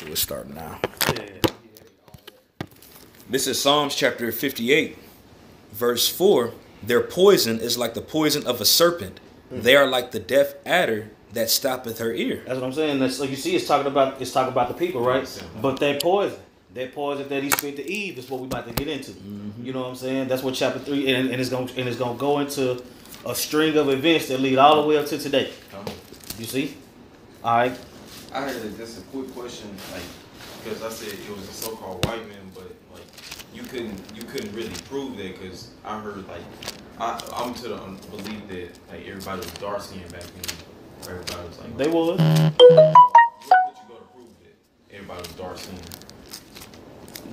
We'll start now. Yeah. This is Psalms chapter 58, verse 4. Their poison is like the poison of a serpent. They are like the deaf adder that stoppeth her ear. That's what I'm saying. That's like you see, it's talking about the people, right? But that poison that he spit to Eve is what we about to get into. You know what I'm saying? That's what chapter 3 and it's gonna go into a string of events that lead all the way up to today. You see? All right. I had just a quick question, like, because I said it was a so-called white man, but like you couldn't really prove that, because I heard like I'm to the belief that like everybody was dark skinned back then. Everybody was like They was. where would you go to prove that everybody was dark skinned?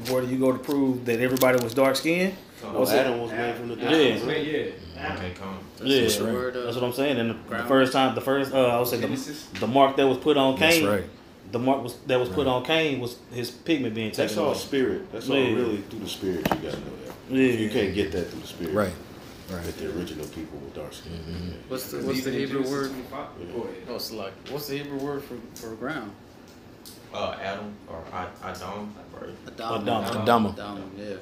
Where do you go to prove that everybody was dark skinned? Adam was made from the dust. Okay, come. That's what I'm saying. And the first I would say the mark that was put on Cain. That's right. The mark that was put on Cain was his pigment being taken That's all away. spirit. That's all really through the spirit. You gotta know that. Yeah. You can't get that through the spirit. Right. That the original people were dark skinned. What's the Hebrew word? Oh, it's like, what's the Hebrew word for ground? Adam or Adam, right? Adama. Yeah.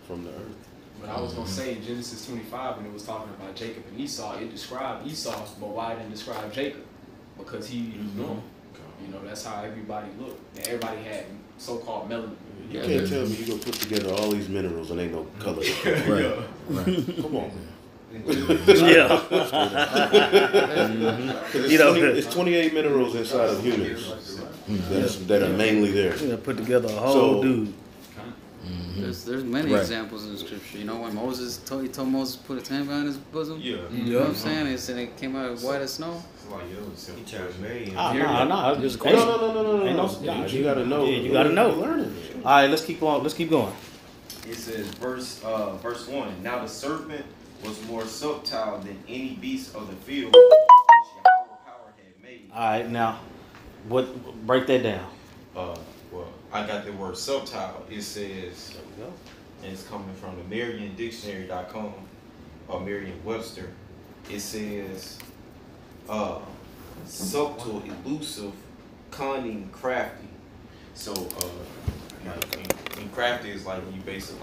From the earth. But I was gonna say Genesis 25 when it was talking about Jacob and Esau, it described Esau, but why it didn't describe Jacob? Because he was normal. You know, that's how everybody looked. And everybody had so-called melanin. You can't tell me you gonna put together all these minerals and ain't no color. Right. Come on, man. Yeah. It's 28 minerals inside of humans that are mainly there. You put together a whole dude. There's many examples in the scripture. You know, when Moses he told Moses to put a tamba in his bosom. Yeah. You know what I'm saying? He said it came out white as snow. It's like he tells me. Nah. Just a question. No. You gotta know. Yeah, you gotta know. Learning. All right, let's keep on. Let's keep going. It says verse 1. Now the serpent was more subtle than any beast of the field which Yahweh power had made. All right, now, break that down. Well, I got the word subtle. It says, and it's coming from the MerriamDictionary.com or Merriam-Webster. It says, subtle, elusive, cunning, crafty. So, and crafty is like you basically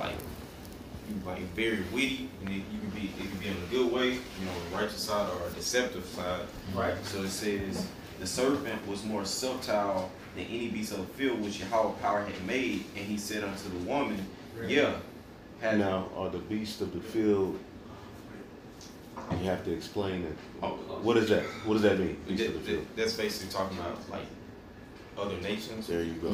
like very witty, and it can be in a good way, you know, righteous side or a deceptive side. Right. So it says the serpent was more subtle than any beast of the field which Yahweh power had made, and he said unto the woman, now are the beasts of the field, you have to explain it. What is that? What does that mean? Beast of the field? That's basically talking about like other nations. There you go.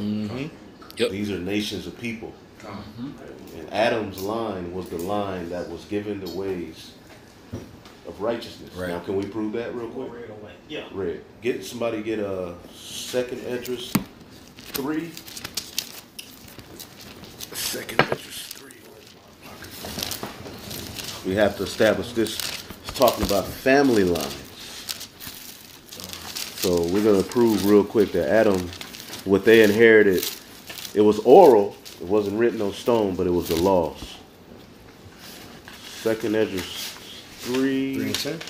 Yep. These are nations of people. And Adam's line was the line that was given the ways of righteousness. Right. Now, can we prove that real quick? Yeah. Red. Get a 2nd Esdras 3. 2nd Esdras 3. We have to establish this. It's talking about family lines. So we're going to prove real quick that Adam, what they inherited, it was oral. It wasn't written on stone, but it was the laws. 2nd Esdras 3. 3 and 10.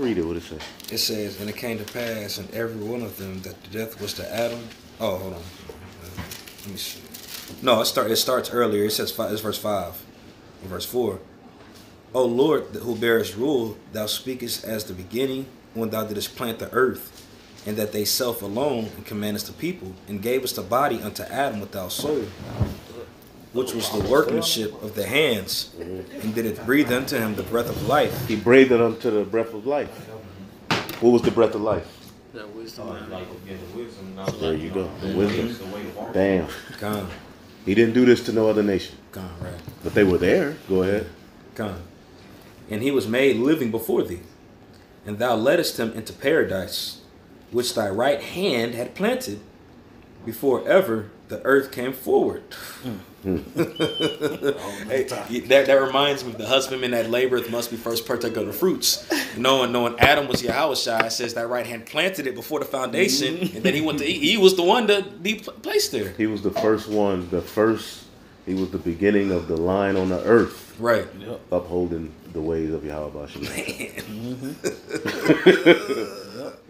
Read it. What it says? It says, and it came to pass in every one of them that the death was to Adam. Oh, hold on. Let me see. No, it starts earlier. It says it's verse 5 and verse 4. O Lord, who bearest rule, thou speakest as the beginning, when thou didst plant the earth, and that they self alone, and commandest the people, and gavest a body unto Adam without soul, which was the workmanship of the hands, and did it breathe unto him the breath of life. He breathed unto the breath of life. What was the breath of life? That wisdom. There you go. Wisdom. Damn. Gone. He didn't do this to no other nation. Gone, right. But they were there. Go ahead. Gone. And he was made living before thee, and thou leddest him into paradise, which thy right hand had planted, before ever the earth came forward. Hey, that reminds me of the husbandman that laboreth must be first partake of the fruits. Knowing Adam was Yahushua, it says that right hand planted it before the foundation, and then he was the one to be placed there. He was the first one, he was the beginning of the line on the earth. Right. Upholding the ways of Yahweh.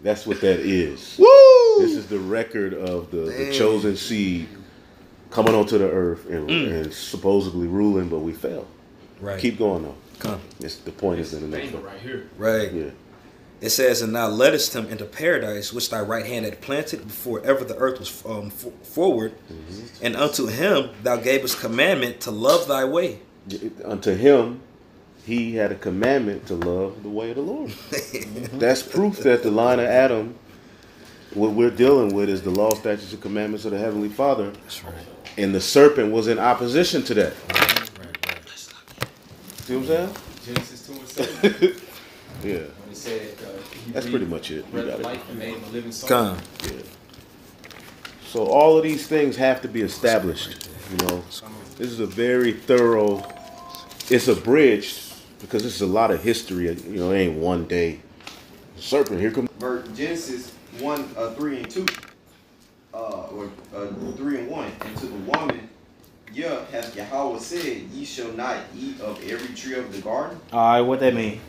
That's what that is. Woo! This is the record of the chosen seed coming onto the earth and supposedly ruling, but we fail. Right. Keep going though. Come. The point is in the next Banger one. right here. Right. Yeah. It says, and thou leddest him into paradise, which thy right hand had planted before ever the earth was forward. And unto him thou gavest commandment to love thy way. Unto him, he had a commandment to love the way of the Lord. That's proof that the line of Adam, what we're dealing with is the law, statutes, and commandments of the Heavenly Father. That's right. And the serpent was in opposition to that. Right. See what I'm saying? Genesis 2 and 7. Yeah. When it said, he That's pretty much it. You breath got of it. life and made him a living soul. Come. Yeah. So all of these things have to be established. You know, this is a very thorough. It's abridged because this is a lot of history. You know, it ain't one day. Serpent, here comes. Genesis 1, 3 and 2, or 3 and 1, and to the woman, hath Yahweh said, ye shall not eat of every tree of the garden. All right, what that mean?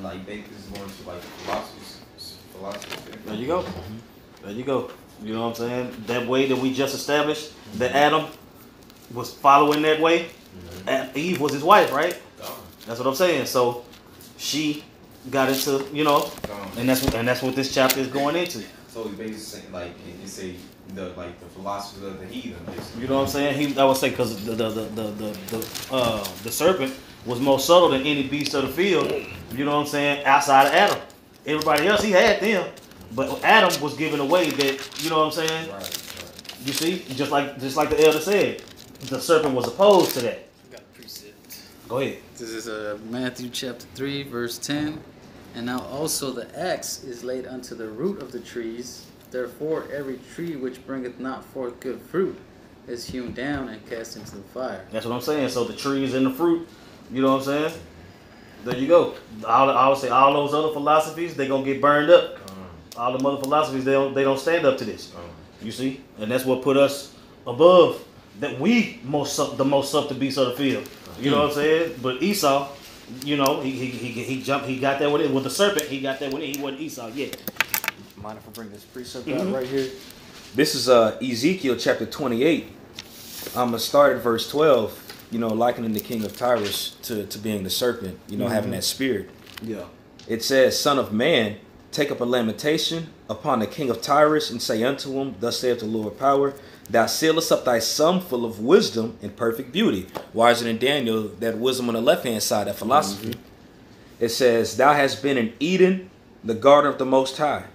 Like this is going to like philosophers. There you go. There you go. You know what I'm saying? That way that we just established that Adam was following that way. And Eve was his wife, right? That's what I'm saying. So she got into, and that's what this chapter is going into. So it's basically saying like it say the philosophers of the heathen. Basically. You know what I'm saying? I would say because the serpent was more subtle than any beast of the field. You know what I'm saying? Outside of Adam, everybody else he had them, but Adam was giving away that. You know what I'm saying? Right. You see, just like the elder said, the serpent was opposed to that. I got a precept. Go ahead. This is Matthew chapter 3, verse 10. And now also the axe is laid unto the root of the trees. Therefore every tree which bringeth not forth good fruit is hewn down and cast into the fire. That's what I'm saying. So the trees and the fruit, you know what I'm saying? There you go. I would say all those other philosophies, they're gonna get burned up. All the other philosophies, they don't stand up to this. You see? And that's what put us above that the most subtle beast of the field. You know what I'm saying? But Esau, he jumped, he got there with it. With the serpent, he got there with it. He wasn't Esau yet. Mind if I bring this precept out right here? This is Ezekiel chapter 28. I'm going to start at verse 12, likening the king of Tyrus to being the serpent, having that spirit. Yeah. It says, Son of man, take up a lamentation upon the king of Tyrus, and say unto him, Thus saith the Lord power, Thou sealest up thy sum full of wisdom and perfect beauty. Wiser than Daniel, that wisdom on the left-hand side, that philosophy. It says, Thou hast been in Eden, the garden of the Most High.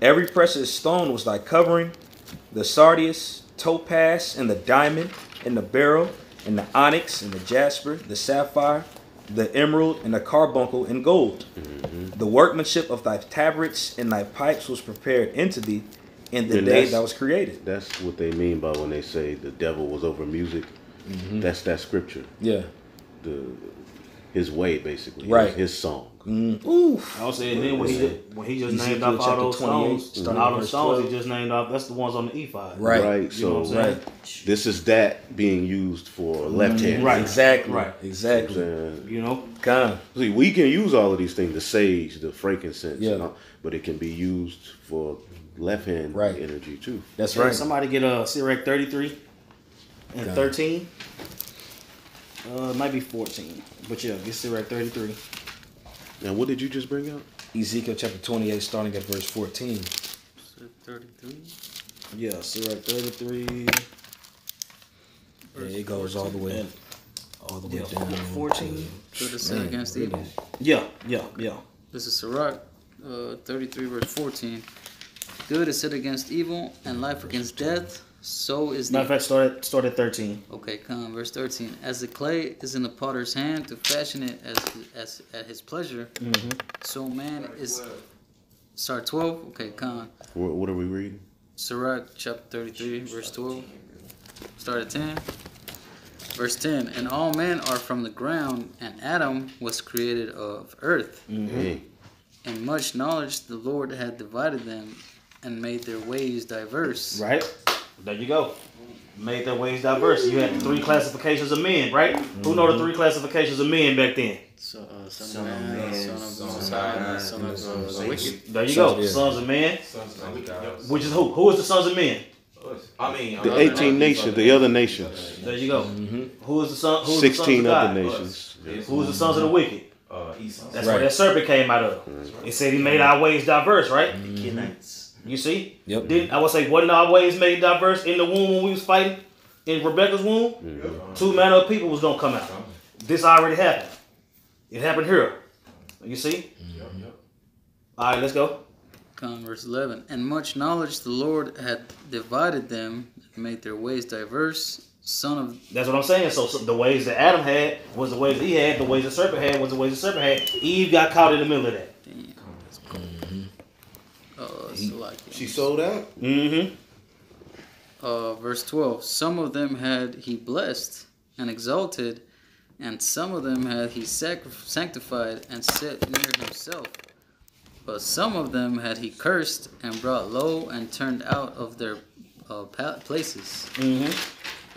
Every precious stone was thy covering, the sardius, topaz, and the diamond, and the beryl, and the onyx, and the jasper, the sapphire, the emerald, and the carbuncle, and gold. The workmanship of thy tabrets and thy pipes was prepared into thee in the day that was created. That's what they mean by when they say the devil was over music. That's that scripture. Yeah. His way, basically. Right. His song. Ooh. I was saying then when he just named Ezekiel off all those chapter 28, stones, starting all verse those stones 12. he just named off. That's the ones on the ephod. Right. You know what I'm saying? This is that being used for left hand. Right. Exactly. Right. Exactly. You know? Come. See, we can use all of these things, the sage, the frankincense, Yeah. but it can be used for left hand Right. energy too. That's Can right. somebody get a Sirach 33 and Okay. 13? It might be 14. But yeah, get Sirach 33. Now, what did you just bring out? Ezekiel chapter 28, starting at verse 14. 33. Yeah, Sirach 33. Yeah, it goes all the way And- down. 14. To the sin against evil. Yeah. This is Sirach 33, verse 14. Good is set against evil, and life against death. So is Matter of fact, start at 13. Okay, come verse 13. As the clay is in the potter's hand to fashion it as at his pleasure, so man is. Start 12. Okay, come. What are we reading? Sirach chapter 33, verse 12. Start at 10. Verse 10. And all men are from the ground, and Adam was created of earth. Hey, In much knowledge the Lord had divided them, and made their ways diverse. Right? There you go. Made their ways diverse. You had the three classifications of men, right? Who know the three classifications of men back then? So, son of man, son of Most High, son of the wicked. There you go. Yeah. Sons of men. Sons of God. Which is who? Who is the sons of men? I mean, The 18 nations, the other nations, There you go. Who is the son? Who is 16 the sons other of God? nations. Who is the sons of the wicked? Esau. That's Right. where that serpent came out of. It said he made our ways diverse, right? Kenites. You see? Yep. Didn't I would say wasn't our ways made diverse in the womb when we was fighting in Rebecca's womb? Two manner of people was gonna come out. This already happened. It happened here. You see? All right, let's go. Verse 11. And much knowledge the Lord had divided them, and made their ways diverse. Son of That's what I'm saying. So the ways that Adam had was the ways that he had. The ways the serpent had was the ways the serpent had. Eve got caught in the middle of that. damn. So like She sold out. Mm-hmm. verse 12. Some of them had he blessed and exalted, and some of them had he sanctified and set near himself. But some of them had he cursed and brought low and turned out of their places. Mm-hmm.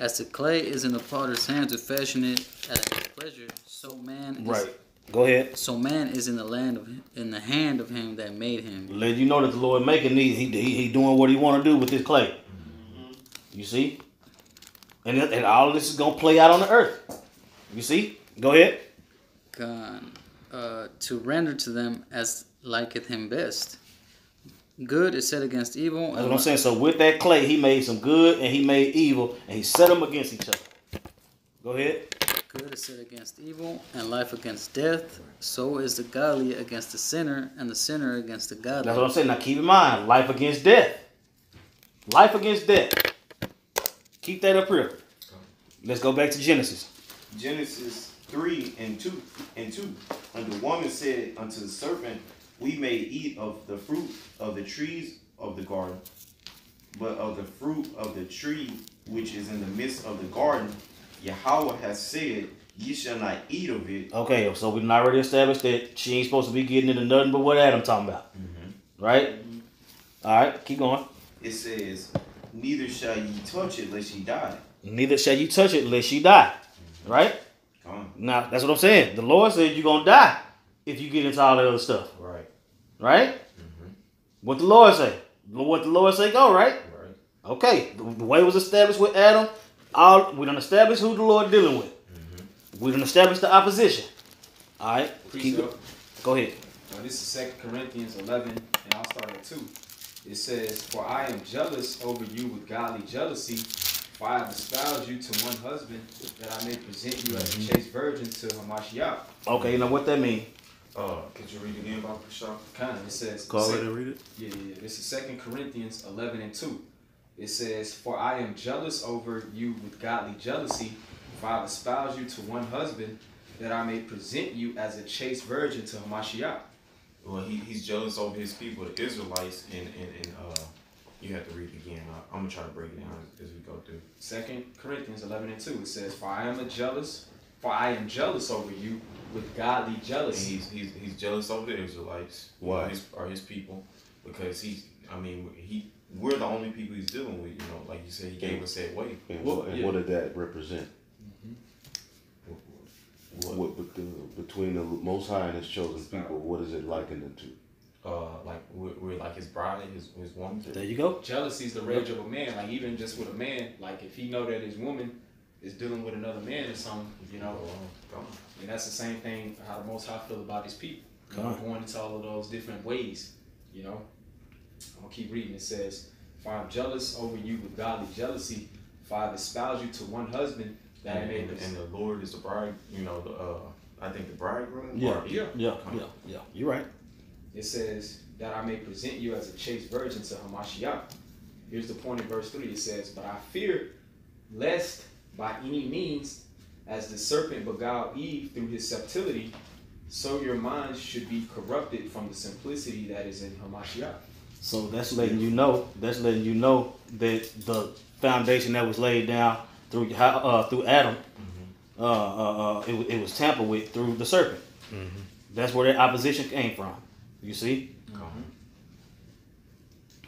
As the clay is in the potter's hand to fashion it at his pleasure, so man is, Right. Go ahead. so man is in the hand of him that made him. Let you know that the Lord making these. He doing what he want to do with this clay. You see? And all of this is going to play out on the earth. You see? Go ahead. Gone, to render to them as liketh him best. Good is set against evil. That's what I'm saying. So with that clay, he made some good and he made evil, and he set them against each other. Go ahead. Good is set against evil, and life against death. So is the godly against the sinner, and the sinner against the godly. That's what I'm saying. Now keep in mind, life against death. Life against death. Keep that up here. Let's go back to Genesis. Genesis 3 and 2. And the woman said unto the serpent, We may eat of the fruit of the trees of the garden, but of the fruit of the tree which is in the midst of the garden, Yahweh has said, Ye shall not eat of it. Okay, so we done already established that she ain't supposed to be getting into nothing but what Adam talking about. Right? All right, keep going. It says, Neither shall ye touch it lest ye die. Neither shall you touch it lest you die. Right? Come on. Now, that's what I'm saying. The Lord said you're going to die if you get into all that other stuff. Right. Right? What the Lord say? What the Lord say go, right? Right. Okay. The way was established with Adam. We done established who the Lord dealing with. We done established the opposition. All right. Keep it. Go ahead. This is 2 Corinthians 11, and I'll start at 2. It says, For I am jealous over you with godly jealousy, for I have espoused you to one husband, that I may present you as a chaste virgin to Hamashiach. Okay, now what that mean? Could you read again about Prashah? Kind of, it says, Call it and read it. Yeah. This is 2 Corinthians 11 and 2. It says, For I am jealous over you with godly jealousy, for I have espoused you to one husband, that I may present you as a chaste virgin to Hamashiach. Well, he's jealous over his people, the Israelites, and you have to read it again. I'm gonna try to break it down as we go through. 2 Corinthians 11 and 2. It says, For I am jealous over you with godly And jealousy. he's jealous over the Israelites. Why? His people, because we're the only people he's dealing with. You know, like you said, he gave us that way. And, Well, what, and yeah. what did that represent? What between the Most High and His chosen people? What is it likened into? Like we're like his bride, his woman. There you go. Jealousy is the rage of a man. Like even just with a man, like if he know that his woman is dealing with another man or something, you know, and that's the same thing how the Most High feel about his people. You know, going into all of those different ways, you know. I'm gonna keep reading. It says, For I am jealous over you with godly jealousy, for I have espoused you to one husband, that I may And the Lord is the bride. You know, I think the bridegroom. Yeah. Or- Yeah. You're right. It says that I may present you as a chaste virgin to Hamashiach. Here's the point in verse 3. It says, But I fear lest by any means, as the serpent beguiled Eve through his subtlety, so your minds should be corrupted from the simplicity that is in Hamashiach. So that's letting you know. That's letting you know that the foundation that was laid down through Adam, it was tampered with through the serpent. That's where that opposition came from. You see?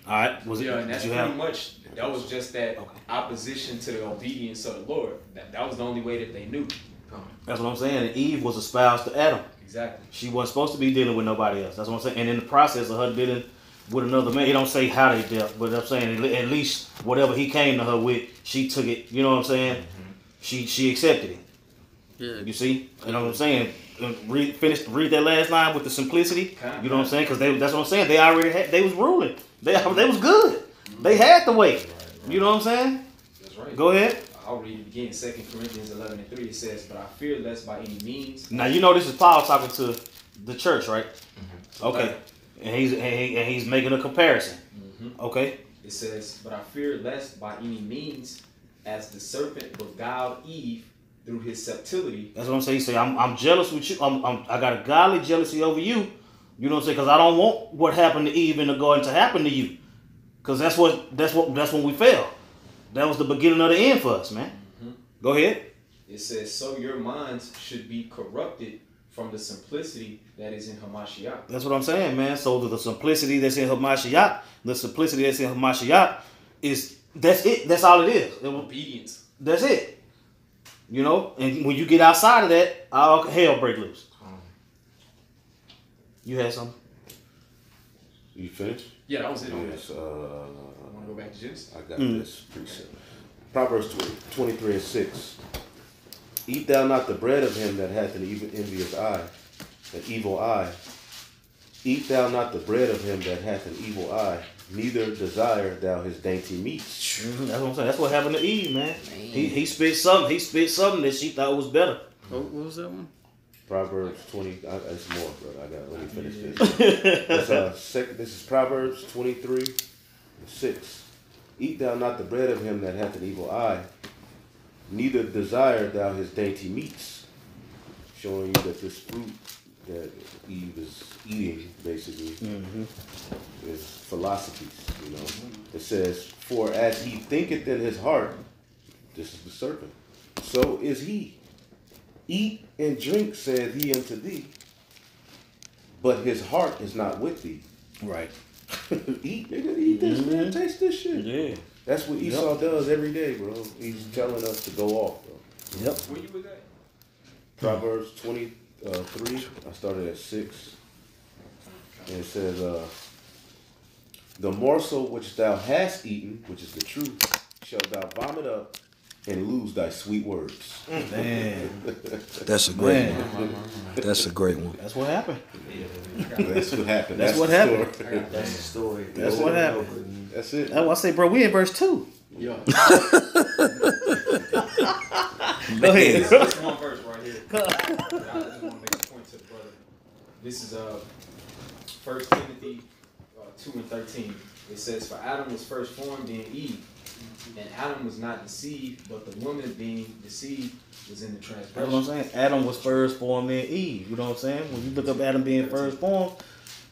All right, was it? Yeah, and that's did you pretty have? much, that was just that Okay. opposition to the obedience of the Lord. That was the only way that they knew. That's what I'm saying. And Eve was espoused to Adam. Exactly. She wasn't supposed to be dealing with nobody else. That's what I'm saying. And in the process of her dealing with another man, it don't say how they dealt, but I'm saying at least whatever he came to her with, she took it. You know what I'm saying? She accepted it. Yeah. You see? You know what I'm saying? Read that last line with the simplicity. You know what I'm saying? Because that's what I'm saying. They already had. They was ruling. They was good. They had the way. You know what I'm saying? That's right. Go ahead. I'll read it again. 2 Corinthians 11:3. It says, "But I fear lest by any means." Now you know this is Paul talking to the church, right? Okay. And he's making a comparison. Okay. It says, "But I fear lest by any means, as the serpent beguiled Eve through his subtlety." That's what I'm saying. He say, I'm jealous with you. I got a godly jealousy over you. You know what I'm saying? Because I don't want what happened to Eve in the garden to happen to you. Because that's when we fell. That was the beginning of the end for us, man. Go ahead. It says, "So your minds should be corrupted from the simplicity that is in Hamashiach." That's what I'm saying, man. So the simplicity that's in Hamashiach, that's it. That's all it is. Obedience. That's it. You know, and when you get outside of that, all hell break loose. You had something? You finished? Yeah, that was it. Yes. I want to go back to Genesis. I got this precept. Proverbs 23:6. Eat thou not the bread of him that hath an envious eye, an evil eye. Eat thou not the bread of him that hath an evil eye, neither desire thou his dainty meats. That's what I'm saying. That's what happened to Eve, man. He spit something. He spit something that she thought was better. What was that one? Proverbs 20. It's more, brother. Let me finish this. This is Proverbs 23:6. Eat thou not the bread of him that hath an evil eye, neither desire thou his dainty meats. Showing you that this fruit that Eve is eating, basically, is philosophies, you know. It says, "For as he thinketh in his heart," this is the serpent, "so is he. Eat and drink, saith he unto thee, but his heart is not with thee." Right. Eat, nigga, eat this, man. Taste this shit. Yeah. That's what Esau does every day, bro. He's telling us to go off, bro. Yep. Where you with that? Proverbs 23. I started at 6. And it says, "The morsel which thou hast eaten, which is the truth, shalt thou vomit up and lose thy sweet words." Man. That's a great one. That's a great one. That's what happened. That's what happened. That's what the happened. story. That's the story. That's what happened. That's it. That's why I say, bro, we in verse 2. Yeah. Go ahead. This one verse right here. I just want to make a point to the brother. This is 1 Timothy 2:13. It says, "For Adam was first formed in Eve, and Adam was not deceived, but the woman being deceived was in the That's what I'm transgression." saying. Adam was first formed in Eve. You know what I'm saying? When you look up Adam being first formed,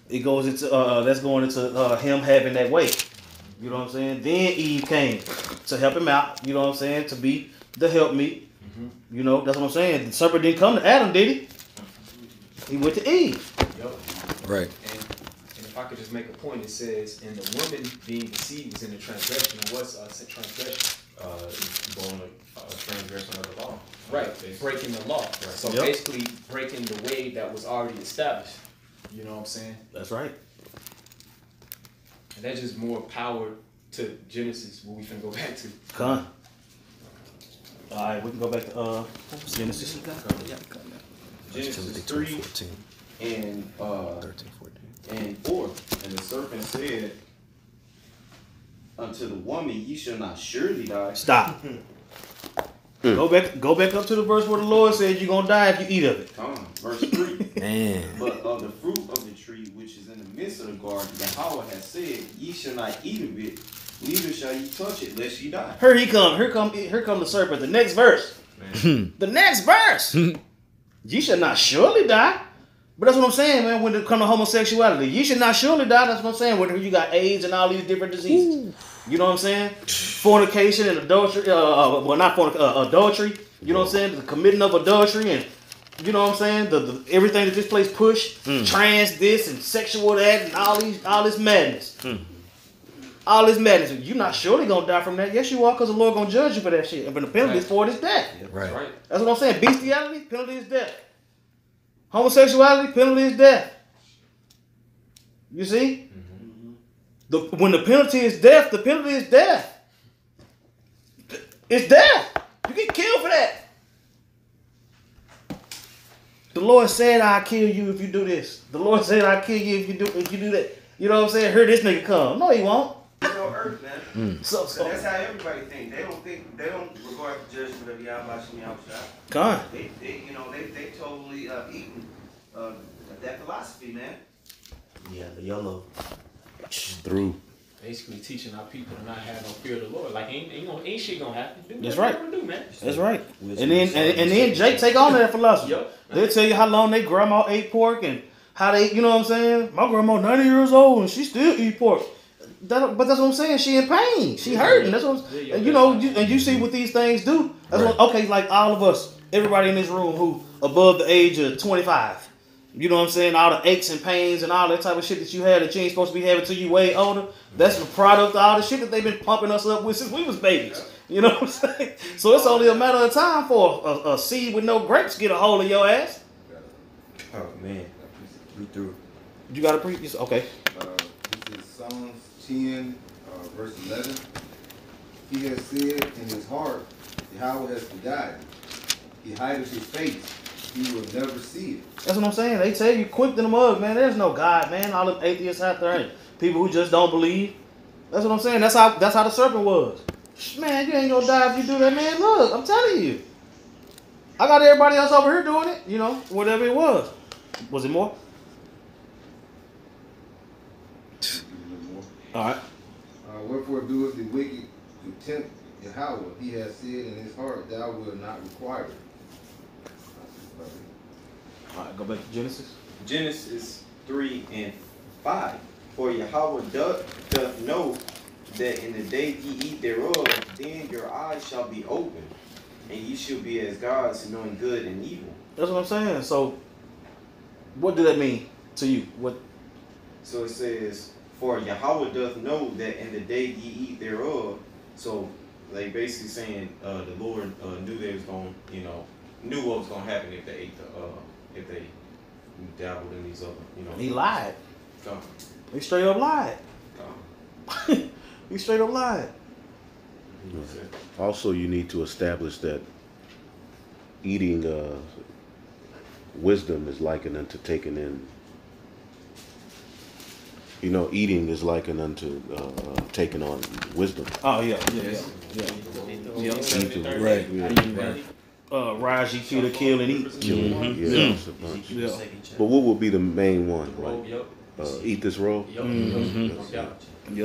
it goes into that's going into him having that way. You know what I'm saying? Then Eve came to help him out. You know what I'm saying? To be the helpmeet. You know, that's what I'm saying. The serpent didn't come to Adam, did he? He went to Eve. Yup. Right. And if I could just make a point, it says, "And the woman being deceived was in the transgression." And what's transgression? Going a transgression of the law. Right, breaking the law. So Yep. basically breaking the way that was already established. You know what I'm saying? That's right. And that's just more power to Genesis, what we finna go back to. Con. All right, we can go back to Genesis. Genesis 3 14, and 13, 14. and 4. And the serpent said unto the woman, "Ye shall not surely die." Stop. Go back up to the verse where the Lord said you're gonna die if you eat of it. Verse 3. Man. "But of the fruit of the tree which is in the midst of the garden, Yahweh has said, Ye shall not eat of it, neither shall ye touch it, lest ye die." Here he come. Here come the serpent. The next verse. The next verse. Ye shall not surely die. But that's what I'm saying, man. When it comes to homosexuality, you should not surely die. That's what I'm saying. Whether you got AIDS and all these different diseases, you know what I'm saying? Fornication and adultery. Well, not adultery. You know what I'm saying? The committing of adultery and you know what I'm saying? The everything that this place push, trans this and sexual that and all this madness. All this madness. You're not surely gonna die from that. Yes, you are, because the Lord gonna judge you for that shit. And the penalty for it is death. Right. Right. That's what I'm saying. Bestiality, penalty is death. Homosexuality, penalty is death. You see? When the penalty is death, the penalty is death. It's death. You get killed for that. The Lord said, "I'll kill you if you do this." The Lord said, "I'll kill you if you do that." You know what I'm saying? Hear this nigga come. No, he won't. It's on earth, man. So That's how everybody think. They don't regard the judgment of Yahweh Shem Yahushua. Con. They totally eaten that philosophy, man. Yeah, the yellow. Through. Basically teaching our people to not have no fear of the Lord. Like ain't shit gonna happen. Do That's what right. you wanna do, man. That's right. And then Jake take on that philosophy. Yup. They'll tell you how long their grandma ate pork and how they, you know what I'm saying? My grandma 90 years old and she still eat pork. But that's what I'm saying. She in pain. She hurting. That's what I'm, and you see what these things do. That's what, okay, like all of us, everybody in this room who above the age of 25. You know what I'm saying? All the aches and pains and all that type of shit that you had that you ain't supposed to be having till you way older. That's the product of all the shit that they've been pumping us up with since we was babies. You know what I'm saying? So it's only a matter of time for a seed with no grapes get a hold of your ass. Oh man, we through. You got to preach. Okay. This is Psalms 10, verse 11. He has said in his heart, Yahweh has forgotten. He hideth his face. He will never see it. That's what I'm saying. They tell you quick to the mug, man. There's no God, man. All them atheists out there and people who just don't believe. That's what I'm saying. That's how the serpent was. Man, you ain't gonna die if you do that, man. Look, I'm telling you. I got everybody else over here doing it. You know, whatever it was. Was it more? All right. Wherefore doeth the wicked to tempt Yahweh? He has said in his heart, thou wilt not require it. All right, go back to Genesis. Genesis 3 and 5. For Yahweh doth know that in the day ye eat thereof, then your eyes shall be opened, and ye shall be as gods, knowing good and evil. That's what I'm saying. So, what do that mean to you? What? So it says, for Yahweh doth know that in the day ye eat thereof. So, like basically saying, the Lord knew they was going, knew what was going to happen if they ate if they dabbled in these other, He lied. God. He straight up lied. God. He straight up lied. Also, you need to establish that eating wisdom is likened unto taking in. Eating is likened unto taking on wisdom. Oh yeah. Right. Rise, ye fear to kill and eat. It's a bunch. Yeah. But what would be the main one? Eat this roll. Yep.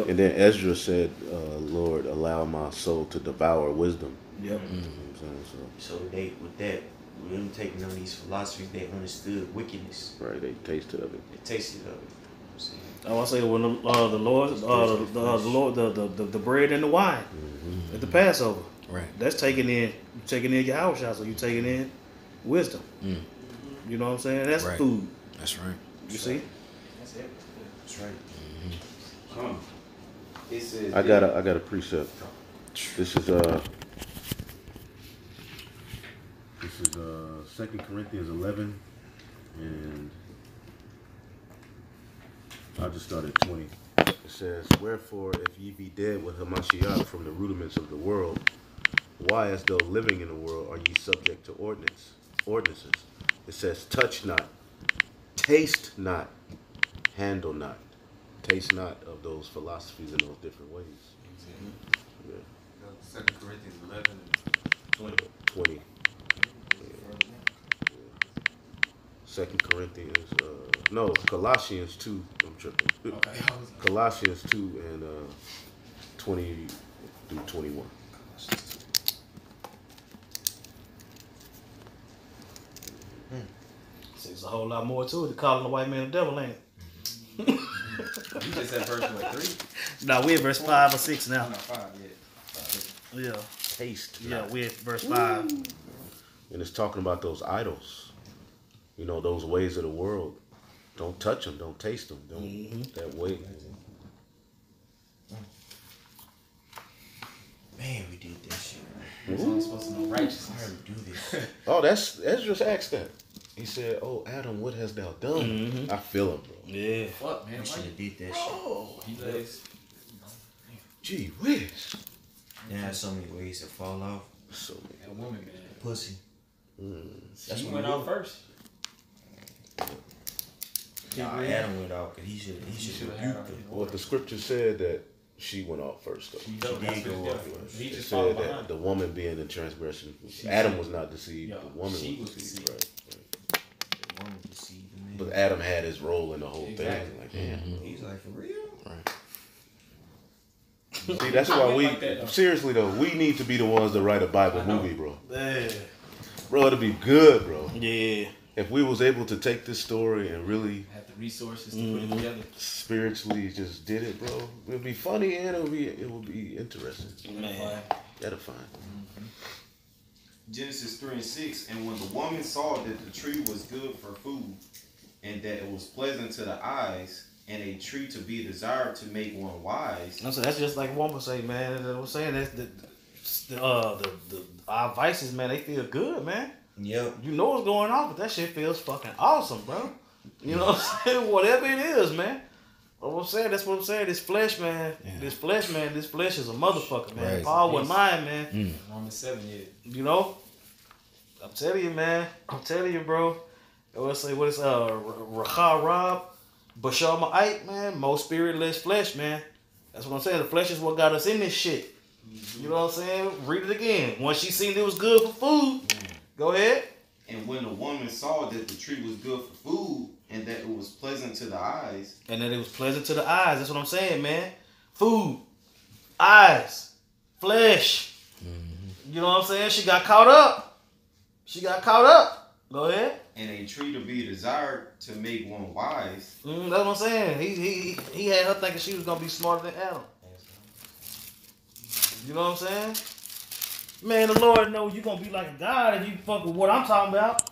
And then Ezra said, Lord, allow my soul to devour wisdom. Yep. You know what I'm saying? So they, with that, with them taking on these philosophies, they understood wickedness. Right, they tasted of it. They tasted of it. You know what I'm saying? Oh, I say when the Lord, the bread and the wine at the Passover. Right. That's taking in Yahushua, so you taking in wisdom. You know what I'm saying? That's Right. food. That's right. You see? That's it. That's right. It says I got a precept. This is 2 Corinthians 11, and I'll just start at 20. It says, wherefore, if ye be dead with Hamashiach from the rudiments of the world, why, as though living in the world, are ye subject to ordinances? It says, touch not, taste not, handle not. Taste not of those philosophies in those different ways. Yeah. 2 Corinthians 11 and 20. 2 Corinthians, Colossians 2, I'm tripping. Okay. Colossians 2 and 20 through 21. There's a whole lot more to it. Calling the white man the devil, ain't it? you just said verse what, 3? Nah, we're at verse 5 or 6 now. No, 5 yet. Yeah. Taste. Yeah, not. we're at verse 5. And it's talking about those idols. Those ways of the world. Don't touch them. Don't taste them. Don't that way. Man's only supposed to know righteousness. Hard to do this. Oh, that's just asked that. He said, "Oh, Adam, what hast thou done?" Mhm. I feel him, bro. Yeah. Fuck, man. You should have did that shit. Oh, He lays. gee whiz. There are so many ways to fall off. So That woman, man. Pussy. She went out first. Nah, Adam went out because he should Should've have had her. rebuked her. well, the scripture said that she went off first, though. She She did did go off first. He It just followed said that behind. the woman being in transgression, She Adam said- was not deceived. Yeah, The woman she was was deceived, deceived. right? The woman deceived the man. But Adam had his role in the whole Exactly. thing. Like, damn. He's like, for real? See, that's why we Like that, though. seriously though, we need to be the ones that write a Bible movie, bro. Yeah. Bro, it'd be good, bro. Yeah. If we was able to take this story and really Had the resources to put it together. spiritually just did it, bro, it'd be funny and it would be interesting. Man. Edifying. Genesis 3:6, and when the woman saw that the tree was good for food, and that it was pleasant to the eyes, and a tree to be desired to make one wise. So that's just like one woman say, man. That's what I'm saying. That's the our vices, man. They feel good, man. Yep. You know what's going on, but that shit feels fucking awesome, bro. You know what I'm saying? Whatever it is, man. What I'm saying, that's what I'm saying. This flesh, man. This flesh is a motherfucker, man. Right. Paul wasn't mine, man. Romans 7, yeah. You know? I'm telling you, man. I'm telling you, bro. What is Racha Rob, Bashar Ma'ite, man. More spirit, less flesh, man. That's what I'm saying. The flesh is what got us in this shit. You know what I'm saying? Read it again. Once she seen it was good for food, go ahead. And when the woman saw that the tree was good for food, and that it was pleasant to the eyes, And that it was pleasant to the eyes. That's what I'm saying, man. Food, eyes, flesh. You know what I'm saying? She got caught up. Go ahead. and a tree to be desired to make one wise. That's what I'm saying. He had her thinking she was gonna be smarter than Adam. You know what I'm saying? Man, the Lord knows you gonna be like a God if you fuck with what I'm talking about.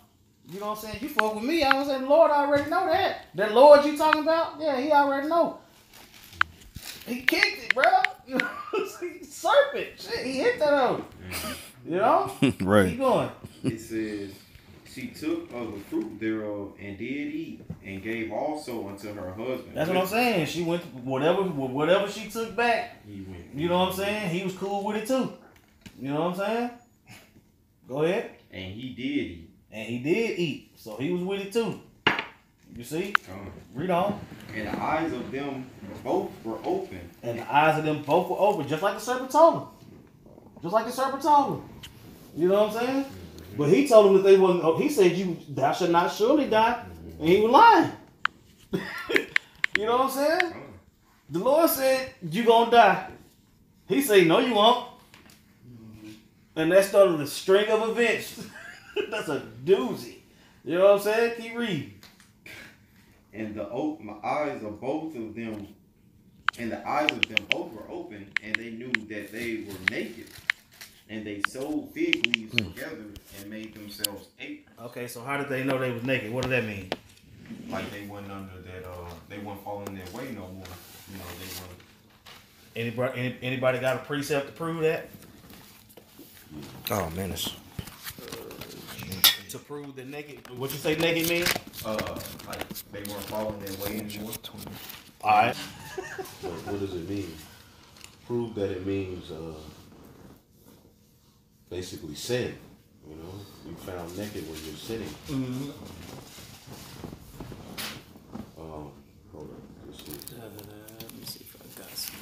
You know what I'm saying? You fuck with me, I was saying the Lord already know that. That Lord you talking about, yeah, he already know. He kicked it, bro. You know, serpent. Shit, he hit that on. You know? Right. Keep going. It says, she took of the fruit thereof and did eat, and gave also unto her husband. That's what I'm saying. She went whatever she took back. He went. You know what I'm saying? He was cool with it too. You know what I'm saying? Go ahead. And he did eat. And he did eat. So he was with it too. You see? Read on. And the eyes of them both were open. And the eyes of them both were open, just like the serpent told him. Just like the serpent told him. You know what I'm saying? But he told them that they wasn't. He said, "Thou shalt not surely die," and he was lying. You know what I'm saying? The Lord said, "You gonna die." He said, "No, you won't." And that started a string of events. That's a doozy. You know what I'm saying? Keep reading. And the eyes of both of them, and the eyes of them both were open, and they knew that they were naked. And they sewed fig leaves together and made themselves aprons. Okay, so how did they know they was naked? What does that mean? Like they wasn't under that, they weren't falling their way no more. You know, they weren't. Anybody got a precept to prove that? Oh man, it's To prove that naked, what you say naked mean? Like they weren't following their way anymore. All right. What does it mean? Prove that it means basically sin. You know, you found naked when you're sinning. Mm-hmm. Hold on. Let's see. Let me see if I got some.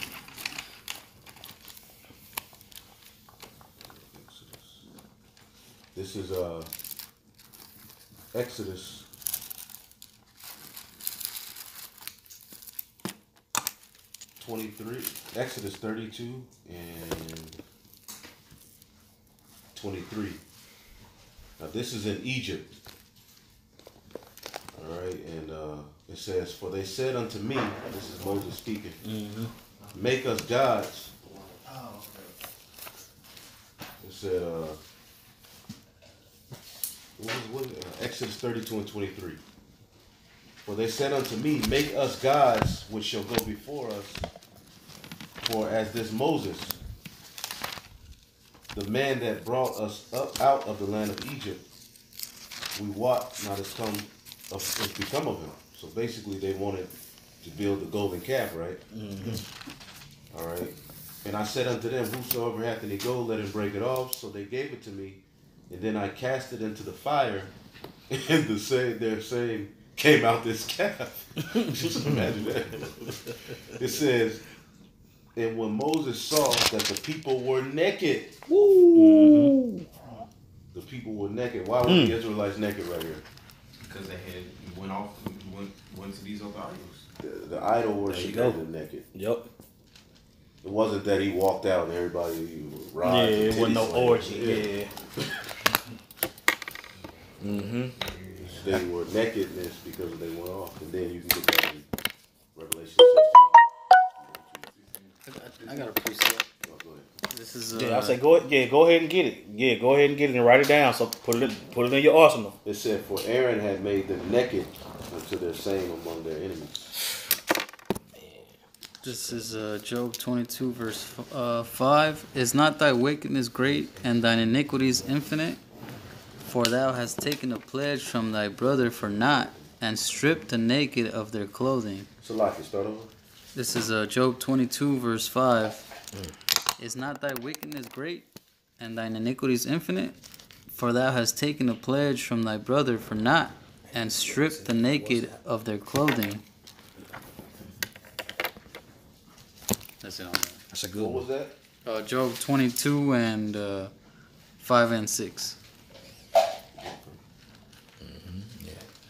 This is Exodus 23, Exodus 32 and 23. Now this is in Egypt. All right, and it says, "For they said unto me," this is Moses speaking, "Make us gods." It said, Exodus 32 and 23. "For they said unto me, Make us gods which shall go before us. For as this Moses the man that brought us up out of the land of Egypt, we wot not has become of him. So basically, they wanted to build the golden calf, right? Mm-hmm. All right. And I said unto them, whosoever hath any gold, let him break it off. So they gave it to me, and then I cast it into the fire, and their same came out this calf. Just imagine that. It says, and when Moses saw that the people were naked, the people were naked. Why were the Israelites naked right here? Because they went to these other idols. The idol worship made them naked. Yep. It wasn't that he walked out and everybody robbed. Yeah, it wasn't no orgy. Yeah. They were nakedness because they went off. And then you can get that in Revelation 16. I got a precept. Oh, go ahead. This is Yeah, I say go ahead and get it. Yeah, go ahead and get it and write it down. So put it in your arsenal. It said, for Aaron had made them naked unto their shame among their enemies. This is Job 22 verse 5. Is not thy wickedness great and thine iniquities infinite? For thou hast taken a pledge from thy brother for naught, and stripped the naked of their clothing. So, like, start over. This is Job 22 verse 5. Is not thy wickedness great and thine iniquities infinite? For thou hast taken a pledge from thy brother for naught, and stripped the naked of their clothing. That's it on that. That's a good What one. was that? Job 22 and 5 and 6.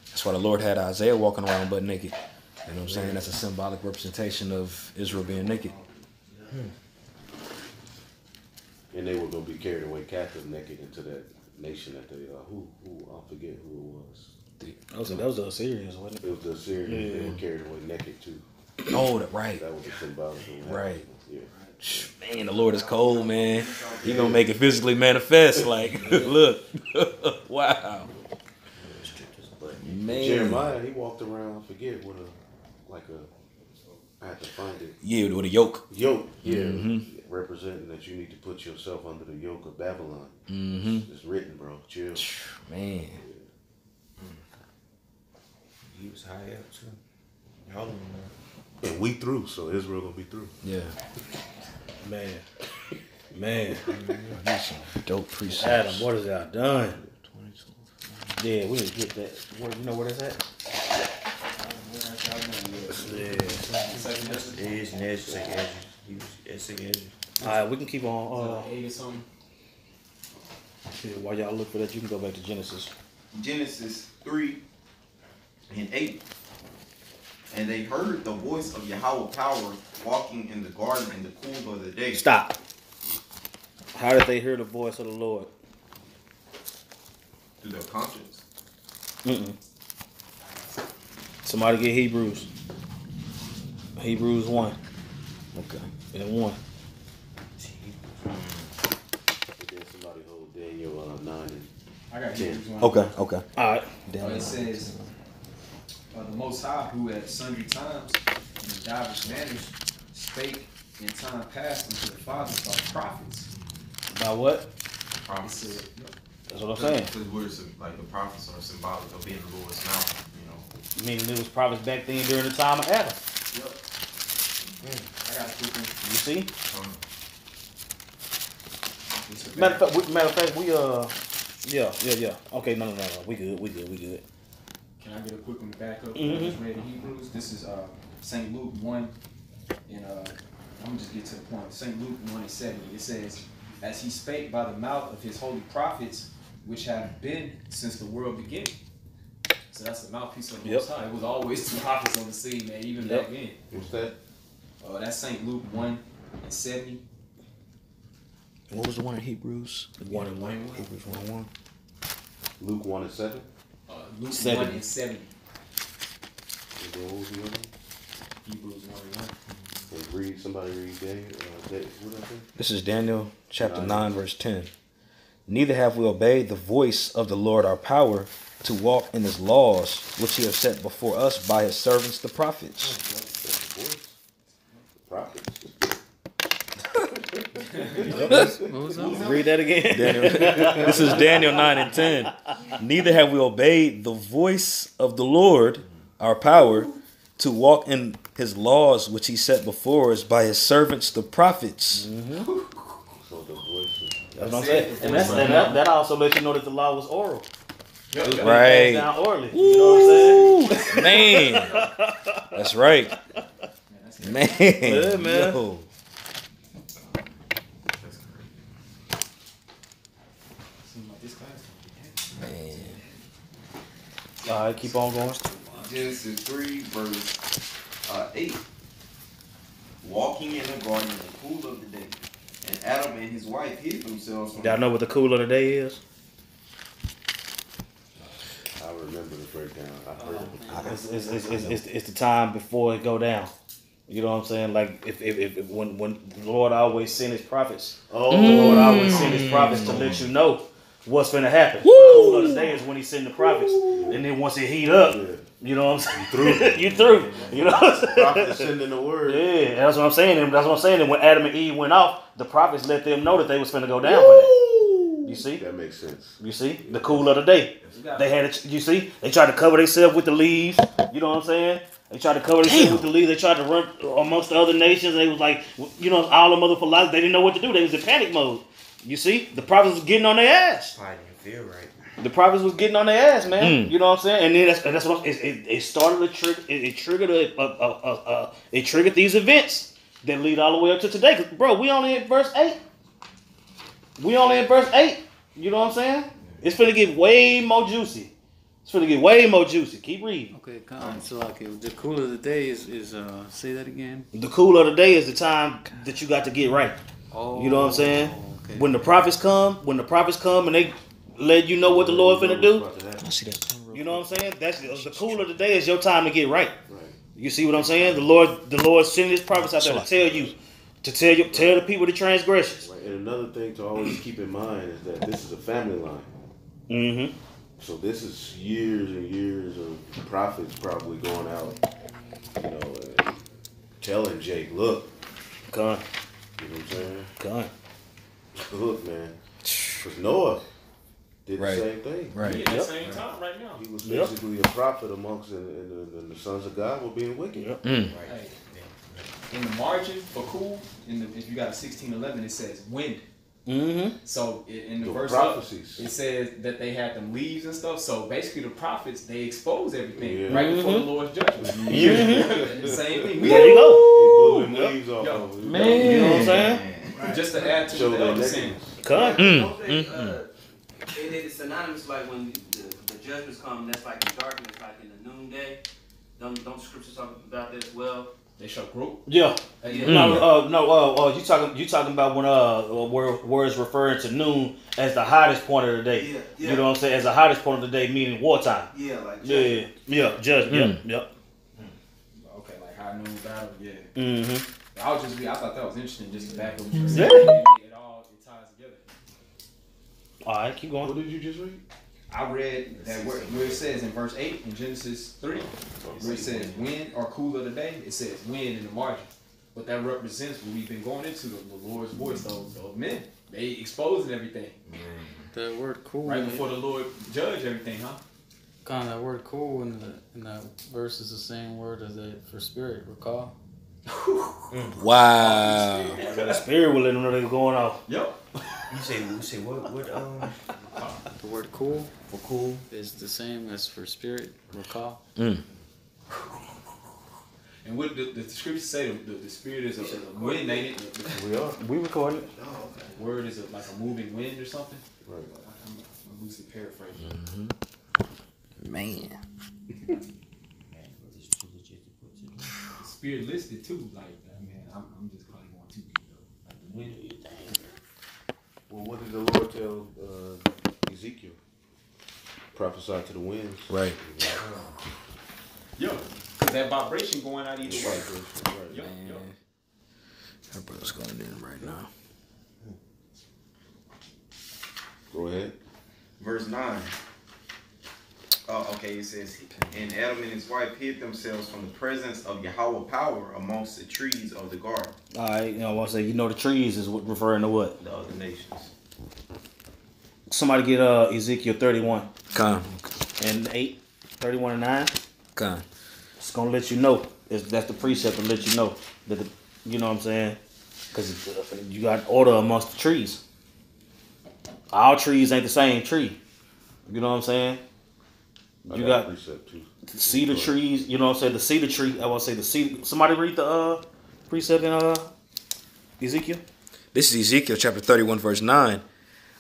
That's why the Lord had Isaiah walking around butt naked. You know what I'm saying? That's a symbolic representation of Israel being naked. And they were going to be carried away captive naked into that nation that they, I forget who it was. That was the Assyrians, wasn't it? It was the Assyrians. They were carried away naked too. Oh, right. That was a symbolic thing. Right. Yeah. Man, the Lord is cold, man. He gonna make it physically manifest. Like, look. Wow. Man. Jeremiah, he walked around, I forget, with I had to find it. Yeah, with a yoke. Yoke, yeah. Representing that you need to put yourself under the yoke of Babylon. It's written, bro. Chill. Man. He was high up too. Y'all don't know. And we through, so Israel gonna be through. Yeah. Man. Dope precepts. Adam, what has y'all done? Yeah, we need to get that. You know where that's at? It is an edge, take edge. He was edge. Alright, we can keep on. 8 or something. While y'all look for that, you can go back to Genesis. Genesis 3 and 8. And they heard the voice of Yahweh power walking in the garden in the cool of the day. Stop. How did they hear the voice of the Lord? Through their conscience. Somebody get Hebrews. Hebrews 1. Okay. And 1. And then somebody hold Daniel 9 and I got 10. Hebrews 1. Okay. Alright. It says, the Most High, who at sundry times and in divers manners spake in time past unto the fathers by prophets. About what? It Prophets. said, That's what I'm saying. Because like the prophets are symbolic of being the Lord's mouth, you know. Meaning there was prophets back then during the time of Adam. yep. I got a quick one. You see? It's a Matter of fact, we yeah. Okay, no. We good. Can I get a quick one to back up? I just read in Hebrews. This is St. Luke 1, and I'm gonna just get to the point. St. Luke 1 and 70. It says, "As he spake by the mouth of his holy prophets, which have been since the world began." So that's the mouthpiece of the Most High. It was always the prophets on the scene, man, even back then. What's that? That's St. Luke 1 and 70. What was the one in Hebrews? 1 and 1. Hebrews 1 and 1. Luke 1 and 7. Luke 70. 1 and 70. And then what was the other one? Hebrews 1 and 1. And somebody read Daniel. What did I say? This is Daniel chapter 9, verse 10. Neither have we obeyed the voice of the Lord our power to walk in his laws, which he has set before us by his servants the prophets. Prophets. What was that? Read that again. This is Daniel 9 and 10. Neither have we obeyed the voice of the Lord, our power, to walk in his laws which he set before us by his servants the prophets. So the voice is, That's what I'm saying. And that also lets you know that the law was oral. It was Right. passed down orally. You know what I'm saying? Man. That's right. Man. Yeah, man. Yo. Man. All right, keep on going. Genesis 3, verse 8. Walking in the garden in the cool of the day, and Adam and his wife hid themselves from Y'all know what the cool of the day is? I remember the breakdown. I heard it. It's the time before it go down. You know what I'm saying? Like if when the Lord always send his prophets. Oh, The Lord always send his prophets to let you know what's finna happen. The cool of the day is when he send the prophets. And then once it heat up, you know what I'm saying? You through. You know what I'm saying? prophet sending the word. Yeah, that's what I'm saying. And that's what I'm saying. And when Adam and Eve went off, the prophets let them know that they was finna go down for that. You see? That makes sense. You see? The cool of the day. They had it, you see? They tried to cover themselves with the leaves. You know what I'm saying? They tried to cover themselves with the leaves. They tried to run amongst the other nations. And they was like, you know, all the mother philosophy. They didn't know what to do. They was in panic mode. You see? The prophets was getting on their ass. I didn't feel right. The prophets was getting on their ass, man. You know what I'm saying? And then that's what it started a trigger. It triggered it triggered these events that lead all the way up to today. 'Cause, bro, we only in verse 8. We only in verse 8. You know what I'm saying? It's finna get way more juicy. It's finna get way more juicy. Keep reading. Okay, come on. So like the cool of the day is say that again. The cool of the day is the time that you got to get right. Oh, You know what I'm saying? Okay. When the prophets come and they let you know what the Lord finna do. I see that. You know what I'm saying? That's the cool of the day is your time to get right. Right. You see what I'm saying? The Lord sending his prophets out there to tell you, tell the people the transgressions. Right. And another thing to always keep in mind is that this is a family line. Mm-hmm. So this is years and years of prophets probably going out, you know, and telling Jake, look, Come, you know what I'm saying? come. Look, man. Because Noah did Right. the same thing. We Right. at the same time right now. He was basically a prophet amongst, and the sons of God were being wicked. Hey, in the margin for cool, if you got a 16:11, it says wind. Mm-hmm. So in the The verse prophecies. up, it says that they had them leaves and stuff. So basically, the prophets they expose everything Yeah. right before the Lord's judgment. The same thing. We There you go. He blew them leaves off Yo. of it. Man. You know what I'm saying? just to add to Show what the their elder saying. nakedness. Come. It's synonymous like when the judgments come, that's like in darkness, like in the noonday. Don't the scriptures talk about that as well? They show group. Yeah. Yeah. No. You talking about when where it's referring to noon as the hottest point of the day. Yeah. You know what I'm saying? As the hottest point of the day, meaning wartime. Yeah, like Yeah. Judgment. Yep. Okay, like high noon battle. Yeah. Mm-hmm. I thought that was interesting just to back up what you Yeah. said. It ties together. All right, keep What going. did you just read? I read that where it says in verse 8 in Genesis 3, where it says wind or cool of the day, it says wind in the margin. But that represents what we've been going into, the Lord's voice, those men. They exposing everything. The word cool. Right before the Lord judge everything, huh? Kind of that word cool in the verse is the same word as that for spirit. Recall. Wow. The spirit will let them know they were going off. Yep. You say what The word cool for cool? is the same as for spirit. Recall. And what the scriptures say, the spirit is a wind, ain't it? We are. We recording it. The word is like a moving wind or something. Right. I'm loosely paraphrasing. Man. The spirit listed too, like I'm just probably going too deep though. Like the wind. Well, what did the Lord tell Ezekiel? Prophesy to the winds. Right. Yo, cause that vibration going out either way. Right. Yo. That brother's going in right now. Go ahead. Verse 9. Okay, it says, and Adam and his wife hid themselves from the presence of Yahweh power amongst the trees of the garden. All right, I want to say, the trees is referring to what? The other nations. Somebody get Ezekiel 31 Con. and 8, 31 and 9. Con. It's gonna let you know. That's the precept to let you know that you know what I'm saying, because you got order amongst the trees. All trees ain't the same tree. You know what I'm saying? You got precept too. cedar trees. You know what I'm saying? The cedar tree. I want to say the cedar. Somebody read the precept in Ezekiel. This is Ezekiel chapter 31, verse 9.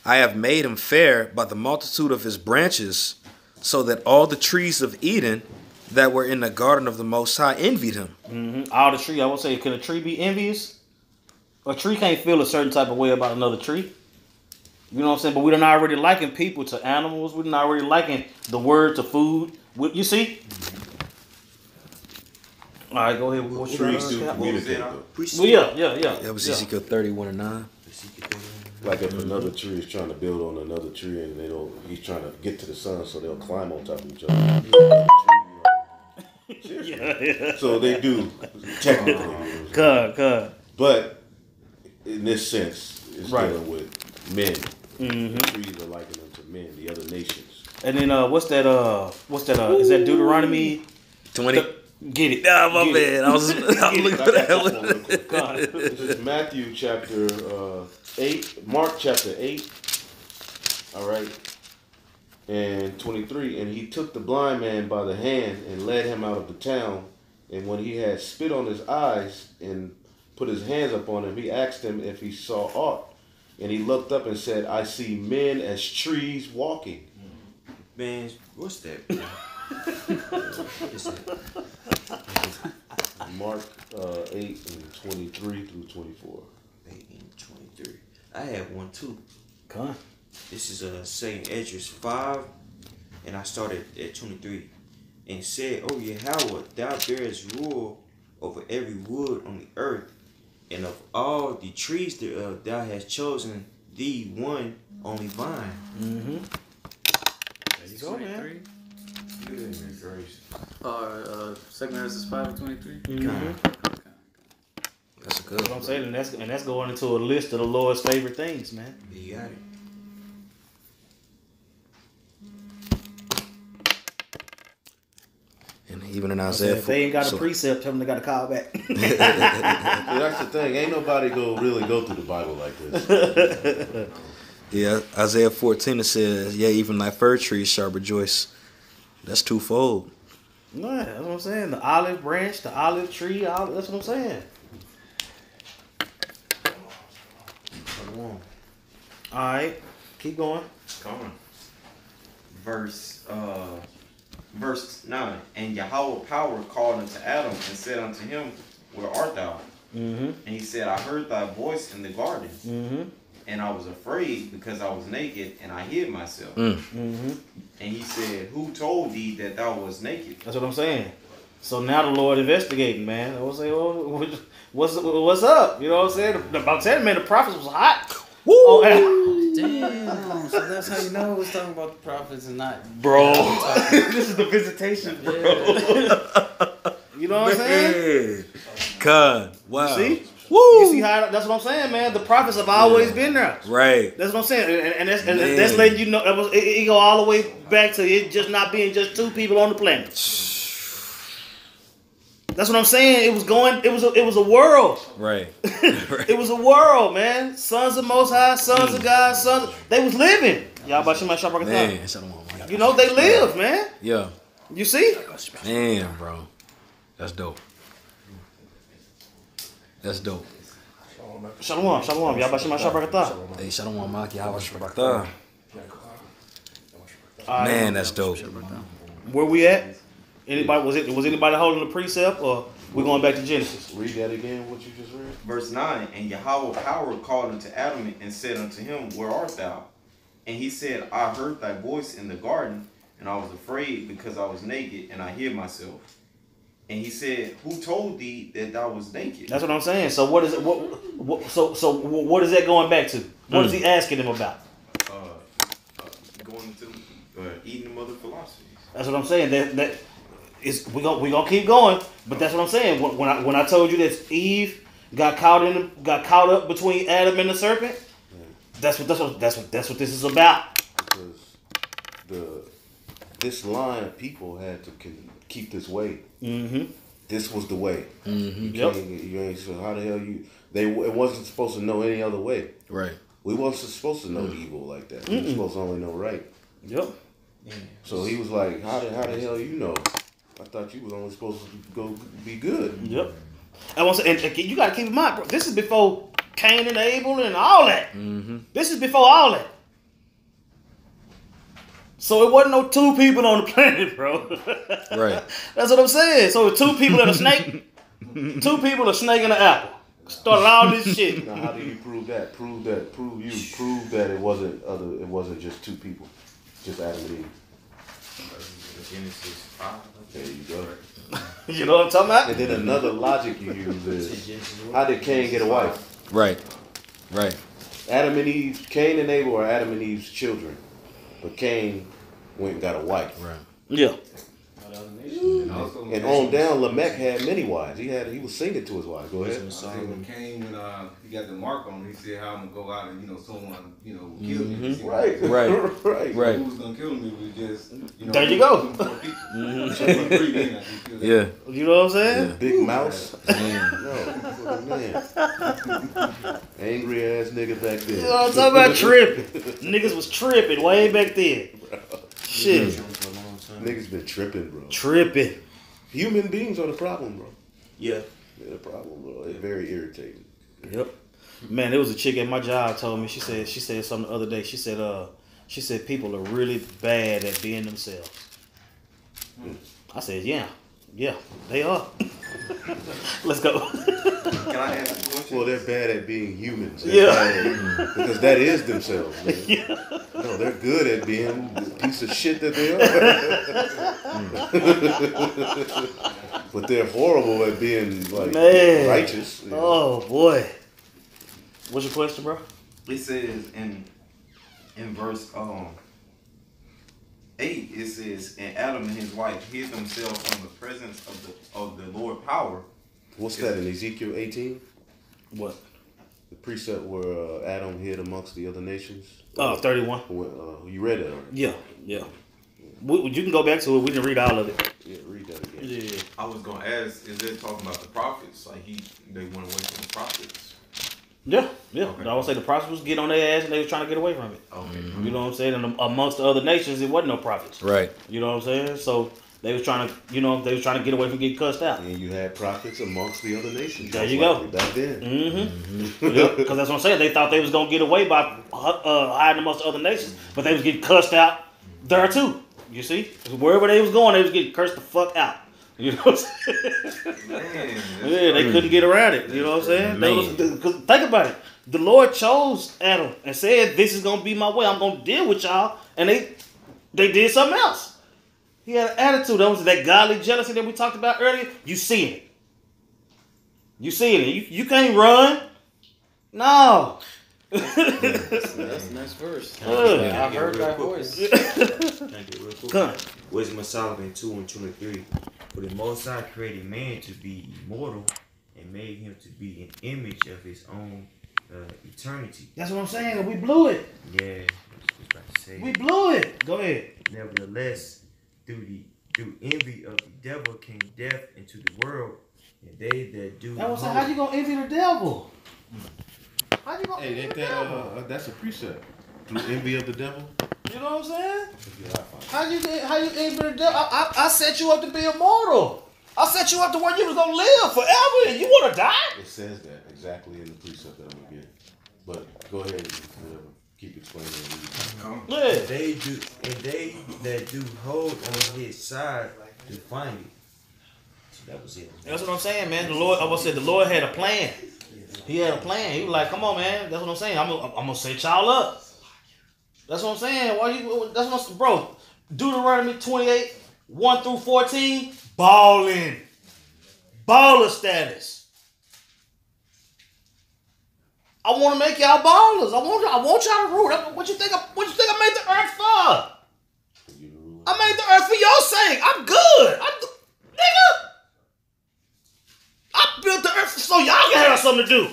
I have made him fair by the multitude of his branches, so that all the trees of Eden that were in the garden of the Most High envied him. Mm-hmm. All the tree. I want to say, can a tree be envious? A tree can't feel a certain type of way about another tree. You know what I'm saying? But we done already liken people to animals. We done already liken the word to food. You see? All right, go ahead. What Trees do What was communicate it? though. Well, yeah. That was Ezekiel 31 and 9. Like if another tree is trying to build on another tree and he's trying to get to the sun, so they'll climb on top of each other. Yeah. So they do technically. God. But in this sense, it's Right. dealing with men. Mm-hmm. The trees are likening them to men, the other nations. And then what's that? Is that Deuteronomy 20. Get it? Nah, my Get bad. it. I was looking for that. God. This is Matthew chapter 8, Mark chapter 8. All right. And 23. And he took the blind man by the hand and led him out of the town. And when he had spit on his eyes and put his hands upon him, he asked him if he saw aught. And he looked up and said, I see men as trees walking. Man, what's that? Mark 8 and 23 through 24. 8 and 23. I have one too. Come on. This is St. Esdras 5, and I started at 23. And said, O Yahweh, thou bearest rule over every wood on the earth, and of all the trees thereof thou hast chosen thee one only vine. Mm-hmm. There you go, man. Goodness gracious. Second Ezra 5 and 23. Mm-hmm. That's a good That's what I'm saying, and that's going into a list of the Lord's favorite things, man. You got it. And even in I Isaiah said, if they ain't got a so- precept, tell them they got to call back. See, that's the thing. Ain't nobody really go through the Bible like this. Yeah, Isaiah 14 it says, yeah, even thy fir trees shall rejoice. That's twofold. Yeah, that's what I'm saying. The olive branch, the olive tree, that's what I'm saying. Come on. All right, keep going. Come on. Verse 9. And Yahweh power called unto Adam and said unto him, Where art thou? Mm-hmm. And he said, I heard thy voice in the garden, Mm-hmm. and I was afraid because I was naked, and I hid myself. Mm-hmm. And he said, Who told thee that thou was naked? That's what I'm saying. So now the Lord investigating, man. I was saying, well, what's up? You know what I'm saying? I'm saying, man, the prophets was hot. Woo! Oh, Damn. So that's how you know it's talking about the prophets and not. bro, this is the visitation, bro. You know what I'm saying? Man. God. Wow. See? Woo! You see how? That's what I'm saying, man. The prophets have always been there. Right. That's what I'm saying, and that's Man. letting you know it go all the way back to it just not being just two people on the planet. That's what I'm saying. It was a world. Right. It was a world, man. Sons of Most High, sons of God, they was living. Y'all about to shop Man. You know they lived, man. Yeah. You see? Man, bro. That's dope. That's dope. Shalom. Y'all about to shop Hey, Shalom Maki, how was your Man, that's dope. Where we at? Anybody was anybody holding the precept, or we going back to Genesis? Read that again, what you just read. Verse 9. And Yahweh power called unto Adam and said unto him, Where art thou? And he said, I heard thy voice in the garden, and I was afraid because I was naked, and I hid myself. And he said, Who told thee that thou was naked? That's what I'm saying. So what is it? What is that going back to? What is he asking him about? Going into eating the mother philosophies. That's what I'm saying. That is we gonna keep going, but that's what I'm saying. When I told you that Eve got caught up between Adam and the serpent, that's what this is about. Because this line of people had to keep this way. Mm-hmm. This was the way. Mm-hmm. You ain't so how the hell you? It wasn't supposed to know any other way. Right. We wasn't supposed to know evil like that. We were supposed to only know right. Yep. So he was like, how the hell you know? I thought you was only supposed to go be good. Yep. I want to say, and you got to keep in mind, bro, this is before Cain and Abel and all that. Mm-hmm. This is before all that. So it wasn't no two people on the planet, bro. Right. That's what I'm saying. So it's two people and a snake. Two people, a snake and an apple. Started all this shit. Now, how do you prove that? Prove that it wasn't just two people, just Adam and Eve. Genesis 5. There you go. You know what I'm talking about? And then another logic you use is, how did Cain get a wife? Right. Right. Cain and Abel are Adam and Eve's children, but Cain went and got a wife. Right. Yeah. And on down, Lamech had many wives. He was singing to his wife. Go ahead. I said when Cain, when he got the mark on him, he said, "How I'm gonna go out and someone will kill me." Mm-hmm. Right. Right. Who was gonna kill me was just There you go. Yeah. You know what I'm saying? Yeah. Big mouse. Man. No, man. Angry ass nigga back then. You know what I'm talking about? Tripping. Niggas was tripping way back then. Shit. Niggas been tripping, bro. Tripping. Human beings are the problem, bro. Yeah. They're the problem, bro. It's very irritating. Yep. Man, there was a chick at my job told me, she said something the other day. She said people are really bad at being themselves. I said, yeah, they are. Let's go. Can I ask a question? Well, they're bad at being humans. Yeah. Because that is themselves, man. Yeah. No, they're good at being the piece of shit that they are. But they're horrible at being, like, Man. righteous. You know? Oh, boy. What's your question, bro? It says in verse 8, it says, "And Adam and his wife hid themselves from the presence of the Lord power." What's that in Ezekiel 18? What? The precept where Adam hid amongst the other nations? 31. You read it already? Yeah. You can go back to it. We can read all of it. Yeah, read that again. Yeah. I was gonna ask, is it talking about the prophets? Like they went away from the prophets. Yeah. Okay. I would say the prophets was getting on their ass and they was trying to get away from it. Okay. You know what I'm saying? And amongst the other nations, it wasn't no prophets. Right. You know what I'm saying? So they was trying to get away from getting cussed out. And you had prophets amongst the other nations. There you go. Back then. Mm-hmm. Because that's what I'm saying. They thought they was gonna get away by hiding amongst the other nations, but they was getting cussed out there too. You see, wherever they was going, they was getting cursed the fuck out. You know what I'm saying? Man, Yeah, they couldn't get around it. You know what I'm saying? Because think about it. The Lord chose Adam and said, "This is gonna be my way. I'm gonna deal with y'all," and they did something else. He had an attitude. That was that godly jealousy that we talked about earlier. You see it. You see it. You can't run. No. That's the next verse. Yeah. I heard that voice. Can I get real quick? Come on. Wisdom of Solomon 2:23. For the Most High created man to be immortal and made him to be an image of his own eternity. That's what I'm saying. We blew it. Yeah, I was about to say. We blew it. Go ahead. Nevertheless, through envy of the devil came death into the world, and they that do That was how you gonna envy the devil? How you gonna Hey, envy ain't the that devil? that's a precept. Through envy of the devil? You know what I'm saying? Yeah, I find it. How you envy the devil? I set you up to be immortal. I set you up to where you was gonna live forever, and you wanna die? It says that exactly in the precept that I'm gonna get. But go ahead and whatever. Keep explaining. Yeah. they that do hold on his side to find it. So that was it. That's what I'm saying, man. The Lord had a plan. He had a plan. He was like, "Come on, man." That's what I'm saying. I'm gonna set y'all up. That's what I'm saying. Bro? Deuteronomy 28, 1 through 14, balling, baller status. I want to make y'all ballers. I want y'all to rule. What you think I made the earth for? I made the earth for your thing. I'm good. Nigga. I built the earth so y'all can have something to do.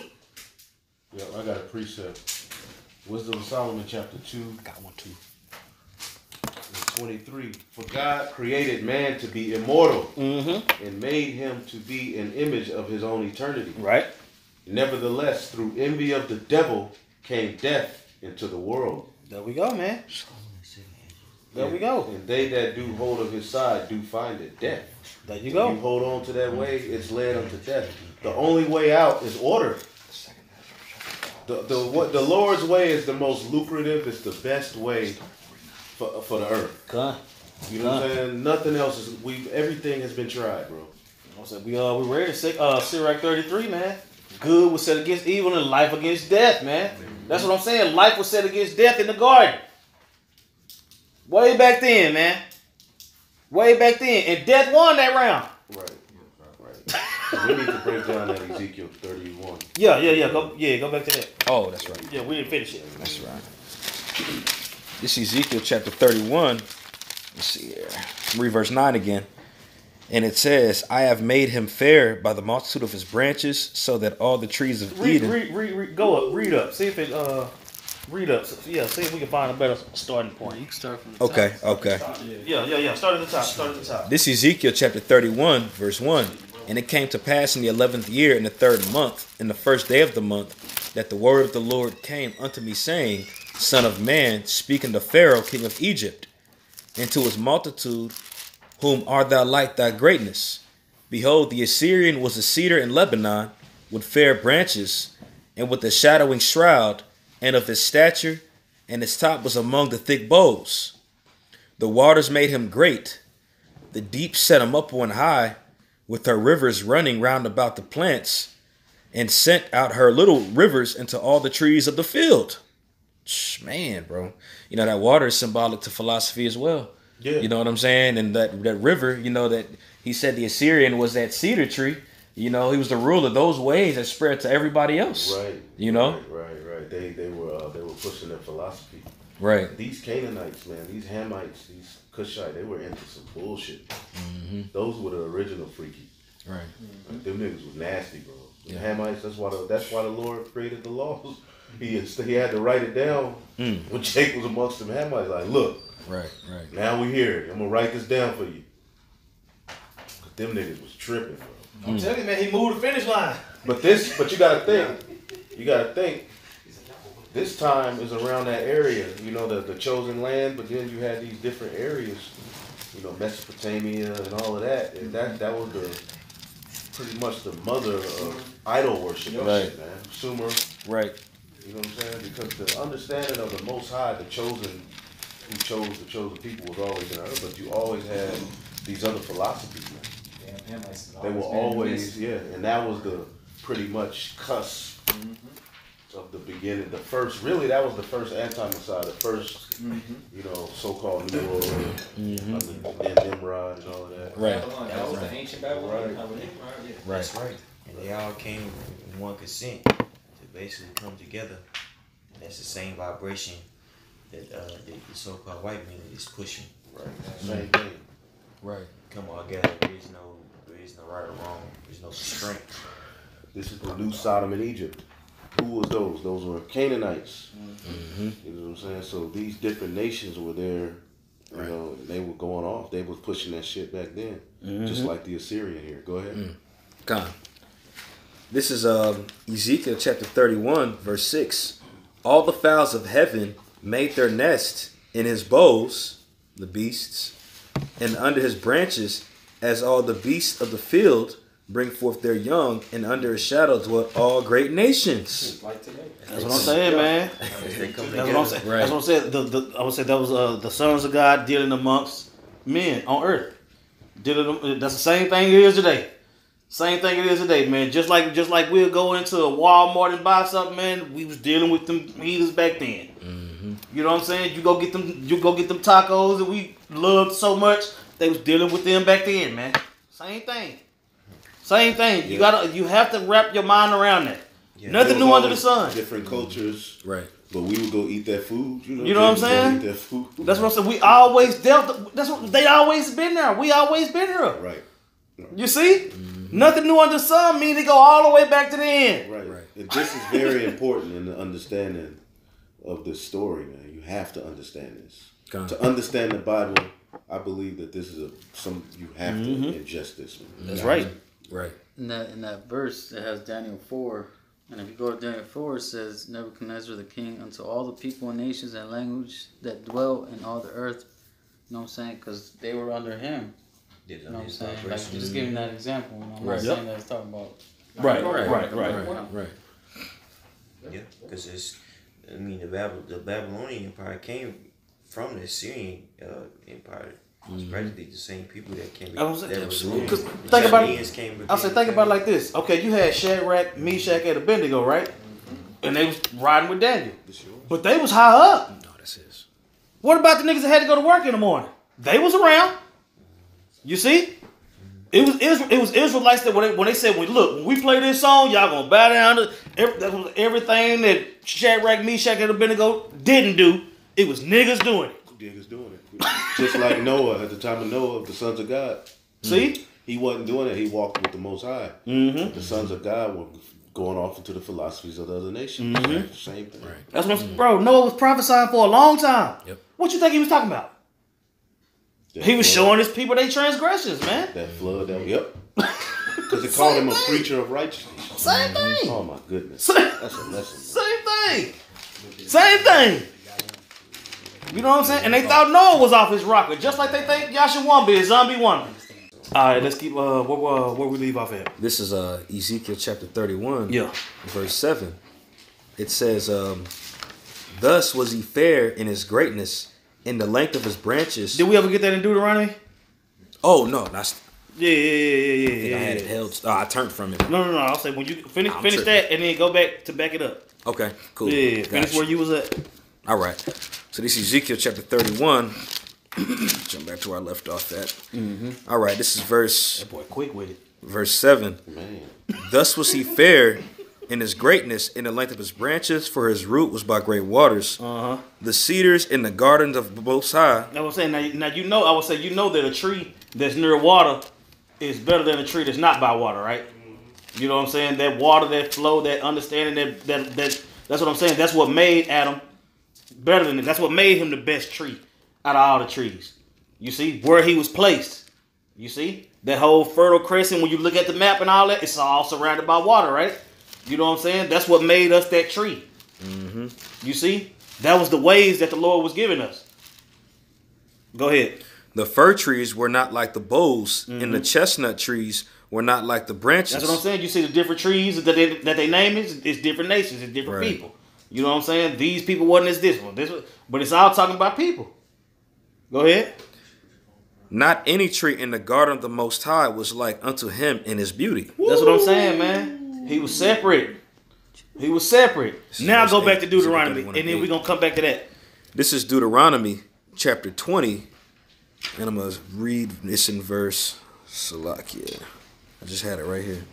Yeah, I got a precept. Wisdom of Solomon, chapter 2. I got one too. 23. For God created man to be immortal Mm-hmm. and made him to be an image of his own eternity. Right. Nevertheless, through envy of the devil came death into the world. There we go, man. There we go. And they that do hold of his side do find it death. There you You go. hold on to that way, it's led unto death. The only way out is order. The Lord's way is the most lucrative. It's the best way for the earth. Con. You know what I'm saying? Nothing else is. Everything has been tried, bro. I said we ready to Sirach 33, man. Good was set against evil and life against death, man. That's what I'm saying. Life was set against death in the garden. Way back then, man. Way back then. And death won that round. Right. So we need to break down that Ezekiel 31. Yeah. Go back to that. Oh, that's right. Yeah, we didn't finish it. That's right. This is Ezekiel chapter 31. Let's see here. Read verse 9 again. And it says, I have made him fair by the multitude of his branches, so that all the trees of Eden. Go up. Read up. See if it read up. Yeah, see if we can find a better starting point. You can start from the top. Okay. Yeah. Start at the top. This is Ezekiel chapter 31, verse 1. And it came to pass in the 11th year, in the 3rd month, in the 1st day of the month, that the word of the Lord came unto me, saying, Son of man, speaking to Pharaoh, king of Egypt, and to his multitude, whom art thou like thy greatness? Behold, the Assyrian was a cedar in Lebanon, with fair branches, and with a shadowing shroud, and of his stature, and his top was among the thick boughs. The waters made him great, the deep set him up on high, with her rivers running round about the plants, and sent out her little rivers into all the trees of the field. Man, bro. You know, that water is symbolic to philosophy as well. Yeah. You know what I'm saying? And that river, you know, that he said the Assyrian was that cedar tree. You know, he was the ruler. Those ways that spread to everybody else. Right. You know? Right. They were pushing their philosophy. Right. These Canaanites, man, these Hamites, these Cushite, they were into some bullshit. Mm-hmm. Those were the original freaky. Right. Like, them niggas was nasty, bro. The Yeah. Hamites, that's why the Lord created the laws. He had to write it down when Jake was amongst them Hamites. Like, look, Right. now we here. I'm gonna write this down for you. But them niggas was tripping, bro. I'm telling you, man, he moved the finish line. But you gotta think. This time is around that area, you know, the chosen land. But then you had these different areas, you know, Mesopotamia and all of that. And that was pretty much the mother of idol worship, and Right. shit, man. Sumer, Right. you know what I'm saying? Because the understanding of the Most High, the chosen, who chose the chosen people, was always in earth. But you always had these other philosophies, man. They were always, and that was the pretty much cusp of the beginning. That was the first anti-Messiah, the first, you know, so-called New World, and Nimrod and all of that. Right. That was the ancient Babylon. Right. That's right. And they all came with one consent to basically come together. And that's the same vibration that the so-called white man is pushing. Right. Same thing. Right. Come all together. There is no right or wrong. There's no strength. This is the new Sodom and Egypt. Who was those? Those were Canaanites. You know what I'm saying? So these different nations were there. You know, they were going off. They was pushing that shit back then, just like the Assyrian here. Go ahead. Come. This is Ezekiel chapter 31, verse 6. All the fowls of heaven made their nest in his boughs, the beasts, and under his branches, as all the beasts of the field bring forth their young, and under his shadow dwell all great nations. Like today. That's what I'm saying, man. They come That's what I'm saying. Right. That's what I'm saying. I would say that was the sons of God dealing amongst men on earth. That's the same thing it is today. Same thing it is today, man. Just like we'll go into a Walmart and buy something, man. We was dealing with them heathens back then. You know what I'm saying? You go get them tacos that we loved so much. They was dealing with them back then, man. Same thing. You have to wrap your mind around that. Yeah. Nothing There was new under the always sun. Different cultures, Right. but we would go eat that food. You know You know what I'm we would go saying? Eat that food. That's what I'm saying. We always dealt. That's what they always been there. We always been here. Right. You see, nothing new under the sun means they go all the way back to the end. Right. And this is very important in the understanding of this story, man. You have to understand this. Come. To understand the Bible, I believe that this is you have to ingest this. Man. That's right. Right. In that verse, it has Daniel 4. And if you go to Daniel 4, it says, Nebuchadnezzar the king unto all the people and nations and language that dwell in all the earth. You know what I'm saying? Because they were under him. You know what I'm saying? Like, just giving that example. You know, I'm not saying that it's talking about. Right. Yeah, because it's, I mean, the Babylonian Empire came from the Syrian Empire. It's practically the same people that came. I was saying, that was think about it. I said, think about it like this. Okay, you had Shadrach, Meshach, and Abednego, right? And they was riding with Daniel, but they was high up. No, that's his. What about the niggas that had to go to work in the morning? They was around. You see, it was Israelites that when they said, when we play this song, y'all gonna bow down to everything that Shadrach, Meshach, and Abednego didn't do. It was niggas doing it. Niggas doing it. Just like Noah, at the time of Noah, the sons of God. See? He wasn't doing it. He walked with the Most High. The sons of God were going off into the philosophies of the other nations. Same thing. Right. That's what bro, Noah was prophesying for a long time. Yep. What you think he was talking about? He was showing his people their transgressions, man. That flood, yep. Because it called him a preacher of righteousness. Same thing. Oh my goodness. That's a lesson. Same thing. You know what I'm saying? And they thought Noah was off his rocker, just like they think Yasha Wamba is Zombie Wamba. Alright, let's keep where we leave off at. This is Ezekiel chapter 31, Yeah. verse 7. It says, thus was he fair in his greatness, in the length of his branches. Did we ever get that in Deuteronomy? Oh, no. That's, Yeah. I had it held. I turned from it. No. I'll say when you finish tripping. that and then go back to back it up. Okay, cool. Yeah, finish Gotcha. where you was at. All right. So this is Ezekiel chapter 31. Jump back to where I left off at. All right, this is That boy quick with it. verse 7. Man. Thus was he fair in his greatness, in the length of his branches, for his root was by great waters. The cedars in the gardens of the Most High. I was saying now you know I would say you know that a tree that's near water is better than a tree that's not by water, right? You know what I'm saying? That water, that flow, that understanding, that's what I'm saying. That's what made Adam better than it. That's what made him the best tree out of all the trees. You see where he was placed. You see that whole Fertile Crescent. When you look at the map and all that, it's all surrounded by water, right? You know what I'm saying? That's what made us that tree. You see, that was the ways that the Lord was giving us. Go ahead. The fir trees were not like the boughs, and the chestnut trees were not like the branches. That's what I'm saying. You see the different trees that they name it. It's different nations. It's different Right. people. You know what I'm saying? These people wasn't as this one. But it's all talking about people. Go ahead. Not any tree in the garden of the Most High was like unto him in his beauty. That's what I'm saying, man. He was separate. He was separate. Now go back to Deuteronomy, and then we're going to come back to that. This is Deuteronomy chapter 20, and I'm going to read this in verse Salakia. I just had it right here.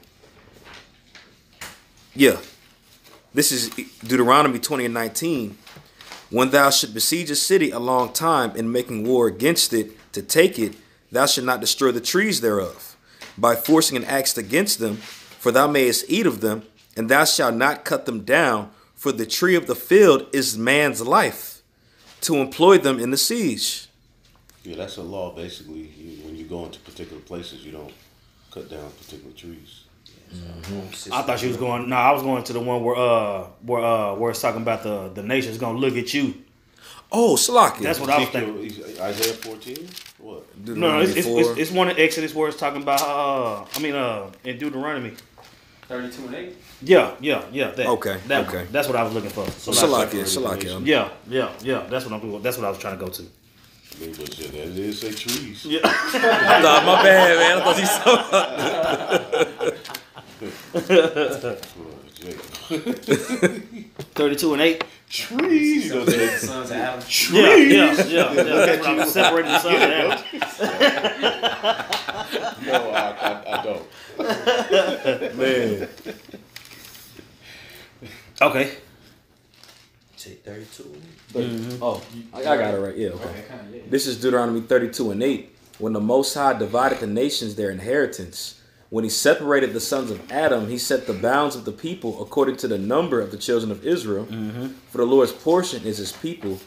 Yeah. This is Deuteronomy 20 and 19. When thou should besiege a city a long time in making war against it to take it, thou should not destroy the trees thereof by forcing an axe against them, for thou mayest eat of them, and thou shalt not cut them down, for the tree of the field is man's life, to employ them in the siege. Yeah, that's a law basically. When you go into particular places, you don't cut down particular trees. I thought she was going. No, I was going to the one where it's talking about the nation's gonna look at you. Oh, Salakia. That's what I was thinking. Isaiah 14? What? No, it's one in Exodus where it's talking about. In Deuteronomy. 32 and 8. Yeah. That, Okay. One. That's what I was looking for. Salakia. Yeah. That's what I was trying to go to. Maybe that did say trees. Yeah. Nah, my bad, man. I thought he saw. 32 and 8. Trees. You know, The sons of Adam. Yeah. That's what I was separating the sons of Adam. No, I don't. Man. Okay. Take 32. Oh, I got it right. Yeah, okay. Okay, kinda, yeah. This is Deuteronomy 32 and 8. When the Most High divided the nations their inheritance, when he separated the sons of Adam, he set the bounds of the people according to the number of the children of Israel. For the Lord's portion is his people.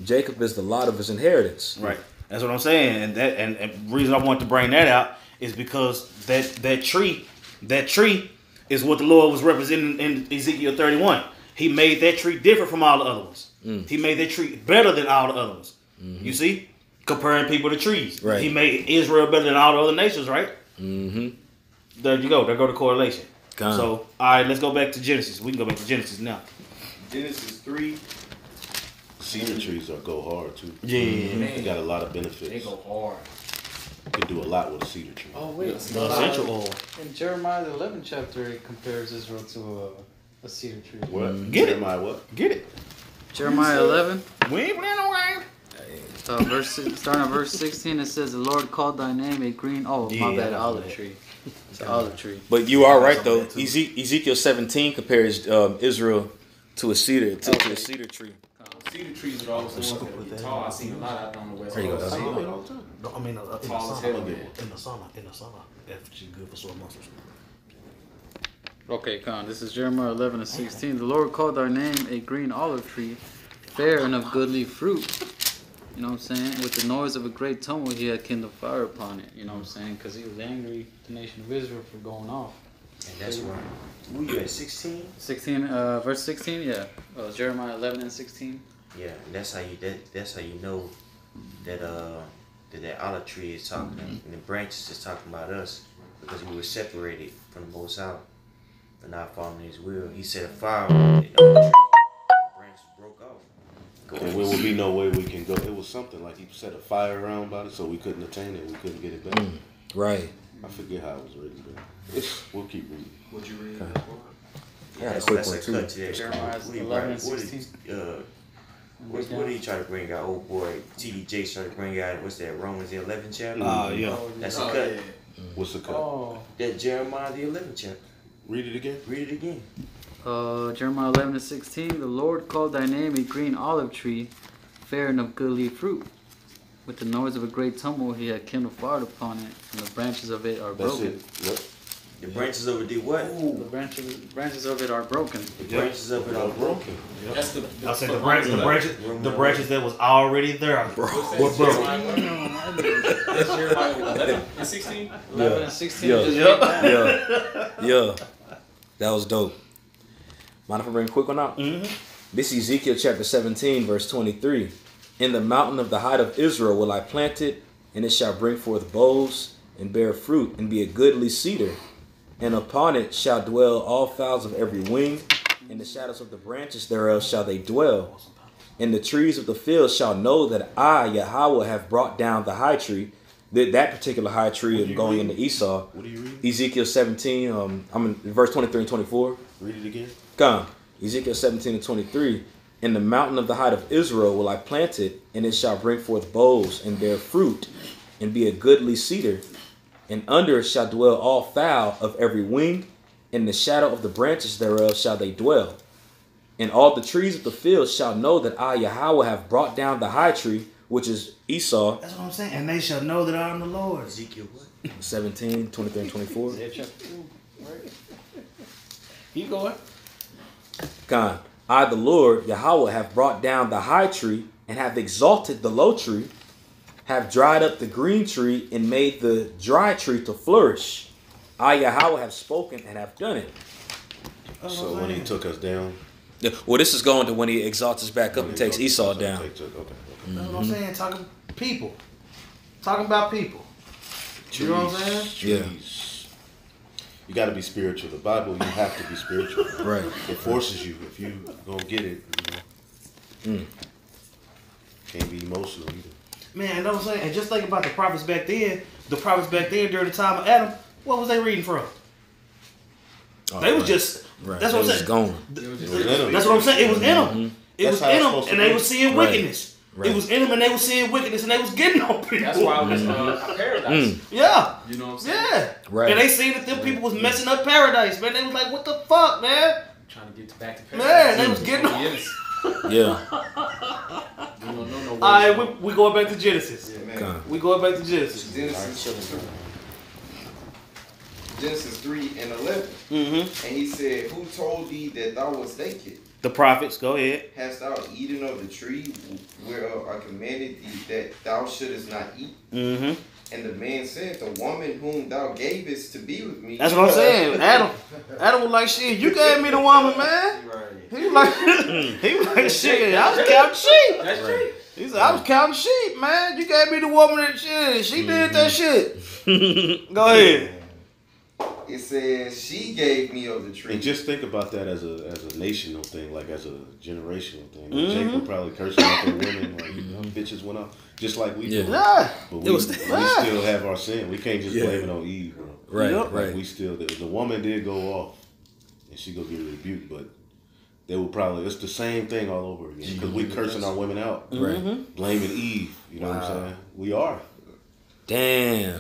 Jacob is the lot of his inheritance. Right. That's what I'm saying. And the reason I want to bring that out is because that tree is what the Lord was representing in Ezekiel 31. He made that tree different from all the other ones. He made that tree better than all the other ones. You see? Comparing people to trees. Right. He made Israel better than all the other nations, right? There you go. There go the correlation. Gone. So, all right, let's go back to Genesis. We can go back to Genesis now. Genesis 3. Cedar trees go hard too. Yeah. They got a lot of benefits. They go hard. You can do a lot with a cedar tree. Oh wait, The essential oil. in Jeremiah the 11th chapter, it compares Israel to a cedar tree. What? Get it. Jeremiah what? Get it. Jeremiah 11, We ain't playing no game. starting at verse 16, it says, "The Lord called thy name a green." Oh, my Yeah, bad, that's olive bad. tree. It's an olive tree. But you are right though. Ezekiel 17 compares Israel to a cedar to a cedar tree. Cedar trees are always the ones that get tall. I've seen a lot out there on the west There you go. coast. That's all the time. No, I mean, in the Tall as sauna. hell, man. In the sauna. That's good for sore muscles. Okay, Con, this is Jeremiah 11 and 16. "The Lord called our name a green olive tree, fair and of goodly fruit." You know what I'm saying? "With the noise of a great tumult, he had kindled fire upon it." You know what I'm saying? Because he was angry, the nation of Israel, for going off. And that's why. Who you at 16? 16, verse 16, yeah. Jeremiah 11 and 16. Yeah, and that's how you know that that olive tree is talking and the branches is talking about us because we were separated from the Most High for not following his will. He set a fire on the olive tree. The branches broke off. And there will be no way we can go. It was something like he set a fire around about it, so we couldn't attain it. We couldn't get it back. Right. I forget how it was written, but we'll keep reading. Would you read? I got a That's quick a one cut too. to that. Jeremiah What he 11 write? and 16. What did he try to bring out? Old boy T.D. Jakes tried to bring out. What's that? Romans the 11th chapter. Oh, yeah. That's a Oh, cut. yeah. What's the cut? Oh. That Jeremiah the 11th chapter. Read it again. Read it again. Jeremiah 11 and 16. "The Lord called thy name a green olive tree, fair and of goodly fruit. With the noise of a great tumult, he had kindled fire upon it, and the branches of it are That's broken." it. Yep. The branches of it did what? The branches of it are broken. The branches of it are broken. That's the I said the branches that was already there. What's that? Were broken. That's Jeremiah 11 and 16. 11 and 16. Yeah. just Yep. read that. Yeah. That was dope. Mind if I bring a quick one out? This is Ezekiel chapter 17, verse 23. "In the mountain of the height of Israel will I plant it, and it shall bring forth boughs and bear fruit, and be a goodly cedar. And upon it shall dwell all fowls of every wing, in the shadows of the branches thereof shall they dwell. And the trees of the field shall know that I, Yahweh, have brought down the high tree." That particular high tree is going into Esau. What are you reading? Ezekiel 17, I'm in verse 23 and 24. Read it again. Come. Ezekiel 17 and 23. "In the mountain of the height of Israel will I plant it, and it shall bring forth boughs and bear fruit, and be a goodly cedar. And under it shall dwell all fowl of every wing, in the shadow of the branches thereof shall they dwell. And all the trees of the field shall know that I, Yahweh, have brought down the high tree," which is Esau. That's what I'm saying. And they shall know that I am the Lord. Ezekiel what? 17, 23 and 24. Yeah, chapter 2. Keep going. God, "I, the Lord, Yahweh, have brought down the high tree, and have exalted the low tree, have dried up the green tree, and made the dry tree to flourish. I, Yahweh, have spoken and have done it." So when he took us down, Well, this is going to when he exalts us back up and takes Esau down. Okay. That's what I'm saying. Talking people. Talking about people. You know what I'm saying? Yeah. Trees. You got to be spiritual. The Bible, you have to be spiritual. Right. It forces you. If you gonna get it, you know. Can't be emotional either. Man, you know what I'm saying? And just think about the prophets back then. The prophets back then during the time of Adam, what was they reading from? They was just, Right. that's what I'm It was saying. gone. That's what I'm saying. It was in them. It That's was how in it's them, supposed to and they be. was seeing Right. wickedness. Right. It was in them, and they was seeing wickedness, and they was getting on people. That's why it was a paradise. Yeah. You know what I'm saying? Yeah. Right. And they seen that them people was messing up paradise, man. They was like, what the fuck, man? trying to get back to Man, paradise. they was getting on. Yes. Yeah. We don't know no way. All right, we going back to Genesis. Yeah, man. Come. We going back to Genesis. Genesis 3 and 11. Mm-hmm. And he said, who told thee that thou wast naked? The prophets, go ahead. Hast thou eaten of the tree whereof I commanded thee that thou shouldest not eat? Mm-hmm. And the man said, the woman whom thou gavest to be with me. That's what I'm saying. Adam was like, shit, you gave me the woman, man. He was like, shit, I was counting sheep. That's true. He said, I was counting sheep, man. You gave me the woman that shit. She did that shit. Go ahead. It says, she gave me of the tree. And just think about that as a national thing, like as a generational thing. Mhm. Jacob probably cursing out their women, like bitches went off, just like we do. Yeah. But It we was- still have our sin. We can't just Yeah. blame it on Eve, bro. Right, Yep. right. Like we still, the woman did go off, and she go get rebuked, but they will probably, it's the same thing all over again, because we cursing our women out, Right. blaming Eve. You know what I'm saying? We are. Damn. We're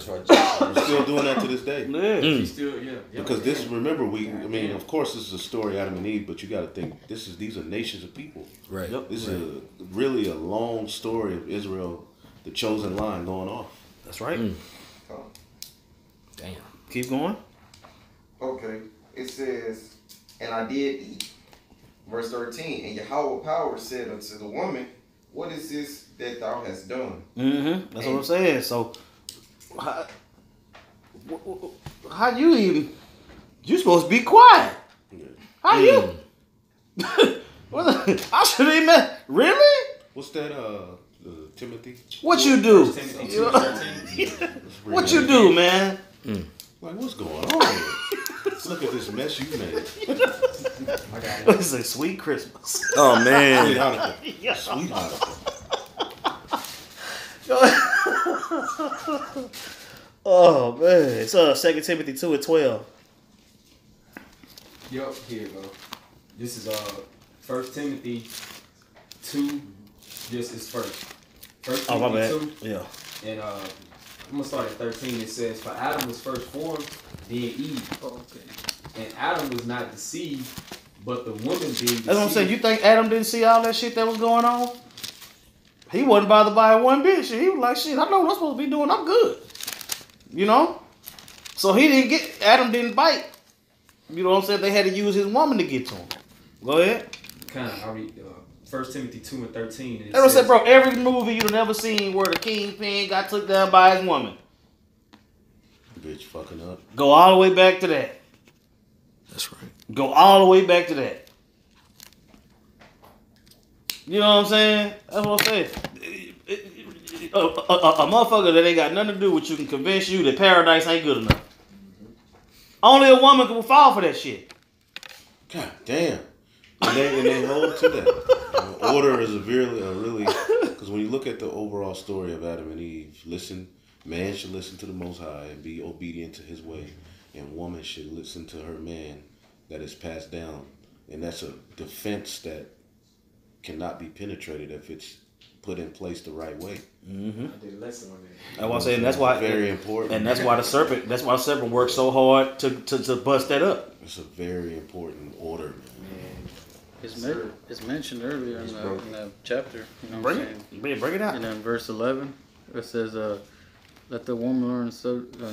still doing that to this day. Yeah. He's still, yeah. Because this, remember, I mean, of course, this is a story, Adam and Eve, but you got to think, these are nations of people. Right. Yep. This is really a long story of Israel, the chosen line, going off. That's right. Oh, Damn. Keep going. okay. It says, and I did eat. Verse 13. And Yahweh power said unto the woman, what is this that thou hast done? Mm-hmm. That's what I'm saying. So, how you even? You supposed to be quiet. How you? I should have even. Really? What's that, Timothy? What you do? First Timothy 2:13. What you do, man? Like, what's going on here? Look at this mess you made. I got it. It's a sweet Christmas. Oh Sweet man. Hanukkah. Sweet Hanukkah. Oh man, it's 2 Timothy 2:12. Yup, here you go. This is 1 Timothy 2. This is first. 1 Oh my Timothy bad. 2. Yeah. And I'm gonna start at 13. It says, for Adam was first formed, then Eve. Oh, okay. And Adam was not deceived, but the woman being deceived. That's what I'm saying. You think Adam didn't see all that shit that was going on? He wasn't bothered by it one bit. Shit. He was like, shit, I know what I'm supposed to be doing. I'm good. You know? So he didn't get, Adam didn't bite. You know what I'm saying? They had to use his woman to get to him. Go ahead. Kind of, I read 1 Timothy 2 and 13. And That's what I said, bro. Every movie you've never seen where the kingpin got took down by his woman. Bitch fucking up. Go all the way back to that. That's right. Go all the way back to that. You know what I'm saying? That's what I'm saying. A motherfucker that ain't got nothing to do with you can convince you that paradise ain't good enough. Only a woman can fall for that shit. God damn. And they hold to that. Order is really, because when you look at the overall story of Adam and Eve, man should listen to the Most High and be obedient to his way, and woman should listen to her man that is passed down. And that's a defense that cannot be penetrated if it's put in place the right way. Mm-hmm. I did a lesson on that. That's what I'm saying. That's why Very important. And that's why the serpent works so hard to bust that up. It's a very important order, man. It's mentioned earlier in the chapter. You know what Bring I'm saying? it. Bring it out. And then verse 11, it says, let the woman learn in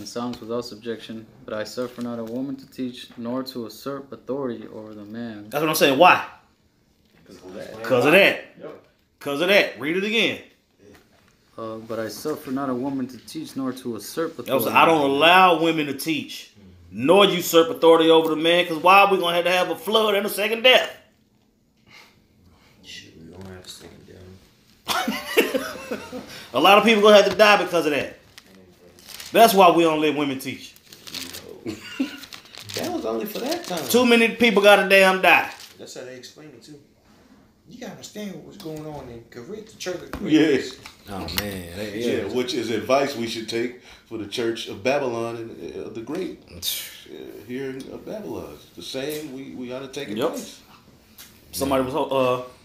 sounds without subjection, but I suffer not a woman to teach, nor to usurp authority over the man. That's what I'm saying. Why? Because of that. Yep. Because of that. Read it again. But I suffer not a woman to teach, nor to usurp That authority. was, I don't allow women to teach, nor usurp authority over the man, because why are we going to have a flood and a second death? Shit, we don't have a second down. A lot of people going to have to die because of that. That's why we don't let women teach. That was only for that time. Too many people got to damn die. That's how they explain it too. You gotta understand what was going on in Corinth, the church of Corinth. Yes. Oh man. Yeah, which is advice we should take for the church of Babylon and the great here in Babylon. It's the same we ought to take advice. Somebody was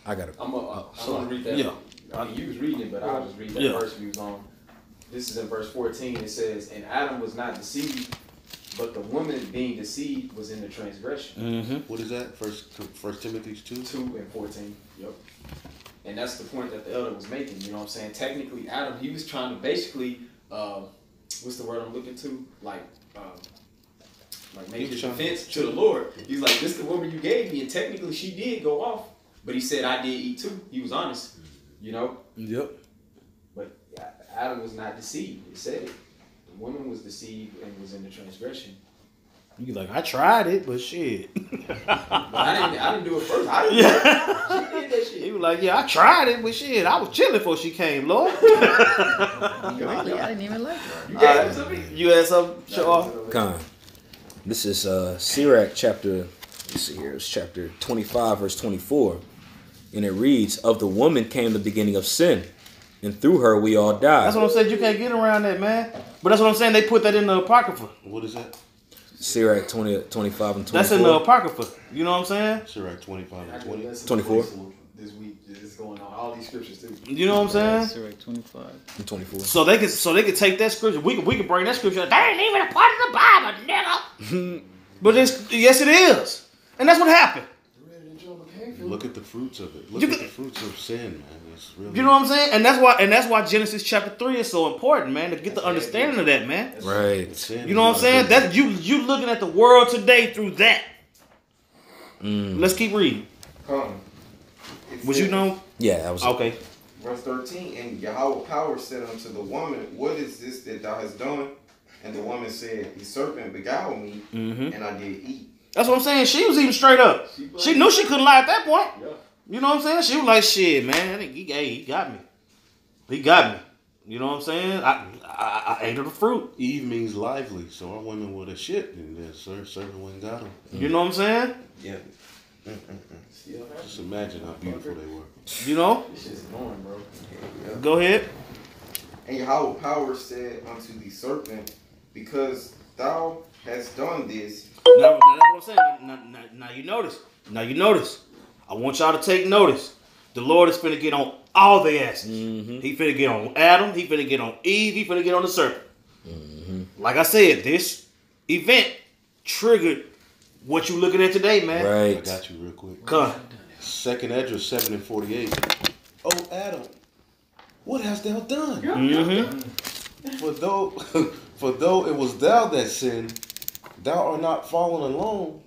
I got it. I'm gonna read that. Yeah. I mean, you was reading it, but I'll just read that Yeah. verse we was on. This is in verse 14. It says, and Adam was not deceived, but the woman being deceived was in the transgression. What is that? First Timothy 2? 2 and 14. Yep. And that's the point that the elder was making. You know what I'm saying? Technically, Adam, he was trying to basically, what's the word I'm looking to? Like make his defense to the Lord. He's like, this is the woman you gave me, and technically she did go off, but he said I did eat too. He was honest, you know. Yep. But Adam was not deceived. It said it. The woman was deceived and was in the transgression. You like, I tried it, but shit. But I didn't do it first. I didn't do it. She did that shit. He was like, yeah, I tried it, but shit, I was chilling before she came, Lord. Really? I didn't even like her. You gave it to me. You had something, show off? Con. This is Sirach chapter, let's see here, it's chapter 25, verse 24. And it reads, of the woman came the beginning of sin, and through her we all died. That's what I'm saying. You can't get around that, man. But that's what I'm saying. They put that in the Apocrypha. What is that? Sirach 25 and 24. That's in the Apocrypha. You know what I'm saying? Sirach 25 and 20. 24. This week is going on. All these scriptures too. You know what I'm saying? Sirach 25. And 24. So they could take that scripture. We could bring that scripture. That ain't even a part of the Bible, nigga. But yes, it is, and that's what happened. Look at the fruits of it. Look at the fruits of sin, man. It's really. You know what I'm saying? And that's why Genesis chapter 3 is so important, man, to get the understanding of that, man. Right. Sin You know what I'm saying? That you looking at the world today through that. Mm. Let's keep reading. Would you know? Yeah, that was Okay. Verse 13, and Yahweh power said unto the woman, what is this that thou hast done? And the woman said, the serpent beguiled me, and I did eat. That's what I'm saying. She was even straight up. She knew she couldn't lie at that point. Yeah. You know what I'm saying? She was like, shit, man. I think he got me. He got me. You know what I'm saying? I ate of the fruit. Eve means lively, so our women were the shit, and the servant went and got them. You know what I'm saying? Yeah. Just imagine how beautiful they were. You know? This shit's annoying, bro. Go ahead. And Yahweh power said unto the serpent, because thou hast done this. Now that's what I'm saying. Now you notice. Now you notice. I want y'all to take notice. The Lord is finna get on all the asses. He finna get on Adam. He finna get on Eve. He finna get on the serpent. Like I said, this event triggered what you looking at today, man. right. I got you real quick. Come. Second Esdras 7 and 48. Oh, Adam, what hast thou done? For though it was thou that sinned, thou art not fallen alone,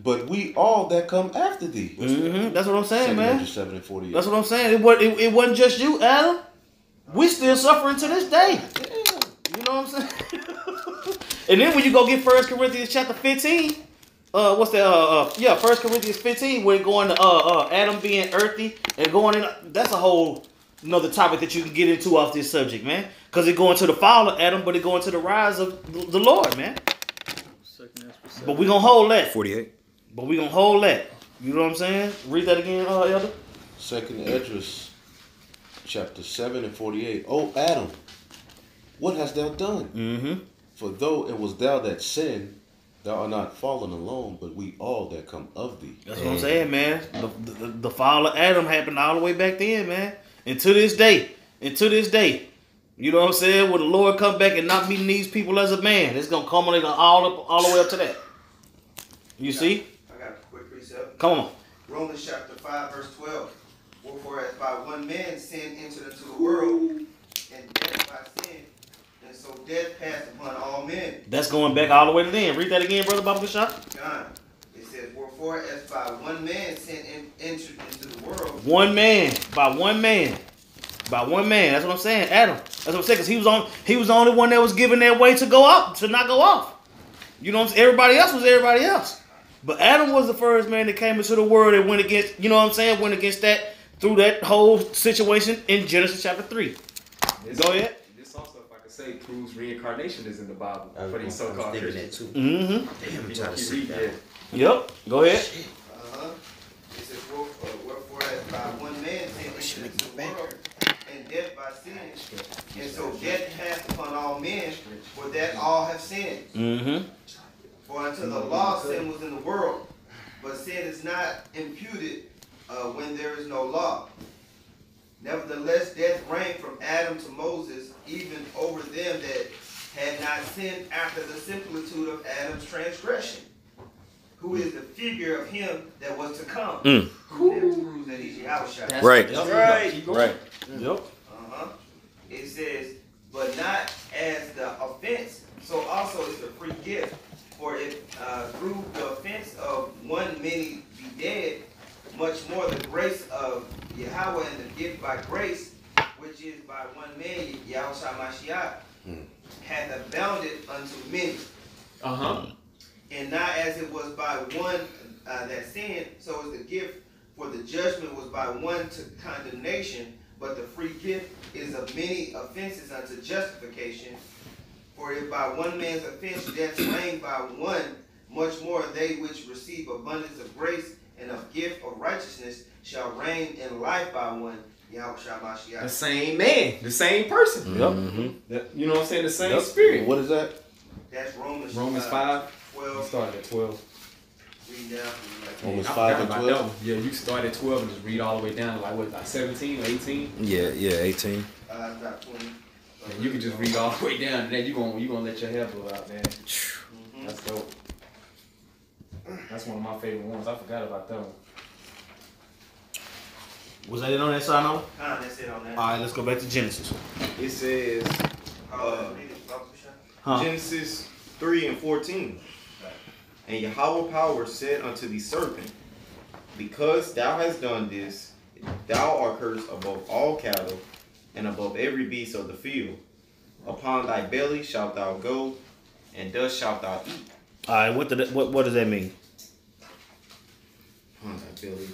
but we all that come after thee. That's what I'm saying, Second man. Esdras 7 and 48. That's what I'm saying. It wasn't just you, Adam. We still suffering to this day. You know what I'm saying? And then when you go get 1 Corinthians chapter 15, what's that? 1 Corinthians 15, where going to Adam being earthy and going in. That's a whole another topic that you can get into off this subject, man. Because it going to the fall of Adam, but it going to the rise of the Lord, man. But we gonna hold that. 48. But we gonna hold that. You know what I'm saying? Read that again, Elder. Second Esdras chapter 7 and 48. Oh, Adam, what hast thou done? For though it was thou that sinned, thou art not fallen alone, but we all that come of thee. That's what I'm saying, man. The fall of Adam happened all the way back then, man. And to this day, you know what I'm saying? When the Lord come back and not meeting these people as a man, it's gonna culminate all the way up to that. You see? I got a quick precept. Come on. Romans chapter 5, verse 12. Wherefore, as by one man sin entered into the world, and death by sin, and so death passed upon all men. That's going back all the way to then. Read that again, Brother Baba Shot. God. It says, wherefore, as by one man sin entered into the world. One man, by one man. By one man. That's what I'm saying. Adam. That's what I'm saying. Because he was the only one that was given their way to go up, to not go off. You know what I'm saying? Everybody else was everybody else. But Adam was the first man that came into the world and went against, you know what I'm saying? Went against that through that whole situation in Genesis chapter 3. Go ahead. This also, if I could say, proves reincarnation is in the Bible I was for these thinking so-called that Christians. too. Mm-hmm. Damn, I'm trying to see that. Yep. Go ahead. It says, wherefore, as by one man sin entered into the world, and death by sin, and so death passed upon all men, for that all have sinned. Mm-hmm. For until the law, sin was in the world, but sin is not imputed when there is no law. Nevertheless, death reigned from Adam to Moses, even over them that had not sinned after the similitude of Adam's transgression, who is the figure of him that was to come. Mm. Who then proves that he's Yahushua. Right. Yep. Right. Right. Yep. It says, but not as the offense, so also is the free gift. For if through the offense of one many be dead, much more the grace of Yahweh and the gift by grace, which is by one man, Yahushua Mashiach, hath abounded unto many. And not as it was by one that sinned, so is the gift. For the judgment was by one to condemnation, but the free gift is of many offenses unto justification. For if by one man's offense death reigned by one, much more they which receive abundance of grace and of gift of righteousness shall reign in life by one, Yahushua Mashiach. The same man, the same person. You know what I'm saying? The same spirit. What is that? That's Romans 5. 12. You started at 12. Read down. Romans I 5 forgot and about 12. that one. Yeah, you start at 12 and just read all the way down to like 17 or 18. Yeah, 18. About 20. And you can just read all the way down, and then you gonna let your hair blow out, man. That's dope. That's one of my favorite ones. I forgot about that one. Was that it on that side note? That's it on that. All right, let's go back to Genesis. It says Genesis 3 and 14. And Yahweh power said unto the serpent, because thou hast done this, thou art cursed above all cattle, and above every beast of the field. Upon thy belly shalt thou go, and dust shalt thou eat. All right, what does that mean? Upon thy belly.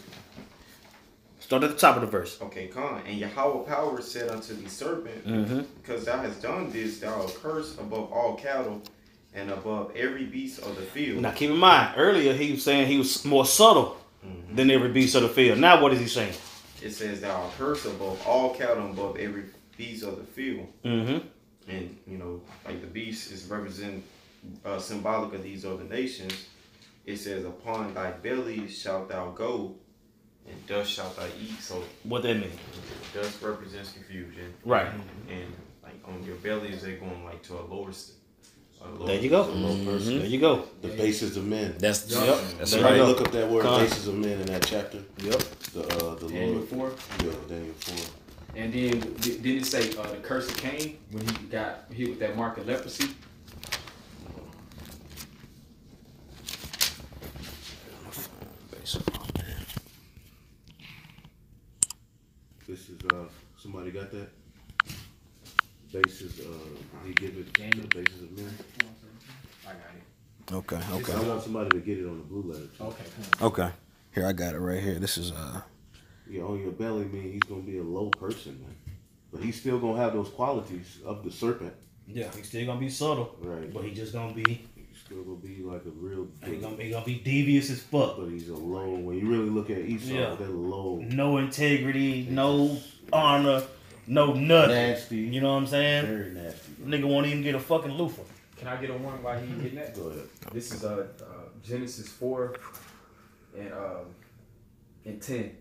Start at the top of the verse. Okay, come. And Yahweh power said unto the serpent, because thou hast done this, thou art cursed above all cattle, and above every beast of the field. Now keep in mind, earlier he was saying he was more subtle than every beast of the field. Now what is he saying? It says thou art cursed above all cattle, and above every beast of the field. And you know, like the beast is represent symbolic of these other nations. It says, upon thy belly shalt thou go, and dust shalt thou eat. So what that mean? Dust represents confusion, right? And like on your belly is they going like to a lower state. There you go. There you go. The bases of men. That's That's right. Look up that word, bases of men, in that chapter. Yep. The Daniel Lord. 4. Yeah, Daniel 4. And then didn't it say the curse of Cain when he got hit with that mark of leprosy? This is somebody got that? Bases he give it the bases of men. I got it. Okay. I want somebody to get it on the blue letter too. Okay. Here, I got it right here. This is Yeah, on your belly mean he's gonna be a low person, man. But he's still gonna have those qualities of the serpent. Yeah, he's still gonna be subtle. Right. But he just gonna be. He's still gonna be like a real. He gonna be devious as fuck. But he's a low. When you really look at Esau, they're low. No integrity, no honor, no nothing. Nasty. You know what I'm saying? Very nasty. Nigga won't even get a fucking loofah. Can I get on one while he getting that? Go ahead. This is Genesis 4 and 10.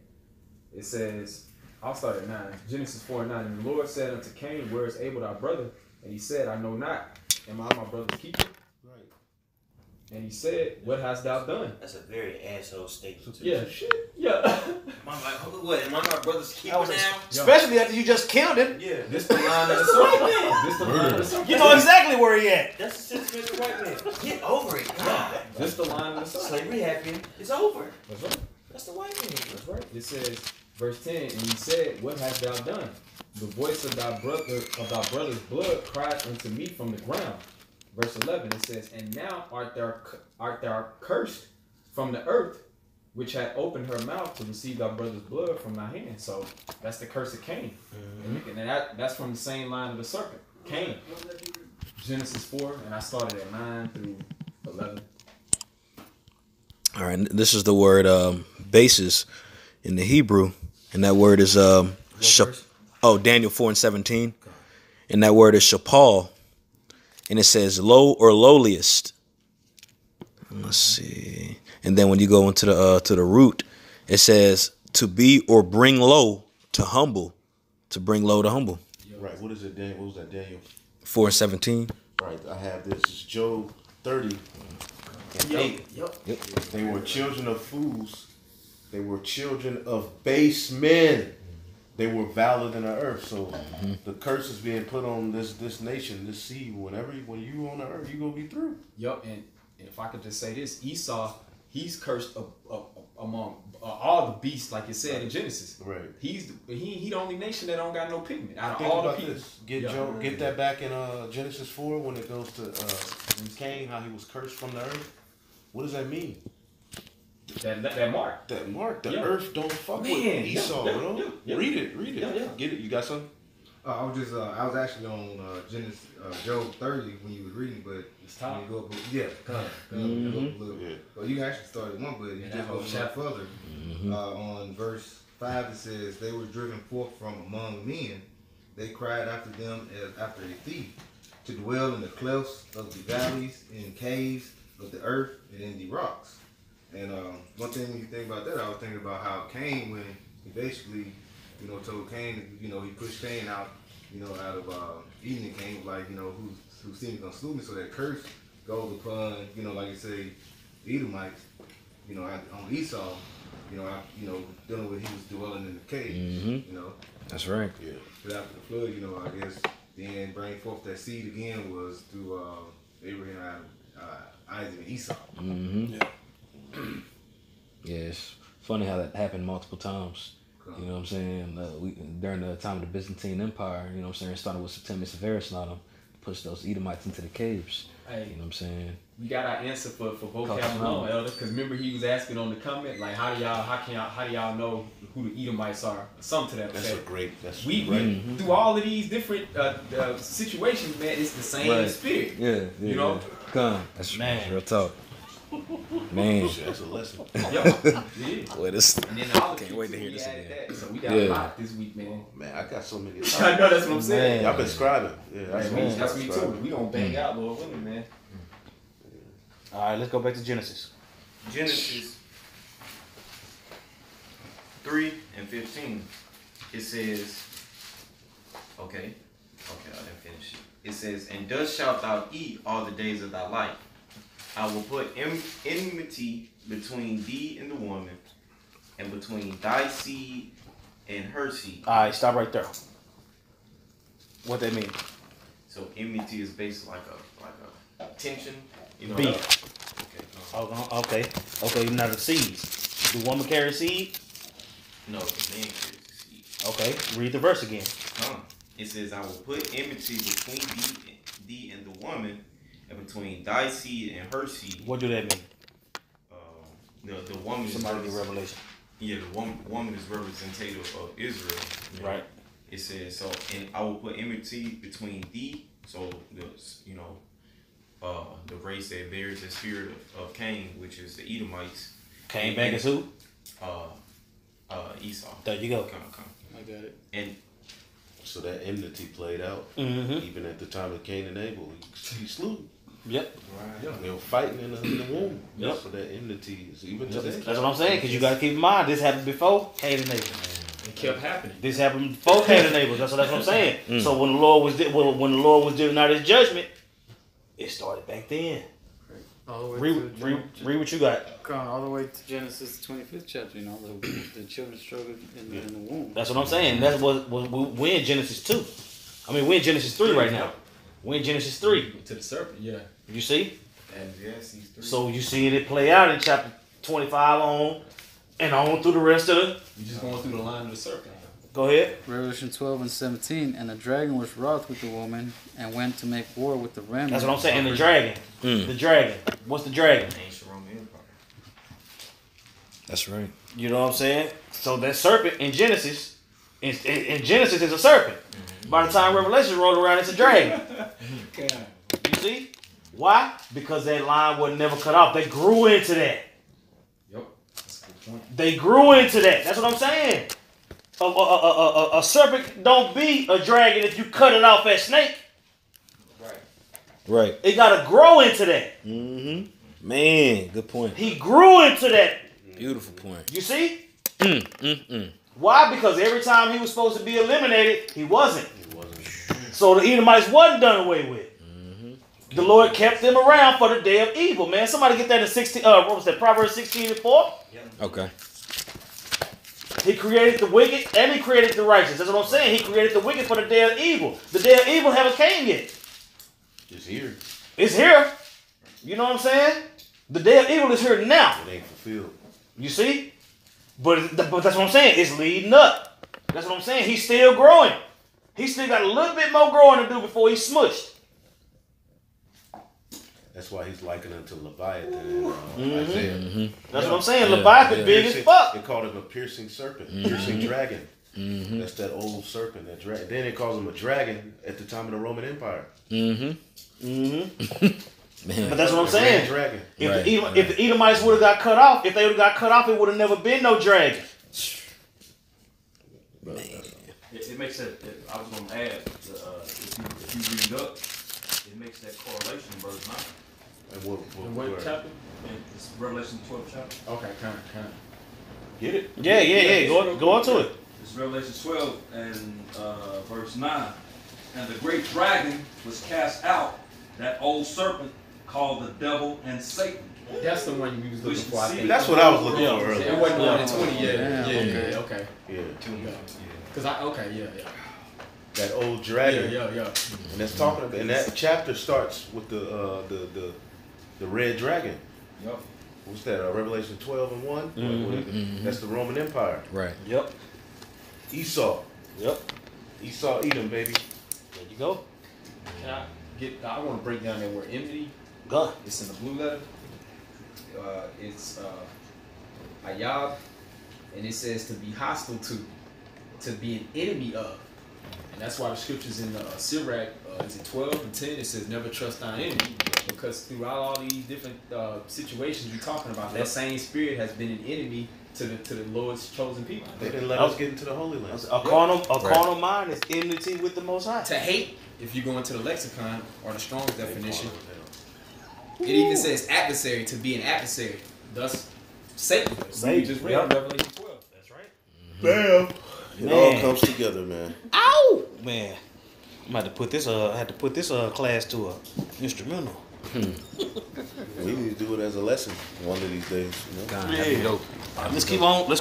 It says, I'll start at 9. Genesis 4 and 9. And the Lord said unto Cain, where is Abel thy brother? And he said, I know not. Am I my brother's keeper? Right. And he said, what hast thou done? That's a very asshole statement. Yeah, shit. Yeah. I'm like, what? Am I my brother's keeper now? Especially after you just killed him. Yeah. This the line of the serpent. This the line of the serpent. You know exactly where he at. That's the sentiment of the white man. Get over it. God. This the line of the serpent. Slavery happened. It's over. That's right. That's the white man. That's right. It says, verse 10, and he said, what hast thou done? The voice of thy brother's blood cried unto me from the ground. Verse 11, it says, and now art thou cursed from the earth, which had opened her mouth to receive thy brother's blood from thy hand. So that's the curse of Cain. And that's from the same line of the serpent, Cain. Genesis 4, and I started at 9 through 11. all right. This is the word basis in the Hebrew, and that word is Daniel 4 and 17, and that word is shapal, and it says low or lowliest. Let's see, and then when you go into the root, it says to be or bring low to humble, to bring low to humble. Right. What is it, Daniel? What was that, Daniel? 4 and 17. Right, I have this. It's Job 30 and 8. Yep. They were children of fools. They were children of base men. They were valid in the earth. So the curse is being put on this nation, this seed. When you on the earth, you gonna be through. Yup, and if I could just say this, Esau, he's cursed among all the beasts, like it said in Genesis. Right. He the only nation that don't got no pigment out of Think all the about people. this. Get that back in Genesis 4 when it goes to Cain, how he was cursed from the earth. What does that mean? That mark. That mark, the Yeah. earth don't fuck Man, with Esau, yeah, bro. yeah. Read it. Yeah. Get it. You got something? I was actually on Genesis, Job 30 when you was reading, but It's top. when you go up, go up a little. Yeah. Well, you can actually start at one, but you Yeah, just that go whole a little chapter. further. On verse 5, it says, "They were driven forth from among men. They cried after them as after a thief, to dwell in the clefts of the valleys, in caves of the earth, and in the rocks." And one thing when you think about that, I was thinking about how Cain, when he basically, told Cain, he pushed Cain out, out of Eden, and Cain was like, who's seen gonna slew me? So that curse goes upon, like you say, the Edomites, on Esau, dealing with he was dwelling in the cave, That's right. Yeah. But after the flood, I guess then bring forth that seed again was through Abraham, Isaac, and Esau. Yeah, it's funny how that happened multiple times. You know what I'm saying? During the time of the Byzantine Empire, you know what I'm saying? It started with Septimius Severus and all them, pushed those Edomites into the caves. Hey, You know what I'm saying? we got our answer for vocab Culture. alone, Elder. Because remember he was asking on the comment, like, how do y'all know who the Edomites are? Something to that That's effect. that's We right. through all of these different situations, man, it's the same Right. spirit. Yeah, You know? Come. That's real talk. Man. That's a lesson. Yeah. Wait, this. And then all the Can't people wait to too, hear we this added again. that. So we got Yeah. a lot this week, man. Man, I got so many. I know that's what I'm saying. Y'all been scribing. Yeah, That's me too. We gonna bang out, Lord willing, man. All right, let's go back to Genesis. Genesis 3:15. It says, okay, I didn't finish it. It says, "And thus shalt thou eat all the days of thy life. I will put enmity between thee and the woman, and between thy seed and her seed." All right, stop right there. What that mean? So enmity is basically like a tension, Beef. Okay. Okay. Now the seeds. The woman carry seed. No, the man carries the seed. Okay, read the verse again. It says, "I will put enmity between thee and the woman, and between thy seed and her seed." What do that mean? The woman Somebody is get revelation. Yeah, the woman is representative of Israel. Right. It says, "So, and I will put enmity between thee." So the race that bears the spirit of Cain, which is the Edomites. Cain back as who? Esau. There you go. Come. I got it. And So that enmity played out. Mm-hmm. Even at the time of Cain and Abel, he slew them. Yep. They were fighting in the womb. Yep. So that enmity is even today. That's what I'm saying. Because you got to keep in mind, this happened before Cain and Abel. It kept happening. This happened before Cain and Abel. That's what I'm saying. So when the Lord was giving out His judgment, it started back then. All the way Read what you got. Going all the way to Genesis 25th chapter. The children struggled in the womb. That's what I'm saying. That's what we're in Genesis 2. I mean, we're in Genesis 3 right now. We're in Genesis 3. To the serpent, yeah. You see? And yes, he's 3. So you see it play out in chapter 25 on and on through the rest of the. You just going through the line of the serpent. Go ahead. Revelation 12:17. And the dragon was wroth with the woman and went to make war with the remnant. That's what I'm saying. And the dragon. The dragon. What's the dragon? ancient Roman Empire. That's right. You know what I'm saying? So that serpent in Genesis, in Genesis is a serpent. By the time Revelation rolled around, it's a dragon. You see? Why? Because that line was never cut off. They grew into that. Yep. That's a good point. They grew into that. That's what I'm saying. A serpent don't be a dragon if you cut it off at snake. Right. It got to grow into that. Mm-hmm. Man, good point. He grew into that. Beautiful point. You see? Why? Because every time he was supposed to be eliminated, he wasn't. So the Edomites wasn't done away with. The Lord kept them around for the day of evil, man. Somebody get that in 16. What was that? Proverbs 16:4. Okay. He created the wicked and he created the righteous. That's what I'm saying. He created the wicked for the day of evil. The day of evil haven't came yet. It's here. It's here. You know what I'm saying? The day of evil is here now. It ain't fulfilled. You see? But that's what I'm saying. It's leading up. That's what I'm saying. He's still growing. He's still got a little bit more growing to do before he's smushed. That's why he's likened unto Leviathan in Isaiah. That's what I'm saying. Leviathan big as fuck. They called him a piercing serpent, piercing dragon. That's that old serpent. That dragon. Then they called him a dragon at the time of the Roman Empire. Man. But that's what I'm saying. Dragon. If the Edomites would have got cut off, if they would have got cut off, it would have never been no dragon. It makes that. I was going to add, if you read up, it makes that correlation in verse 9. And And what chapter? It's Revelation 12 chapter. Okay, kind of. Get it? Yeah. Go on to it. It's Revelation 12 and verse 9. And the great dragon was cast out, that old serpent called the devil and Satan. That's the one you was looking for, I think. That's what I was looking for It earlier. wasn't one in 20 yet. Yeah, Okay. Yeah. Because yeah. That old dragon. Yeah. And that's talking about, and that chapter starts with the red dragon. Yep. What's that? Revelation 12 and 1. That's the Roman Empire. Right. Yep. Esau. Yep. Esau, Edom, baby. There you go. I want to break down that word enmity. Go. It's in the blue letter. It's ayab, and it says to be hostile to be an enemy of. And that's why the scriptures in Sirach, is it 12 and 10, it says never trust thine enemy, because throughout all these different situations we're talking about, that same spirit has been an enemy to the Lord's chosen people. They didn't let us get into the Holy Land. A carnal mind is enmity with the Most High. To hate, if you go into the lexicon or the Strong's definition, it even says adversary, to be an adversary. Thus, Satan. We just read Revelation 12. That's right. Bam! It Man. all comes together, man. Ow! Man. I'm about to put this I had to put this class to a instrumental. We need to do it as a lesson one of these days. You know? God, that'd be dope. Let's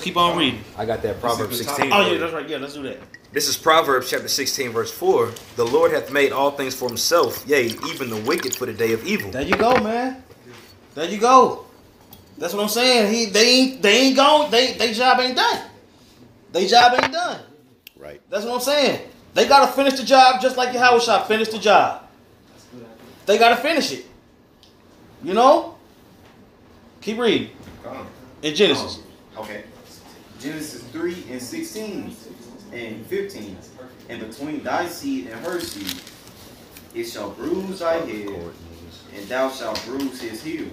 keep on reading. I got that Proverbs 16. Oh yeah, that's right. Yeah, let's do that. This is Proverbs chapter 16, verse 4. The Lord hath made all things for himself, yea, even the wicked for the day of evil. There you go, man. There you go. That's what I'm saying. They ain't gone. They job ain't done. They job ain't done. Right. That's what I'm saying. They gotta finish the job just like Yahushua finished the job. They gotta finish it. You know? Keep reading. In Genesis. Okay. Genesis 3 and 16 and 15. And between thy seed and her seed, it shall bruise thy head, and thou shalt bruise his heel.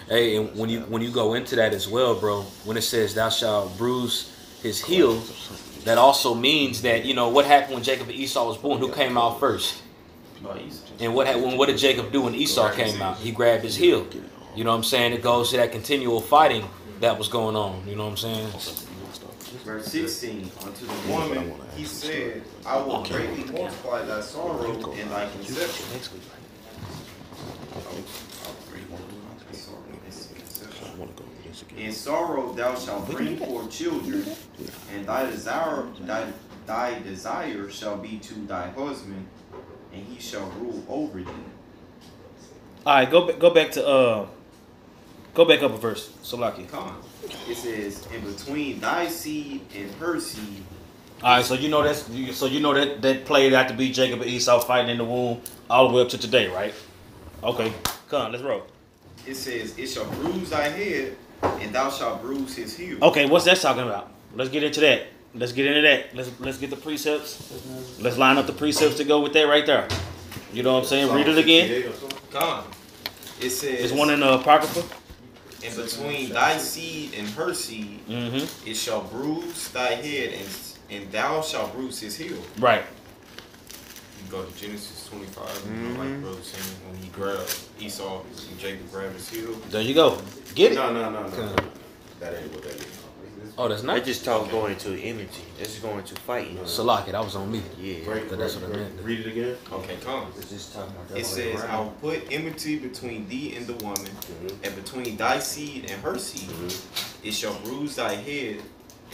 Hey, and when you go into that as well, bro, when it says thou shalt bruise his heel, that also means that, you know, what happened when Jacob and Esau was born? Who came out first? And what did Jacob do when Esau came out? He grabbed his heel. You know what I'm saying? It goes to that continual fighting that was going on. You know what I'm saying? Verse 16. Unto the woman he said, I will greatly multiply thy sorrow and thy conception. In sorrow thou shalt bring forth children, and thy desire shall be to thy husband, and he shall rule over thee. All right, go back up a verse, Salaki. Come on. It says, in between thy seed and her seed. All right, so you know that played out to be Jacob and Esau fighting in the womb all the way up to today, right? Okay, come on, let's roll. It says, it shall bruise thy head, and thou shalt bruise his heel. Okay, what's that talking about? Let's get into that. Let's get the precepts. Let's line up the precepts to go with that right there. You know what I'm saying? Read it again. Come on. It says, There's one in the Apocrypha. in between thy seed and her seed, it shall bruise thy head, and thou shalt bruise his heel. Right. You go to Genesis 25, you know, like brother saying when he grabbed Esau, and Jacob grabbed his heel. There you go. Get it. No. That ain't what that is. Oh, that's not. That just talk going to enmity. That's going to fighting. Salaki, that was on me. Yeah. That's what I meant. Read it again. Okay, come. It's just talking about It says, I will put enmity between thee and the woman, and between thy seed and her seed. It shall bruise thy head,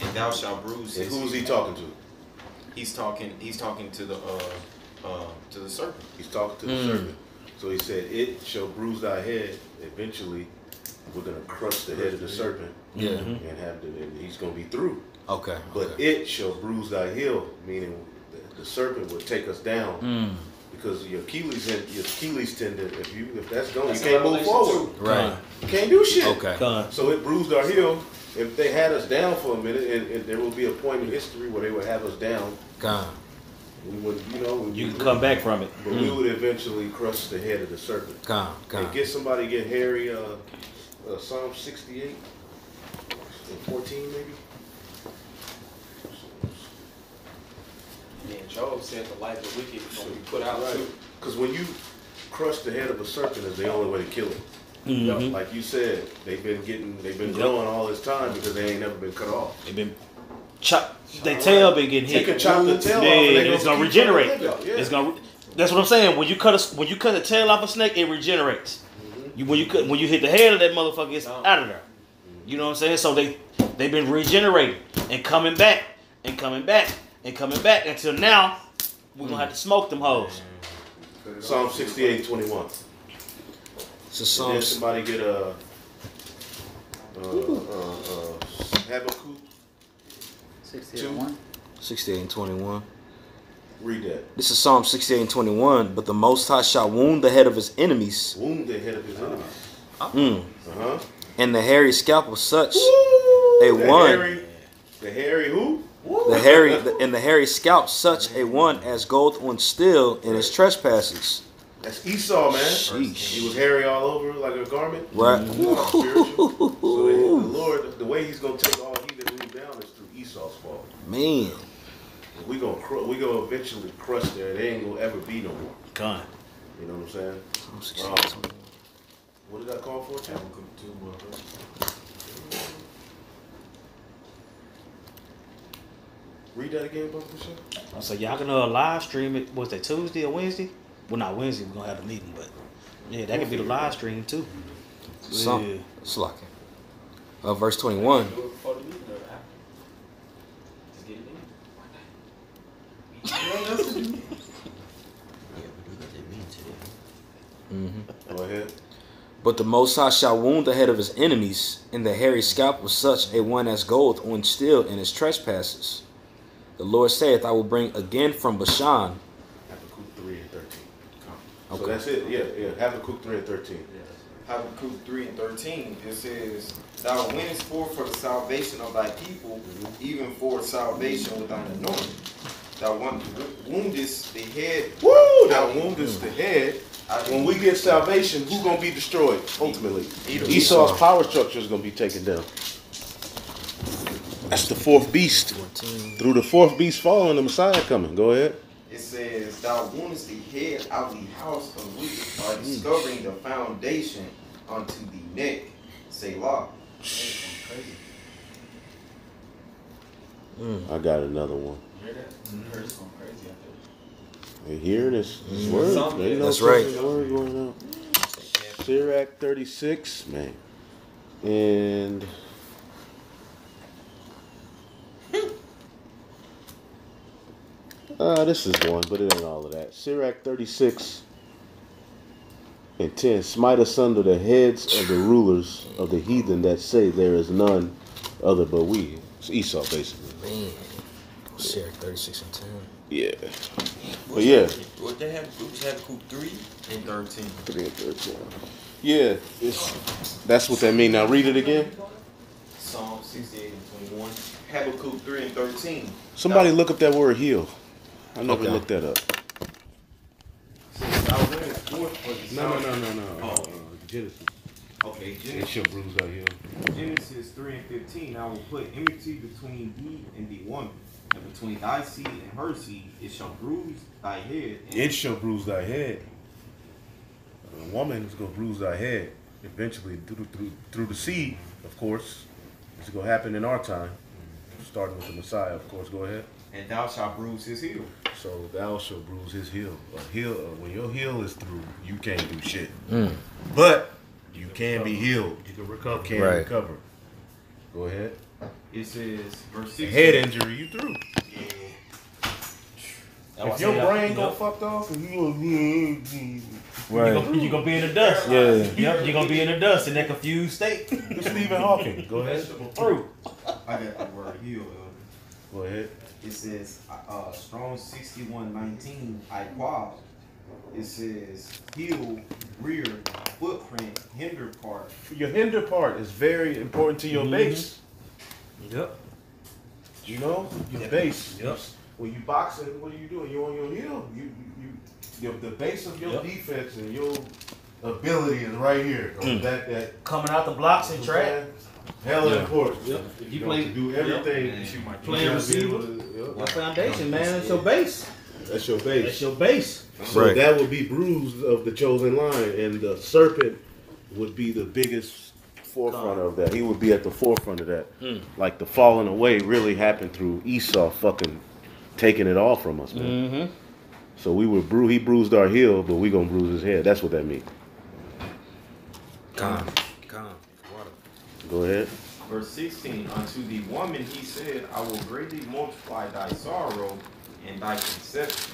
and thou shalt bruise And his who's he head. talking to? He's talking to the serpent. He's talking to the serpent. So he said, "It shall bruise thy head." Eventually, we're gonna crush the head of the serpent. Yeah. And have and he's gonna be through. Okay. But it shall bruise thy heel, meaning the serpent will take us down. Because your Achilles tendon, if that's gone, you can't move forward. Right. You can't do shit. Okay. So it bruised our heel. If they had us down for a minute, and there will be a point in history where they would have us down, Gone. we would, You can come back from it. but we would eventually crush the head of the serpent. Gone. And get Harry, Psalm 68, 14 maybe. Yeah, Job said the life of the wicked is going to be put out too. Because when you crush the head of a serpent, is the only way to kill it. Like you said, they've been growing all this time because they ain't never been cut off. They've been chopped. Their tail been getting hit. They can chop the tail off, and they it's gonna keep regenerate. trying to live, yeah. It's gonna. That's what I'm saying. When you cut the tail off a snake, it regenerates. When you hit the head of that motherfucker, it's out of there. You know what I'm saying? So they've been regenerating and coming back and coming back and coming back until now we're gonna have to smoke them hoes. Psalm 68:21. So And then Psalms. somebody get Habakkuk. 68:1. 68 and 21. Read that. This is Psalm 68 and 21. But the Most High shall wound the head of his enemies, Wound the head of his enemies. and the hairy scalp of such The one. The hairy who? And the hairy scalp such a one as goeth on steel in his trespasses. That's Esau, man. Sheesh. He was hairy all over like a garment. Right. Spiritual. So the Lord, the way He's gonna take all he that moved down is through Esau's fault. Man. We gonna eventually crush there. They ain't gonna ever be no more. Gone. You know what I'm saying? What did I call for? Read that again, Brother Michelle. So y'all can live stream it. Was that Tuesday or Wednesday? Well, not Wednesday. We're gonna have a meeting, but yeah, that could be the live stream too. Some. Slacking. Verse 21. Do it before the meeting or after. Just get it in. Go ahead. But the Most High shall wound the head of his enemies, and the hairy scalp was such a one as goeth on steel in his trespasses. The Lord saith, I will bring again from Bashan. Habakkuk 3 and 13. So Okay. that's it. Yeah. Habakkuk 3 and 13. Habakkuk 3 and 13, it says, Thou winnest forth for the salvation of thy people, even for salvation with thine anointing. Thou woundest the head. Woo! Thou woundest the head. When we get salvation, who's gonna be destroyed ultimately? Esau's power structure is gonna be taken down. That's the fourth beast. Through the fourth beast falling, the Messiah coming. Go ahead. It says, Thou woundest the head out of the house of wicked, by discovering the foundation unto the neck. Selah. I got another one. Hear that? Heard this one crazy out there. You hear this word? Something. You know, That's right. this word going on. Sirach 36, man. And this is one, but it ain't all of that. Sirach 36 and 10. Smite asunder the heads of the rulers of the heathen that say there is none other but we. It's Esau, basically. Man. Sirach 36 and 10. Yeah. But yeah. What they have? Habakkuk 3 and 13. 3 and 13. Yeah, that's what that mean. Now read it again. Psalm 68 and 21. Habakkuk 3 and 13. Somebody look up that word heal. I never Okay. looked that up. Says, Thou winnest forth for the salvation. No. Genesis. Okay, It Genesis. shall bruise thy heel. Genesis 3 and 15, I will put enmity between thee and the woman, and between thy seed and her seed. It shall bruise thy head. And It shall bruise thy head. A woman is going to bruise thy head eventually through the seed, of course. It's going to happen in our time. starting with the Messiah, of course. Go ahead. And thou shalt bruise his heel. So thou shalt bruise his heel. When your heel is through, you can't do shit. But you can be healed. You can recover. Recover. Go ahead. It says, verse 6. Head injury, you through. Yeah. If your brain go fucked off, and you You're gonna be in the dust. Yeah. Yep, you're gonna be in the dust in that confused state. Stephen Hawking. Go ahead. Through. I got the word heel. Go ahead. It says, Strong 61:19, Iquab. It says, heel, rear, footprint, hinder part. Your hinder part is very important to your base. Yep. You know, your base. Yep. When you boxing, what are you doing? You're on your heel. The base of your defense and your ability is right here. That Coming out the blocks and track. hella important. Yep. You play to do everything. Playing receiver. That foundation, man. That's your base. That's your base. That's your base. So that would be bruised of the chosen line, and the serpent would be the biggest forefront of that. He would be at the forefront of that. Like the falling away really happened through Esau fucking taking it all from us, man. So we were he bruised our heel, but we gonna bruise his head. That's what that means. Calm. Water. Go ahead. Verse 16, unto the woman he said, I will greatly multiply thy sorrow and thy conception.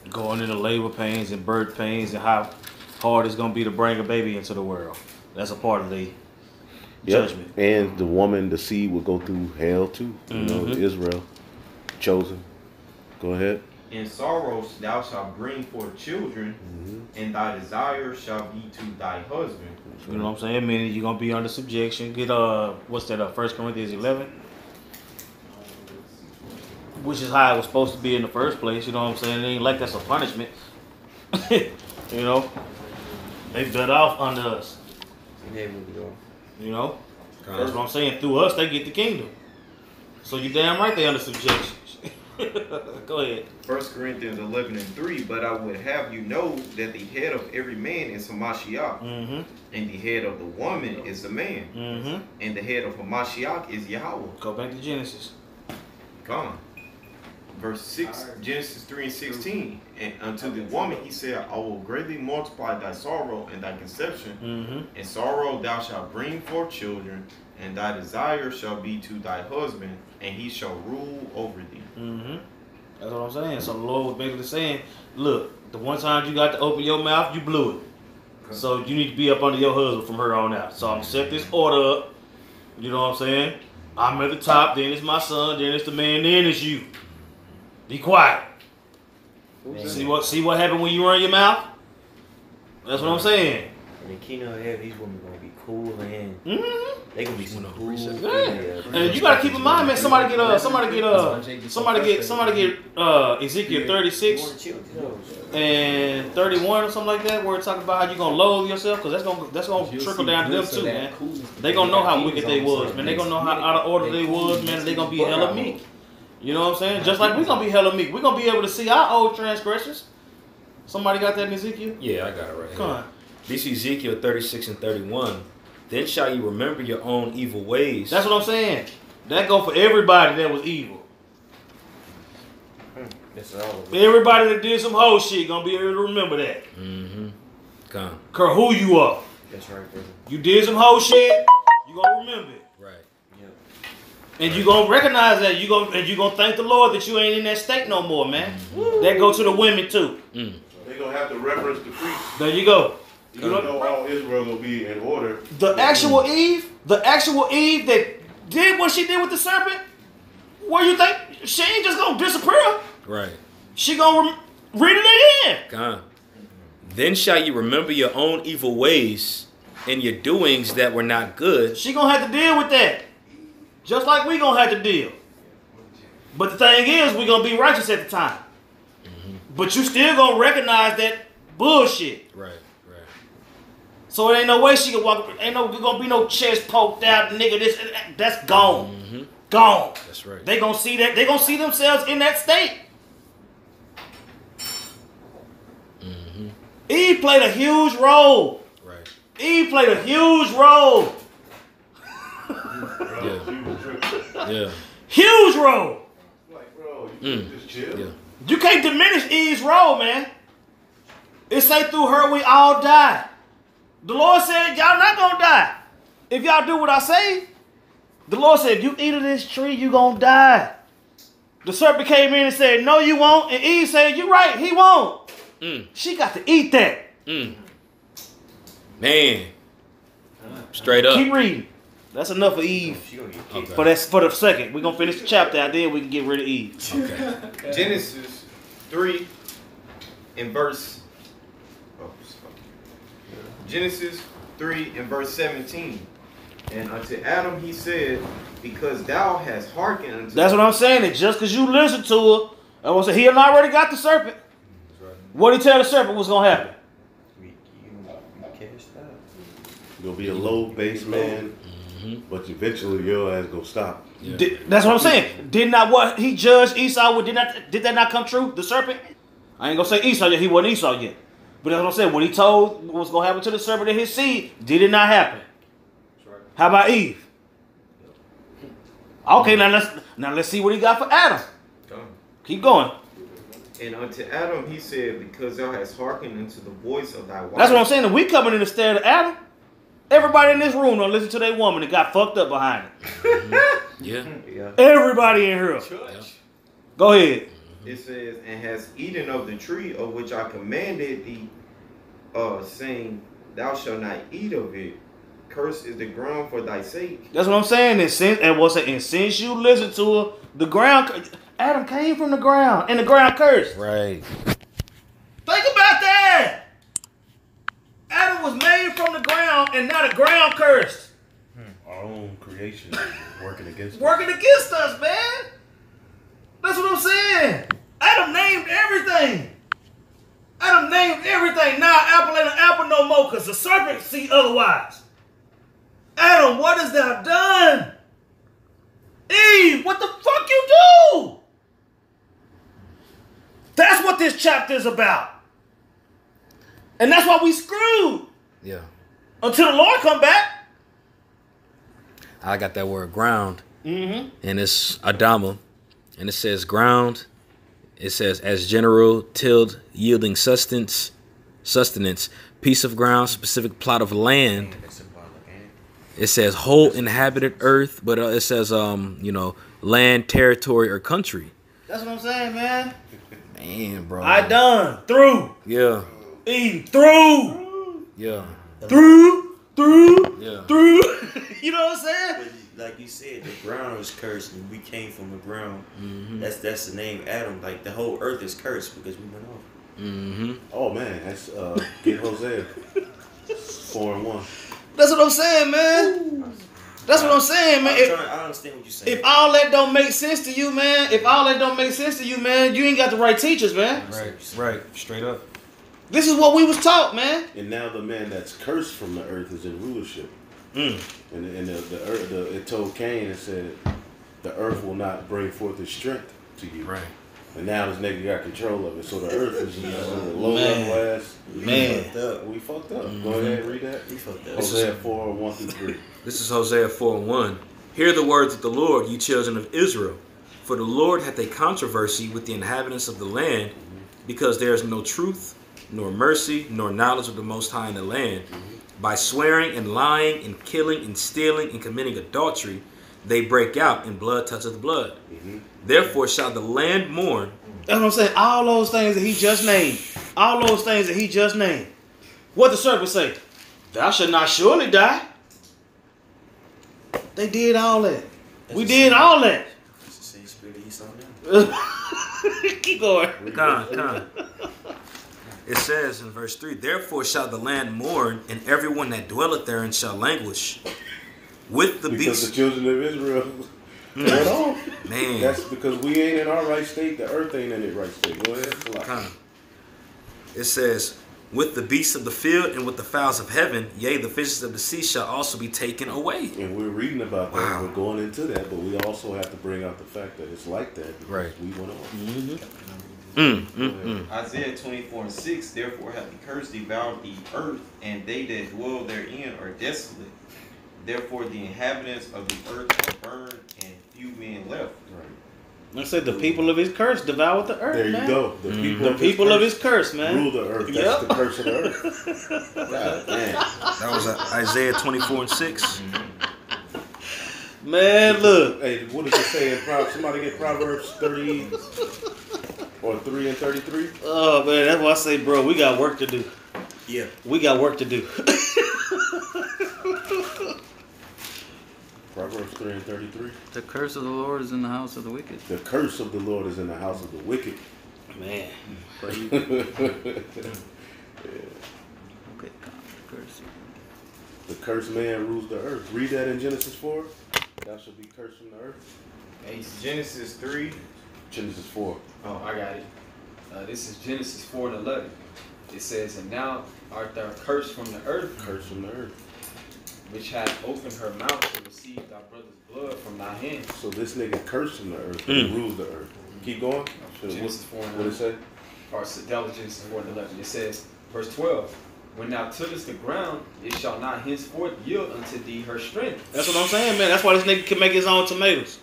Going into labor pains and birth pains and how hard it's gonna be to bring a baby into the world. That's a part of the judgment. And the woman, the seed, will go through hell too. You know, Israel, chosen. Go ahead. In sorrows thou shalt bring forth children, and thy desire shall be to thy husband. You know what I'm saying? Meaning you're gonna be under subjection. Get what's that? 1 Corinthians 11, which is how it was supposed to be in the first place. You know what I'm saying? It ain't like that's a punishment. You know, they fed off under us. You know, that's what I'm saying. Through us, they get the kingdom. So you damn right they under subjection. Go ahead. 1 Corinthians 11:3, but I would have you know that the head of every man is Hamashiach, and the head of the woman is the man, and the head of Hamashiach is Yahweh. Go back to Genesis. Come on. Verse 6, Genesis 3:16, and unto the woman he said, I will greatly multiply thy sorrow and thy conception, and sorrow thou shalt bring forth children, and thy desire shall be to thy husband, and he shall rule over thee. That's what I'm saying. So the Lord was basically saying, look, the one time you got to open your mouth, you blew it. So you need to be up under your husband from here on out. So I'm going to set this order up. You know what I'm saying? I'm at the top, then it's my son, then it's the man, then it's you. Be quiet. See what happened when you run your mouth? That's what I'm saying. And the kingdom of heaven, these women gonna be cool and they gonna be some cool. And you gotta keep in mind, man. Somebody get Ezekiel 36 and 31 or something like that, where it talk about how you gonna loathe yourself, because that's gonna trickle down to them too, man. They gonna know how wicked they was, man. They gonna know how out of order they was, man. They gonna be hella meek. You know what I'm saying? Just like we gonna be hella meek. We gonna be able to see our old transgressions. Somebody got that in Ezekiel? Yeah, I got it right here. Come on. This Ezekiel 36 and 31. Then shall you remember your own evil ways. That's what I'm saying. That go for everybody that was evil. Everybody that did some whole shit gonna be able to remember that. Come. Care who you are. That's right, brother. You did some whole shit, you gonna remember it. Right. Yep. And you gonna recognize that. You gonna thank the Lord that you ain't in that state no more, man. That go to the women too. They gonna have to reverence the priest. There you go. You know all Israel will be in order. The actual Eve that did what she did with the serpent, where you think she ain't just gonna disappear? Right. She gonna read it again. Come. Then shall you remember your own evil ways and your doings that were not good. She gonna have to deal with that, just like we gonna have to deal. But the thing is, we gonna be righteous at the time. But you still gonna recognize that bullshit. Right. So it ain't no way she can walk. Ain't gonna be no chest poked out, nigga. That's gone. Gone. That's right. They gonna see that. They gonna see themselves in that state. Eve played a huge role. Right. Eve played a huge role. Yeah. Huge role. Like, bro, you just chill. Yeah. You can't diminish Eve's role, man. It say through her we all die. The Lord said y'all not gonna die. If y'all do what I say, the Lord said if you eat of this tree, you gonna die. The serpent came in and said, no, you won't. And Eve said, you're right, he won't. She got to eat that. Man. Straight up. Keep reading. That's enough for Eve. She gonna get kicked. But that's for the second. We're gonna finish the chapter out there, we can get rid of Eve. Okay. Genesis 3 and verse. Genesis 3 and verse 17. And unto Adam he said, because thou hast hearkened unto That's what I'm saying. And just because you listen to her, I want to say he already got the serpent. What did he tell the serpent was gonna happen? You cast out. You're gonna be a low base man, but eventually your ass gonna stop. Yeah. That's what I'm saying. Did not what he judged Esau with? Did that not come true? The serpent? I ain't gonna say Esau yet. He wasn't Esau yet. But that's what I'm saying. What he told what was gonna happen to the serpent and his seed, did it not happen? How about Eve? Okay, now let's see what he got for Adam. Keep going. And unto Adam he said, because thou hast hearkened unto the voice of thy wife. That's what I'm saying. We coming in the stead of Adam. Everybody in this room don't listen to their woman and got fucked up behind it. Yeah. Everybody in here. Go ahead. It says, and has eaten of the tree of which I commanded thee, saying, thou shalt not eat of it. Cursed is the ground for thy sake. That's what I'm saying. And since you listen to her, the ground, Adam came from the ground, and the ground cursed. Right. Think about that. Adam was made from the ground, and now the ground cursed. Our own creation working against us. Working against us, man. That's what I'm saying. Adam named everything. Adam named everything. Now apple ain't an apple no more, because the serpent see otherwise. Adam, what has thou done? Eve, what the fuck you do? That's what this chapter is about. And that's why we screwed. Yeah. Until the Lord come back. I got that word ground. Mm-hmm. And it's Adama. And it says ground. It says as general, tilled, yielding sustenance, piece of ground, specific plot of land. It says whole inhabited earth, but it says land, territory, or country. That's what I'm saying, man. Man, bro. I done. Through. Yeah. Eve. Through. Yeah. Through. Yeah. Through. You know what I'm saying? But like you said, the ground was cursed, and we came from the ground. That's the name Adam. Like the whole earth is cursed because we went off. Oh man, that's get Hosea 4:1. That's what I'm saying, man. That's what I'm saying, man. I understand what you're saying. If all that don't make sense to you, man, you ain't got the right teachers, man. Right. Straight up. This is what we was taught, man. And now the man that's cursed from the earth is in rulership. And the earth, it told Cain, it said, the earth will not bring forth its strength to you. Right. And now this nigga got control of it. So the earth is the low level ass. We fucked up. Go ahead and read that. We fucked up. Hosea 4:1-3. This is Hosea 4:1. Hear the words of the Lord, ye children of Israel. For the Lord hath a controversy with the inhabitants of the land, because there is no truth, nor mercy, nor knowledge of the Most High in the land. By swearing and lying and killing and stealing and committing adultery, they break out, and blood toucheth blood. Therefore shall the land mourn. That's what I'm saying. All those things that he just named. What the serpent say? Thou shalt not surely die. They did all that. We did all that. It's the same spirit of Esau now. Keep going. Come on. It says in verse 3, therefore shall the land mourn, and everyone that dwelleth therein shall languish. With the because beast. the children of Israel went off. Man. That's because we ain't in our right state. The earth ain't in its right state. Go ahead. It says, with the beasts of the field and with the fowls of heaven, yea, the fishes of the sea shall also be taken away. And we're reading about that. Wow. We're going into that, but we also have to bring out the fact that it's like that because we went off. Isaiah 24:6. Therefore hath the curse devoured the earth, and they that dwell therein are desolate. Therefore the inhabitants of the earth are burned, and few men left. I said the people of his curse devoured the earth. There you man. go. The people, The of his people of curse his curse, man. rule the earth. That's Yep. the curse of the earth. God damn. That was Isaiah 24:6. Man, look. Hey, what does it say in Proverbs? Somebody get Proverbs 30 or 3 and 33? Oh man, that's why I say, bro, we got work to do. Yeah. We got work to do. Proverbs 3 and 33. The curse of the Lord is in the house of the wicked. The curse of the Lord is in the house of the wicked. Man. But you, The okay, curse. cursed man rules the earth. Read that in Genesis 4. Thou shalt be cursed from the earth. Hey, Genesis 3. Genesis 4. Oh, I got it. This is Genesis 4 and 11. It says, "And now art thou cursed from the earth, Cursed from the earth. which hath opened her mouth to receive thy brother's blood from thy hand." So this nigga cursed from the earth, but he rules the earth. Keep going. Genesis 4 and What it 11. say? Or that was Genesis 4 and 11. It says, verse 12, "When thou tillest the ground, it shall not henceforth yield unto thee her strength." That's what I'm saying, man. That's why this nigga can make his own tomatoes.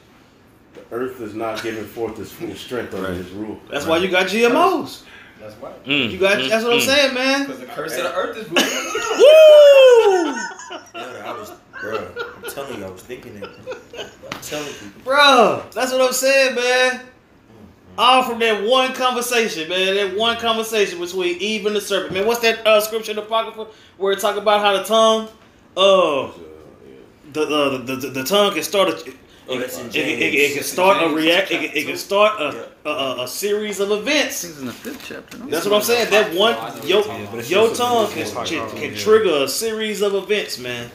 The earth is not giving forth its full strength under his rule. That's why you got GMOs. That's why. You got. That's what I'm saying, man. Because the curse of the earth is ruling. Woo! I was, bro. I'm telling you, I was thinking that. I'm telling you. Bro, that's what I'm saying, man. All from that one conversation, man. That one conversation between Eve and the serpent, man. What's that scripture in the Apocrypha where it talk about how the tongue, the tongue can start a. Oh, that's in It James. can start a James react. chapter It can 2. start a series of events. Things in the 5th chapter. No? That's what I'm saying. That one, your tongue can trigger a series of events, man.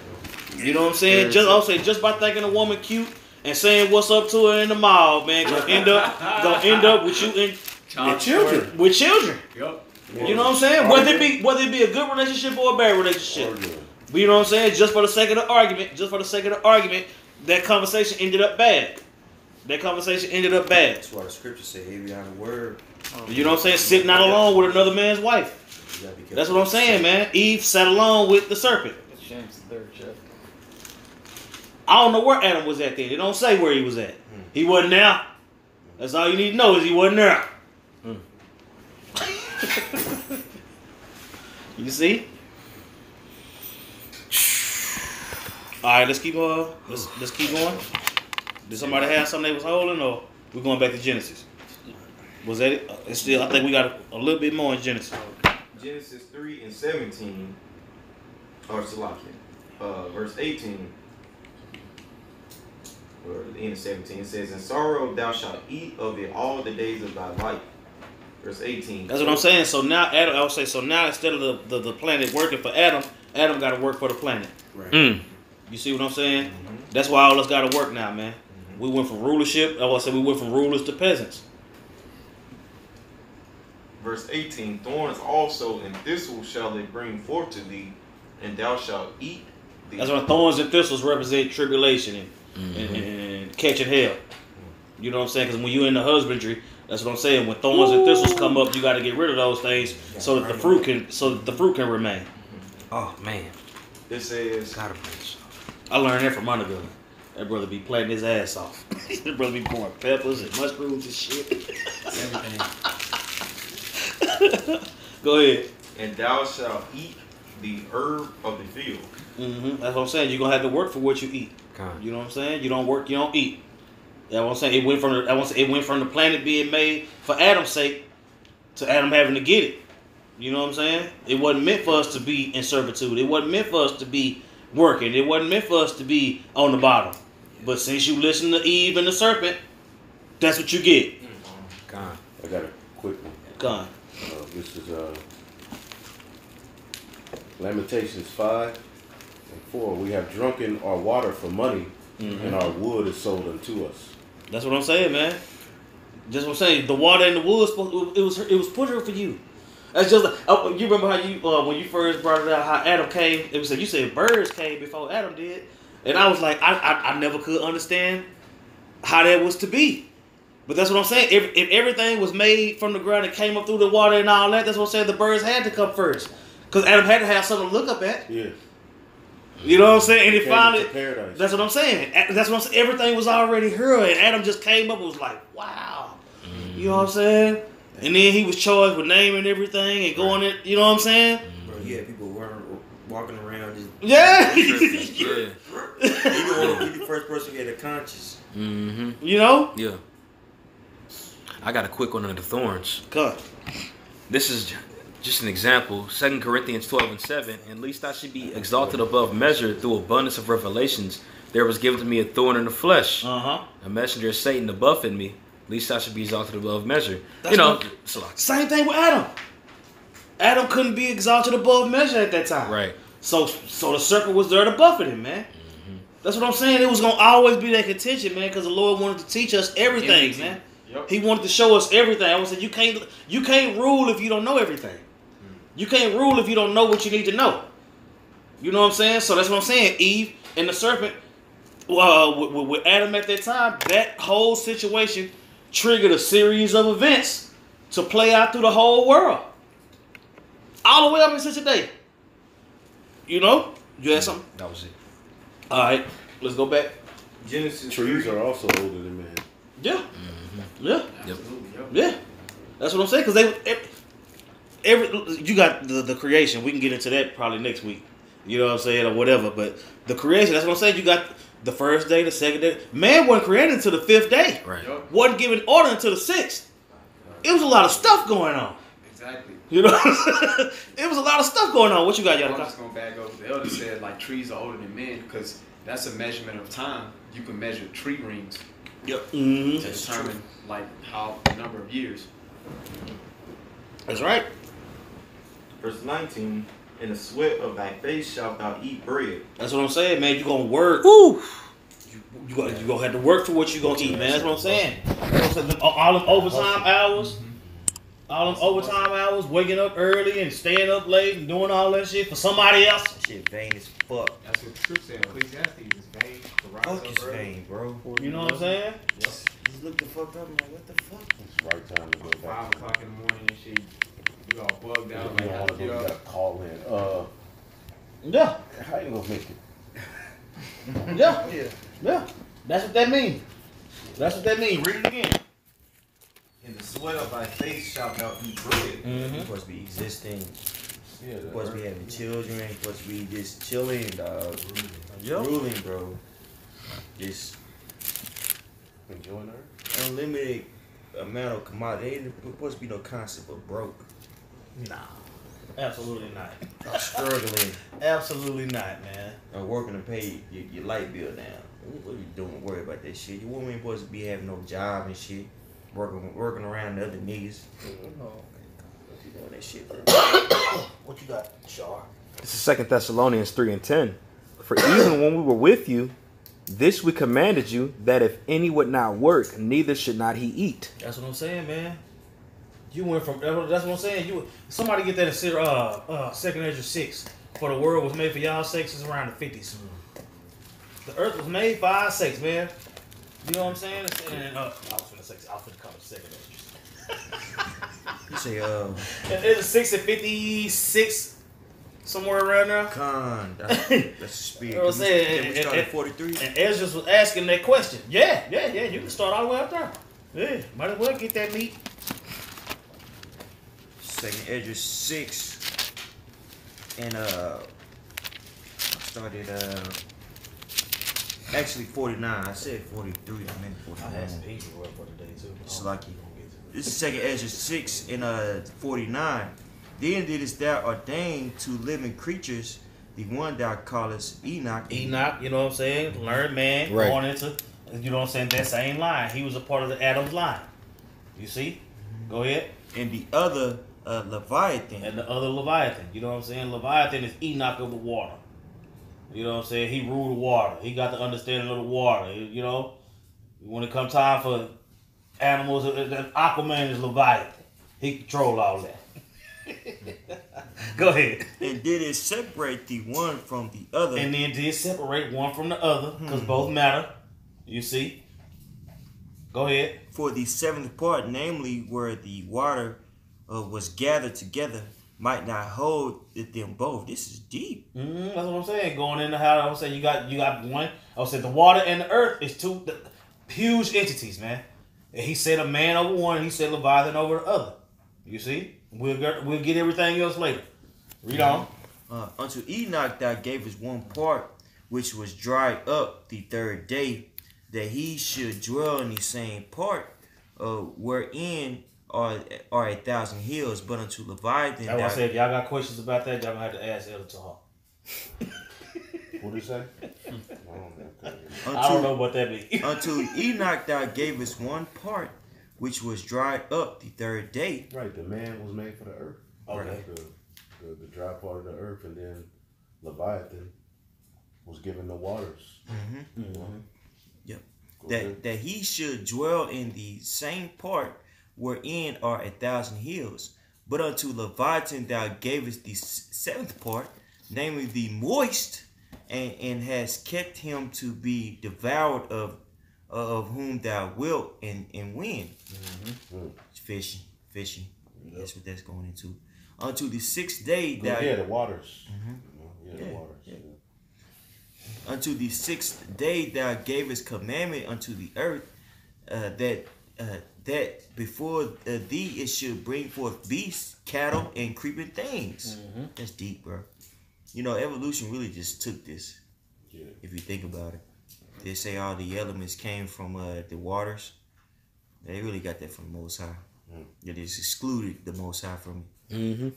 You know what I'm saying? Just by thinking a woman cute and saying what's up to her in the mall, man, gonna end up with you in Your children. with children. Yup. You know what I'm saying? Whether it be a good relationship or a bad relationship. Arguing. But you know what I'm saying? Just for the sake of the argument, that conversation ended up bad. That's why the scripture say, "Hey, we have a word." You know what I'm saying? Sitting out alone with another man's wife. You gotta be careful. That's what I'm saying, man. Eve sat alone with the serpent. It's James the 3rd chapter. I don't know where Adam was at then. It don't say where he was at. He wasn't there. That's all you need to know is he wasn't there. You see? All right, let's keep let's keep going. Did somebody have something they was holding, or we going back to Genesis? Was that it? It's still. I think we got a little bit more in Genesis. Genesis 3 and 17. Or Salakia. Verse 18. Or the end of 17. It says, "In sorrow thou shalt eat of it all the days of thy life." Verse 18. That's what I'm saying. So now Adam, I would say, so now instead of the planet working for Adam, Adam got to work for the planet. Right. You see what I'm saying? That's why all of us got to work now, man. We went from rulership. I would say we went from rulers to peasants. Verse 18. "Thorns also and thistles shall they bring forth to thee, and thou shalt eat thee." That's why thorns and thistles represent tribulation and catching hell. You know what I'm saying? Because when you're in the husbandry, that's what I'm saying. When thorns and thistles come up, you got to get rid of those things so that the fruit can remain. Oh man. It says, Gotta bring this. I learned that from Underwood. That brother be planting his ass off. That brother be pouring peppers and mushrooms and shit. Go ahead. "And thou shalt eat the herb of the field." That's what I'm saying. You're gonna have to work for what you eat. You know what I'm saying? You don't work, you don't eat. That's what I'm saying. It went from the planet being made for Adam's sake to Adam having to get it. You know what I'm saying? It wasn't meant for us to be in servitude. It wasn't meant for us to be working. It wasn't meant for us to be on the bottom. But since you listen to Eve and the serpent, that's what you get. God. I got a quick one. Gone. This is Lamentations 5 and 4. "We have drunken our water for money, and our wood is sold unto us." That's what I'm saying, man. Just what I'm saying. The water in the wood, it was put here for you. That's just like, you remember how you when you first brought it out how Adam came. It was like you said birds came before Adam did, and I was like I never could understand how that was to be. But that's what I'm saying. If everything was made from the ground and came up through the water and all that, that's what I'm saying. The birds had to come first because Adam had to have something to look up at. Yeah. You know what I'm saying? And it Came finally, into paradise. that's what I'm saying. That's what I'm saying. Everything was already here, and Adam just came up and was like, wow. You know what I'm saying? And then he was charged with naming everything and going it. You know what I'm saying? Bro, yeah, people walking around just Yeah. Yeah. he the first person who had a conscience. Mm-hmm. You know? Yeah. I got a quick one on the thorns. Cut. This is just an example. 2 Corinthians 12:7. And least I should be exalted above measure through abundance of revelations. There was given to me a thorn in the flesh, Uh-huh. a messenger of Satan to buffet me. Least I should be exalted above measure. That's what- so Same thing with Adam. Adam couldn't be exalted above measure at that time. right. So the serpent was there to buffet him, man. That's what I'm saying. It was gonna always be that contention, man, because the Lord wanted to teach us everything, man. Yep. He wanted to show us everything. I was saying you can't rule if you don't know everything. You can't rule if you don't know what you need to know. You know what I'm saying? So that's what I'm saying. Eve and the serpent, with Adam at that time, that whole situation triggered a series of events to play out through the whole world, all the way up until today. You know? You had something? That was it. All right, let's go back. Genesis Trees 3. are also older than man. Yeah, yeah, Absolutely, yep. yeah. That's what I'm saying. Because every you got the creation. We can get into that probably next week. You know what I'm saying, or whatever. But the creation. That's what I'm saying. You got the first day, the second day. Man wasn't created until the fifth day. Right. Yep. Wasn't given order until the sixth. It was a lot of stuff going on. Exactly. You know, it was a lot of stuff going on. What you got, I'm y'all? just gonna back up. The elder said like trees are older than men because that's a measurement of time. You can measure tree rings Mm-hmm. to determine like how the number of years. That's right. Verse 19, in the sweat of thy face shalt thou eat bread. That's what I'm saying, man. You gonna work. Woo! You gonna have to work for what you gonna eat, man. That's what I'm saying. All them overtime hours, waking up early and staying up late and doing all that shit for somebody else. Shit vain as fuck. That's what the scripture said. Ecclesiastes is vain to rise Fuck up is early. vain, bro. You know what I'm saying? Just look the fuck up. I'm like, what the fuck? It's right time to go back. 5 o'clock in the morning and shit. You all bugged out. You Like, don't want to go, get you up. got to call in. Yeah, How you gonna make it? yeah. That's what that means. That's what that means. Read it again. In the sweat of thy face shalt thou eat bread. Mhm. You're supposed to be existing. Yeah, You're supposed to be having children. You're supposed to be just chilling, dog. Ruling, bro. Just enjoying her. unlimited amount of commodity. Ain't supposed to be no concept of broke. Nah, absolutely not. I'm struggling. Absolutely not, man. Or working to pay your light bill down. What are you doing? Worry about that shit. Your woman ain't supposed to be having no job and shit. Working around the other niggas. What you doing that shit, bro? What you got, Shar? This is 2 Thessalonians 3:10. For even when we were with you, this we commanded you, that if any would not work, neither should not he eat. That's what I'm saying, man. You went from that's what I'm saying. Somebody get that in 2nd Ezra 6. For the world was made for y'all sakes is around the 50s. The earth was made for our sakes, man. You know what I'm saying? And, I was finna call it 2nd Ezra. You say, There's a 6 and 56 somewhere around there. Con. That's the spirit. You know what I'm saying? Can we start at 43? And Ezra was asking that question. Yeah. You can start all the way up there. Yeah, might as well get that meat. 2nd Ezra 6. And I started actually 49. I said 43. I meant 49. I had some pizza for today too. It's lucky. This is 2nd Ezra 6 and 49. Then didst thou ordain to living creatures the one thou callest Enoch. Enoch, you know what I'm saying? Learned man, Right. going into, you know what I'm saying, that same line. He was a part of the Adam's line. You see? Go ahead. And the other Leviathan. And the other Leviathan. You know what I'm saying? Leviathan is Enoch of the water. You know what I'm saying? He ruled the water. He got the understanding of the water. You know? When it comes time for animals, Aquaman is Leviathan. He control all that. Go ahead. And did it separate the one from the other? And then did separate one from the other, because both matter. You see? Go ahead. For the seventh part, namely where the water was gathered together, might not hold them both. This is deep. That's what I'm saying. Going into how I was saying, you got one. I was saying the water and the earth is two huge entities, man. And he said a man over one, and he said Leviathan over the other. You see, we'll get everything else later. Read on. Unto Enoch thou gavest one part, which was dried up the third day, that he should dwell in the same part, wherein are 1,000 hills. But unto Leviathan, that's why I said, if y'all got questions about that, y'all gonna have to ask Elder Tahar. What did he say? I don't know what that means. Unto Enoch thou gavest one part, which was dried up the third day. Right, the man was made for the earth. Okay. The dry part of the earth, and then Leviathan was given the waters. Yep. That he should dwell in the same part wherein are 1,000 hills. But unto Leviathan thou gavest the seventh part, namely the moist, and has kept him to be devoured of whom thou wilt and when. Fishing. Yep. That's what that's going into. Unto the sixth day thou the waters. The waters. Yeah. Unto the sixth day thou gavest commandment unto the earth, that before thee it should bring forth beasts, cattle, and creeping things. That's deep, bro. You know, evolution really just took this. Yeah. If you think about it, they say all the elements came from the waters. They really got that from the Most High. They just excluded the Most High from it.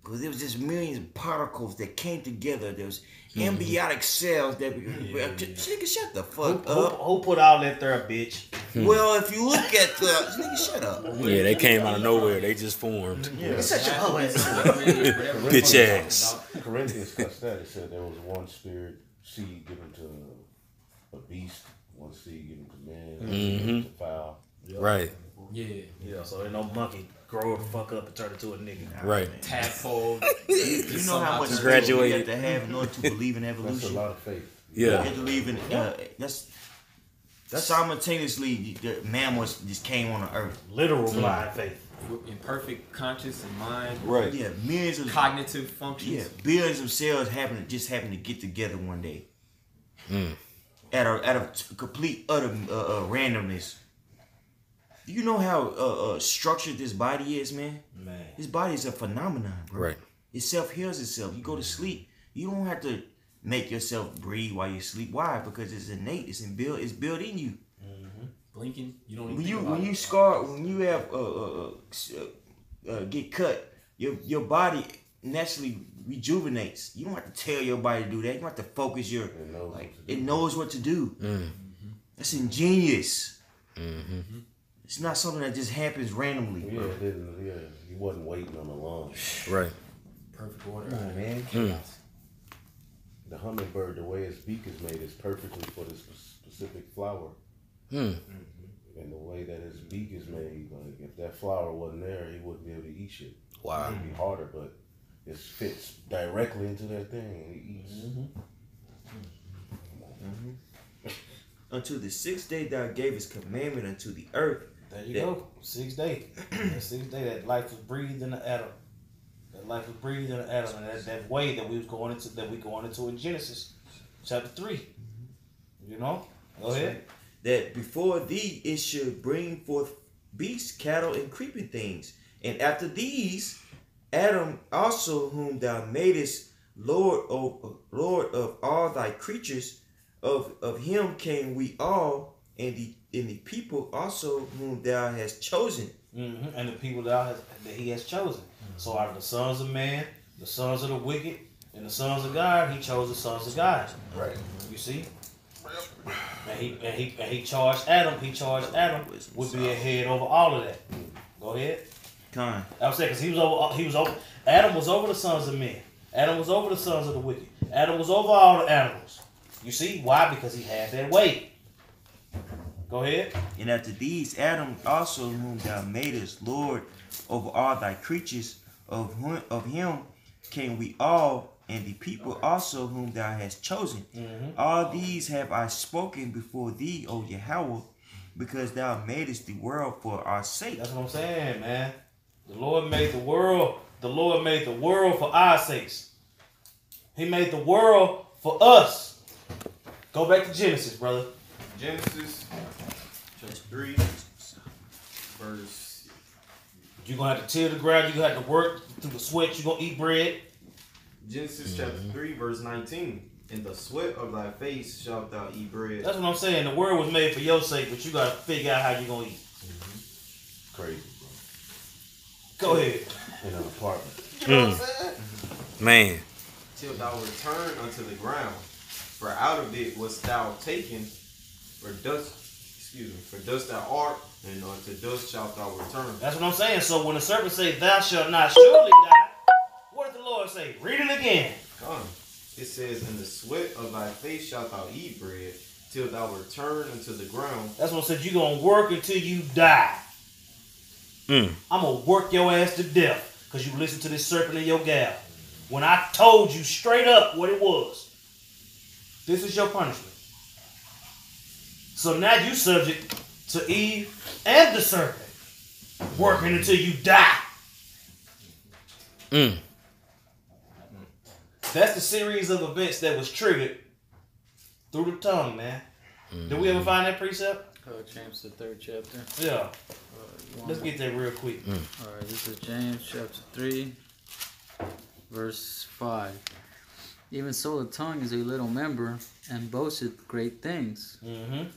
Because there was just millions of particles that came together. There was embryonic cells that... Nigga, shut the fuck up. Who put all that there, bitch? Well, if you look at the... Nigga, shut up. Yeah, they came out of nowhere. They just formed. Such a hoe ass. Bitch ass. Corinthians cussed that. It said there was one spirit seed given to a beast, one seed given to man, one given to fowl. Right. Yeah. So ain't no monkey grow the fuck up and turn into a nigga. Right. Tadpole. You know how much faith Graduated. you have to have in order to believe in That's a evolution. lot of faith. You Yeah. have to believe in... that's simultaneously, the man just came on the earth. Literal blind faith. In perfect conscious and mind. Right. Yeah, millions of... Cognitive functions. Yeah, billions of cells happen to get together one day. Out of complete utter randomness. Do you know how structured this body is, man? This body is a phenomenon, bro. Right. It self-heals itself. You go to sleep. You don't have to make yourself breathe while you sleep. Why? Because it's innate. It's built in you. Blinking. You don't even When you have get cut, your body naturally rejuvenates. You don't have to tell your body to do that. You don't have to focus it knows what to do. That's ingenious. It's not something that just happens randomly. Yeah, it didn't. Yeah, he wasn't waiting on the lawn. Right. Perfect order. Man. The hummingbird, the way its beak is made, is perfectly for this specific flower. And the way that his beak is made, like if that flower wasn't there, he wouldn't be able to eat shit. Wow. It'd be harder, but it fits directly into that thing and he eats. Unto the sixth day thou gavest commandment unto the earth. There you go. 6th day. That 6th day, that life was breathed in the atom. That life was breathed in the atom, and that way that we going into in Genesis chapter 3. You know? Go ahead. That before thee it should bring forth beasts, cattle, and creeping things. And after these, Adam also, whom thou madest Lord of all thy creatures, of him came we all, and the people also whom thou hast chosen. And the people that he has chosen. So out of the sons of man, the sons of the wicked, and the sons of God, he chose the sons of God. Right. You see? And he charged Adam. He charged Adam would be a head over all of that. Go ahead. Time. I was saying because he was over. Adam was over the sons of men. Adam was over the sons of the wicked. Adam was over all the animals. You see why? Because he had that weight. Go ahead. And after these, Adam also, whom thou madest Lord over all thy creatures, of him came we all, and the people also whom thou hast chosen. All these have I spoken before thee, O Yahweh, because thou madest the world for our sake. That's what I'm saying, man. The Lord made the world. The Lord made the world for our sakes. He made the world for us. Go back to Genesis, brother. Genesis chapter 3, verse. You're going to have to till the ground. You're going to have to work through the sweat. You're going to eat bread. Genesis chapter 3, verse 19. In the sweat of thy face shalt thou eat bread. That's what I'm saying. The world was made for your sake, but you got to figure out how you're going to eat. Crazy, Go ahead. bro. In an apartment. You know what I'm saying? Man. Till thou return unto the ground. For out of it wast thou taken, for dust thou art, and unto dust shalt thou return. That's what I'm saying. So when the serpent say, thou shalt not surely die, what did the Lord say? Read it again. Come. It says, in the sweat of thy face shalt thou eat bread, till thou return unto the ground. That's what it said. You're going to work until you die. I'm going to work your ass to death because you listened to this serpent in your gal. When I told you straight up what it was. This is your punishment. So now you subject to Eve and the serpent. Working until you die. That's the series of events that was triggered through the tongue, man. Did we ever find that precept? James, the 3rd chapter. Yeah. Let's get that real quick. All right, this is James chapter 3, verse 5. Even so, the tongue is a little member and boasteth great things.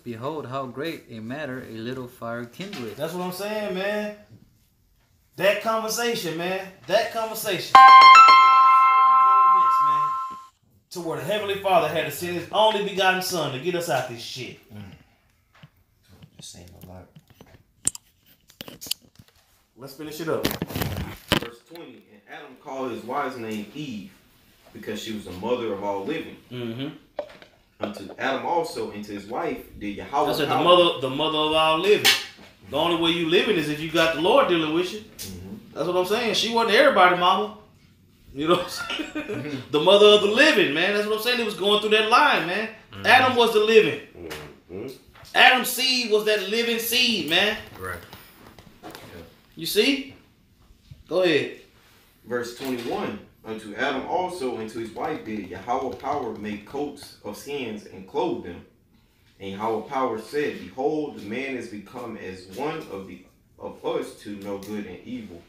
Behold, how great a matter a little fire kindleth. That's what I'm saying, man. That conversation, man. That conversation. To where the Heavenly Father had to send His only begotten Son to get us out this shit. Just saying a lot. Let's finish it up. Verse 20. And Adam called his wife's name Eve, because she was the mother of all living. Unto Adam also and to his wife did Yahweh. I said the mother of all living. The only way you living is if you got the Lord dealing with you. That's what I'm saying. She wasn't everybody, mama. You know what I'm saying? The mother of the living, man. That's what I'm saying. It was going through that line, man. Adam was the living. Adam's seed was that living seed, man. Right. You see? Go ahead. Verse 21. Unto Adam also and to his wife did Yahweh power make coats of skins and clothe them. And Yahweh power said, behold, the man is become as one of us to know good and evil.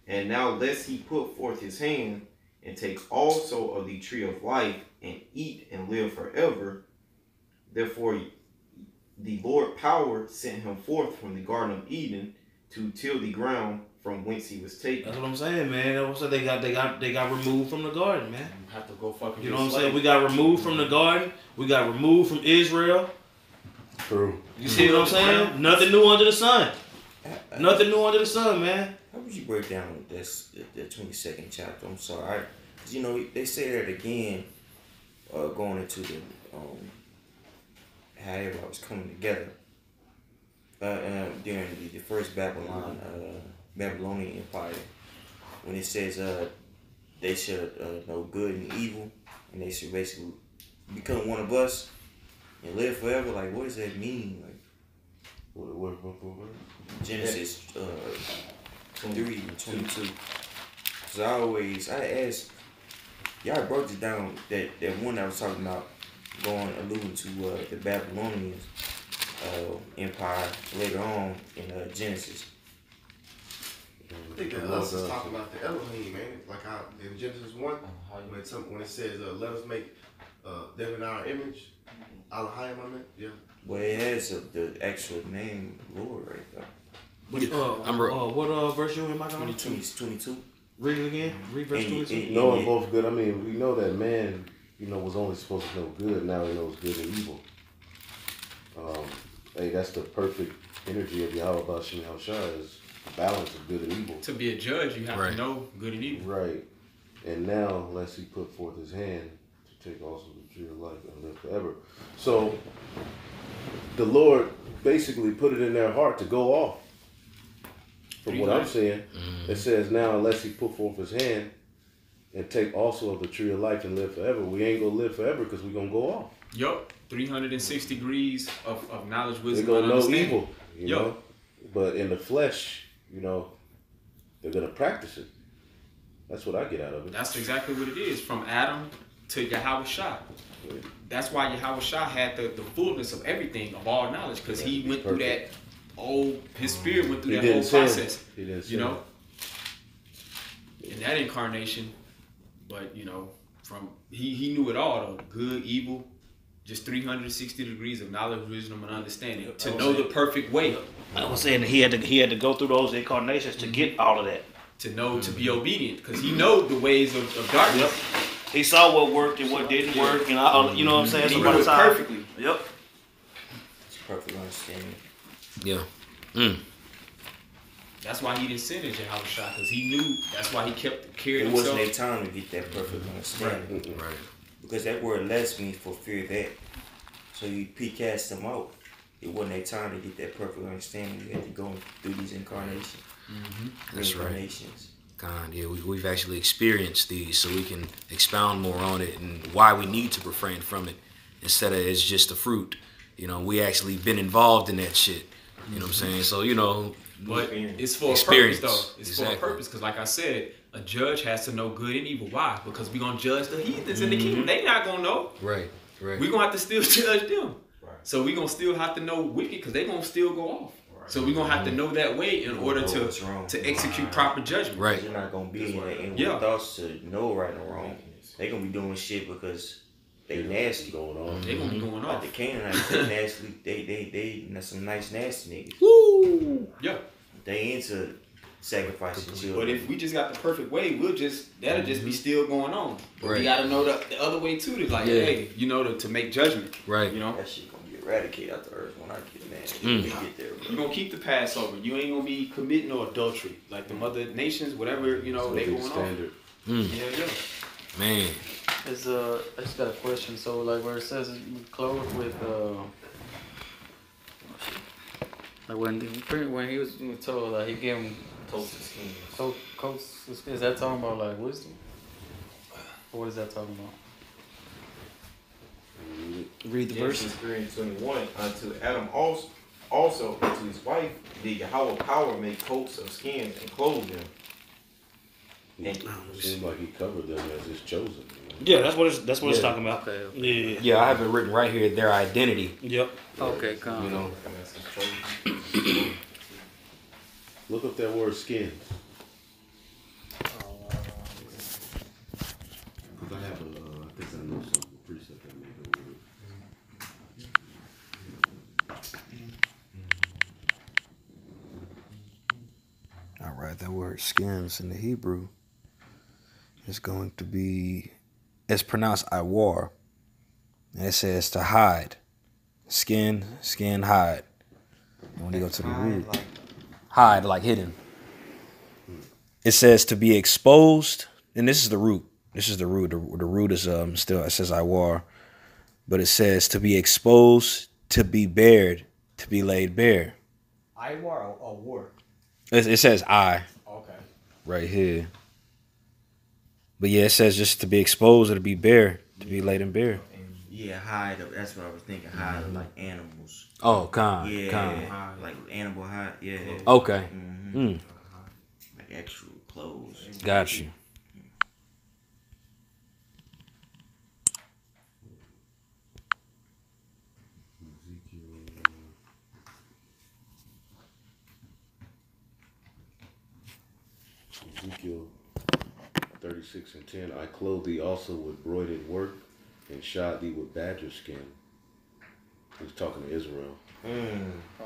And now lest he put forth his hand and take also of the tree of life and eat and live forever. Therefore the Lord power sent him forth from the Garden of Eden to till the ground from whence he was taken. That's what I'm saying, man. That's what they got removed from the garden, man. You have to go fucking. You know what I'm saying? We got removed from the garden. We got removed from Israel. True. You see what I'm saying? Nothing new under the sun. Nothing new under the sun, man. How would you break down this the 22nd chapter? I'm sorry, because you know they say that again, going into the how everybody was coming together during the first Babylonian Empire, when it says they should know good and evil, and they should basically become one of us and live forever. Like, what does that mean? Like, What? Genesis 3 and 22. Cause I asked, y'all broke it down that one I was talking about, alluding to the Babylonian empire later on in Genesis. I think that us is talking about the Elohim, man. Like how in Genesis 1, when it says, let us make them in our image. Elohim, I meant, yeah. Well, it has the actual name Lord right there. What verse you in, my God? 22. Read it again. Read verse 22. Knowing both good. I mean, we know that man, was only supposed to know good. Now he knows good and evil. Hey, that's the perfect energy of Yahweh Bashim Yahushua, is the balance of good and evil. To be a judge, you have to know good and evil. Right. And now, lest he put forth his hand to take also the tree of life and live forever. So, the Lord basically put it in their heart to go off. From what I'm saying, it says now, unless he put forth his hand and take also of the tree of life and live forever, we ain't gonna live forever because we're gonna go off. Yup, 306 degrees of knowledge, They're wisdom, gonna and know understanding. evil, you know. But in the flesh, they They're gonna practice it. That's what I get out of it. That's exactly what it is. From Adam to Yahweh Shah. That's why Yahweh Shah had the fullness of everything, of all knowledge, because he went through that his spirit went through that whole process. He didn't you know? In that incarnation, but you know, from he knew it all though, good, evil, just 360 degrees of knowledge, wisdom, and understanding to know the perfect way. I was saying that he had to go through those incarnations to get all of that. To know to be obedient, because he know the ways of darkness. Yep. He saw what worked and what didn't work, and all, you know what I'm saying. And he So by knew the it time- perfectly. Yep. It's perfect understanding. Yeah. That's why he didn't sin in Yahweh Shah, because he knew. That's why he carried It himself. wasn't their time to get that perfect understanding. Right. Because that word less means for fear that. So you cast them out. It wasn't their time to get that perfect understanding. You had to go through these incarnations. That's right. Incarnations. God, yeah, we've actually experienced these, so we can expound more on it and why we need to refrain from it instead of it's just a fruit. You know, we actually been involved in that shit. You know what I'm saying? So, you know, But it's for experience. a purpose, though. It's for a purpose, because like I said, a judge has to know good and evil. Why? Because we're going to judge the heathens in the kingdom. They not going to know. Right. We're going to have to still judge them. So we're going to still have to know wicked, because they're going to still go off. So we're going to have to know that way in order to execute proper judgment. Right. You're not going to be in their inward thoughts to know right or wrong. They're going to be doing shit because they nasty. Going on. They're going to be going Like off. the Canaanites, they nasty. They some nice nasty niggas. Woo! Yeah. They into sacrificing children. But if we just got the perfect way, that'll just be still going on. But Right. we got to know the other way too. To like, hey, you know, to make judgment. Right. You know, that shit gonna be eradicated out the earth when I get mad. Mm. We get there, bro. you're gonna keep the Passover. You ain't gonna be committing no adultery like the other nations, whatever you know they going on. Standard. Yeah. Man. I just got a question. So, like, where it says clothed with, like when he was told, like, he gave him Toasted skins. coats. Is that talking about like wisdom? Or what is that talking about? Read the verse. Genesis 3 and 21. Unto Adam also unto his wife did Yahweh power make coats of skins and clothe them. It seemed like he covered them as his chosen. Yeah, that's what it's talking about. Okay. Yeah. Yeah, I have it written right here, their identity. Yep. Okay, come. You know. Look up that word skins. Because I have I think I know some precept that made the word. All right, that word skins in the Hebrew is going to be, it's pronounced iwar. And it says to hide. Skin, hide. And when you go to the root, hide, like hidden. It says to be exposed, and this is the root. The root is still, it says iwar. But it says to be exposed, to be bared, to be laid bare. Iwar or war? It says I. Okay. Right here. But yeah, it says just to be exposed or to be bare, to be laid and bare. Yeah, hide. That's what I was thinking. Hide like animals. Oh, con. Like animal hide. Yeah. Okay. Like actual clothes. Got you. Ezekiel 36 and 10. I clothe thee also with broidered work and shod thee with badger skin. He's talking to Israel. Oh,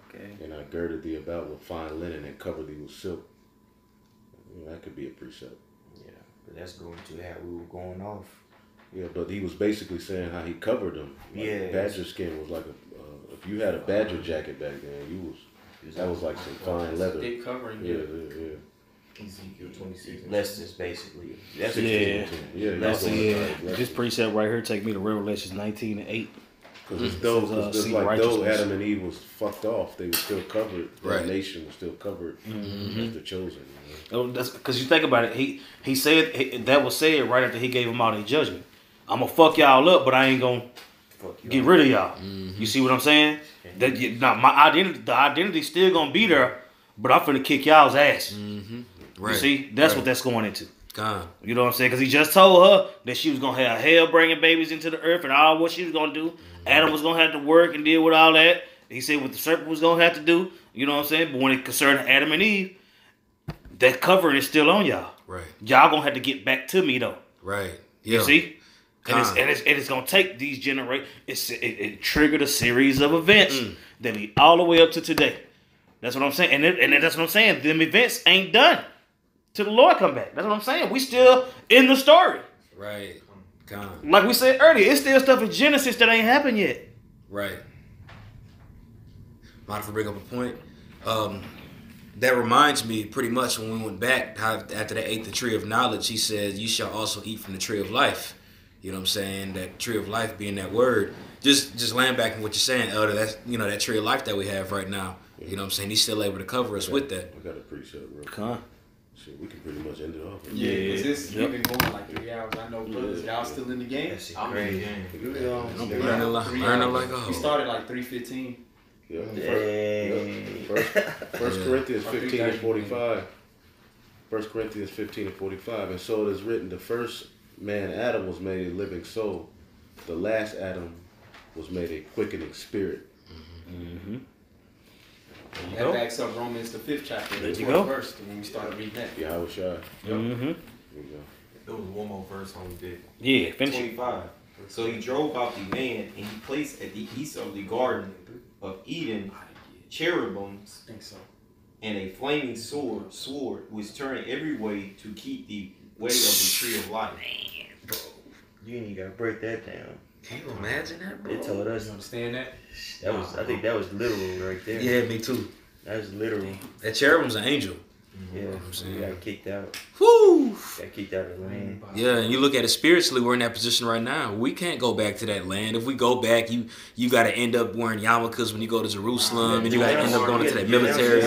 okay. And I girded thee about with fine linen and covered thee with silk. That could be a precept. Yeah, but that's going to how we were going off. Yeah, but he was basically saying how he covered them. Like Yeah. Badger skin was like if you had a badger jacket back then, that was like some fine leather. Thick covering. Yeah. Ezekiel 26. Lessons, basically. That's Yeah. Yeah. This precept right here take me to Revelations 19 and 8. Because it's though, seek like though righteousness. Adam and Eve was fucked off, they were still covered. Right. The nation was still covered as the chosen. That's because you think about it. He said that was said right after he gave them all their judgment. I'm gonna fuck y'all up, but I ain't gonna get rid of y'all. You see what I'm saying? That my identity, the identity still gonna be there, but I'm finna kick y'all's ass. Mm-hmm. Right. You see, that's what that's going into. God. You know what I'm saying? Because he just told her that she was gonna have hell bringing babies into the earth and all what she was gonna do. Adam was gonna have to work and deal with all that. He said what the serpent was gonna have to do. You know what I'm saying? But when it concerned Adam and Eve, that covering is still on y'all. Right. Y'all gonna have to get back to me though. Right. You see? And it's gonna take these generations. It triggered a series of events that lead all the way up to today. That's what I'm saying. And that's what I'm saying. Them events ain't done till the Lord come back. That's what I'm saying. We still in the story. Right. God. Like we said earlier, it's still stuff in Genesis that ain't happened yet. Right. Mind if I bring up a point? That reminds me pretty much when we went back, how after they ate the tree of knowledge, he said, you shall also eat from the tree of life. You know what I'm saying? That tree of life being that word. Just laying back on what you're saying, Elder, that's, you know, that tree of life that we have right now. You know what I'm saying? He's still able to cover us with that. I got a precept, bro. Come. Shit, we can pretty much end it off. Yeah, because this we've been going like 3 hours. I know, brothers, y'all still in the game. I'm in the game. Learning like We started like 3:15. Yeah. First Corinthians 15 and 45. 1 Corinthians 15 and 45. And so it is written, the first man, Adam, was made a living soul. The last Adam was made a quickening spirit. Mm-hmm. That backs up Romans the 5th chapter, the 12th verse, when we started reading that. Yeah, I was shy. Mm-hmm. There you go. There was one more verse on the bit. Yeah, finish it. 25. So he drove out the man, and he placed at the east of the garden of Eden cherubims and a flaming sword which turned every way to keep the way of the tree of life. Bro, you ain't even gotta break that down. Can you imagine that, bro? It told us. You understand that? That was, I think that was literal right there. Yeah, me too. That was literal. That cherubim's an angel. Yeah, You know what I'm saying? we got kicked out. Whoo! Got kicked out of the land. Yeah, and you look at it spiritually, we're in that position right now. We can't go back to that land. If we go back, you got to end up wearing yarmulkes when you go to Jerusalem, and you got to end up going into that military.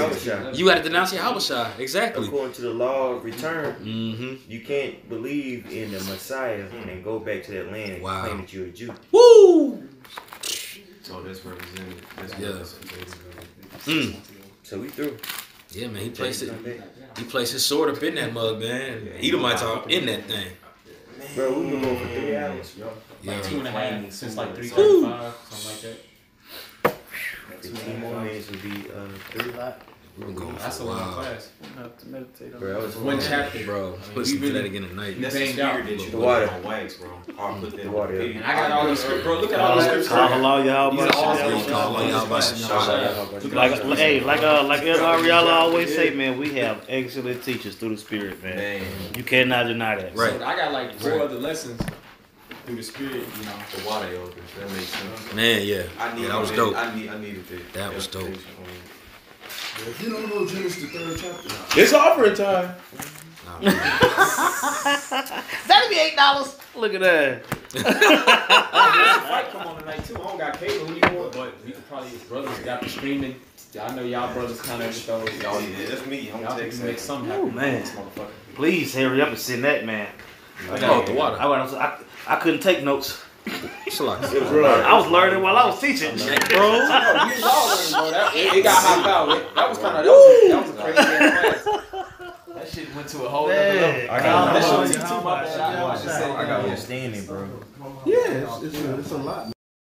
You got to denounce your Habashah. Exactly. According to the law of return, Mm-hmm. you can't believe in the Messiah and go back to that land and Wow. claim that you're a Jew. Woo! So that's represented. That's Yeah. So we through. Yeah, man, he placed it. He placed his sword up in that mug, man. Edomites are up in that thing. Bro, we been going for 3 hours. Yeah. Like 2.5 since like 3:35, something like that. 15 more minutes would be 3. We've been going That's for a a long while. class. Have to meditate on Bro, I was One chapter. Bro, listen to that again tonight. That's the banged spirit out. that you The put water. on wax, bro. I'll put that The water. on And I got all these scripts, bro. Look at all these scripts. Call y'all These are all like El Ariella always say, man, we have excellent teachers through the Spirit, man. Man, You cannot deny that. Right. So I got like 4 other lessons through the Spirit, you know. the water elders. That makes sense. Man, yeah. I need Yeah, that was dope. I needed that. That was dope. If you don't know Genesis the 3rd chapter, It's offering time. That'd be $8. Look at that. Fight come on tonight too. I don't got cable. Who you want? But we could probably, brothers got the streaming. I know y'all brothers kind of with those. Y'all, yeah, that's me. I'm Y'all can texting. make something happen. Ooh, man. This motherfucker. Please hurry up and send that, man. Oh, the water. I couldn't take notes. Shalak. It was right. I was learning while I was teaching, bro. It got hot out. That was kind of that was a crazy ass class. That shit went to a whole other level. I got That shit one. was too much. I got one standing, bro. yeah, it's a lot.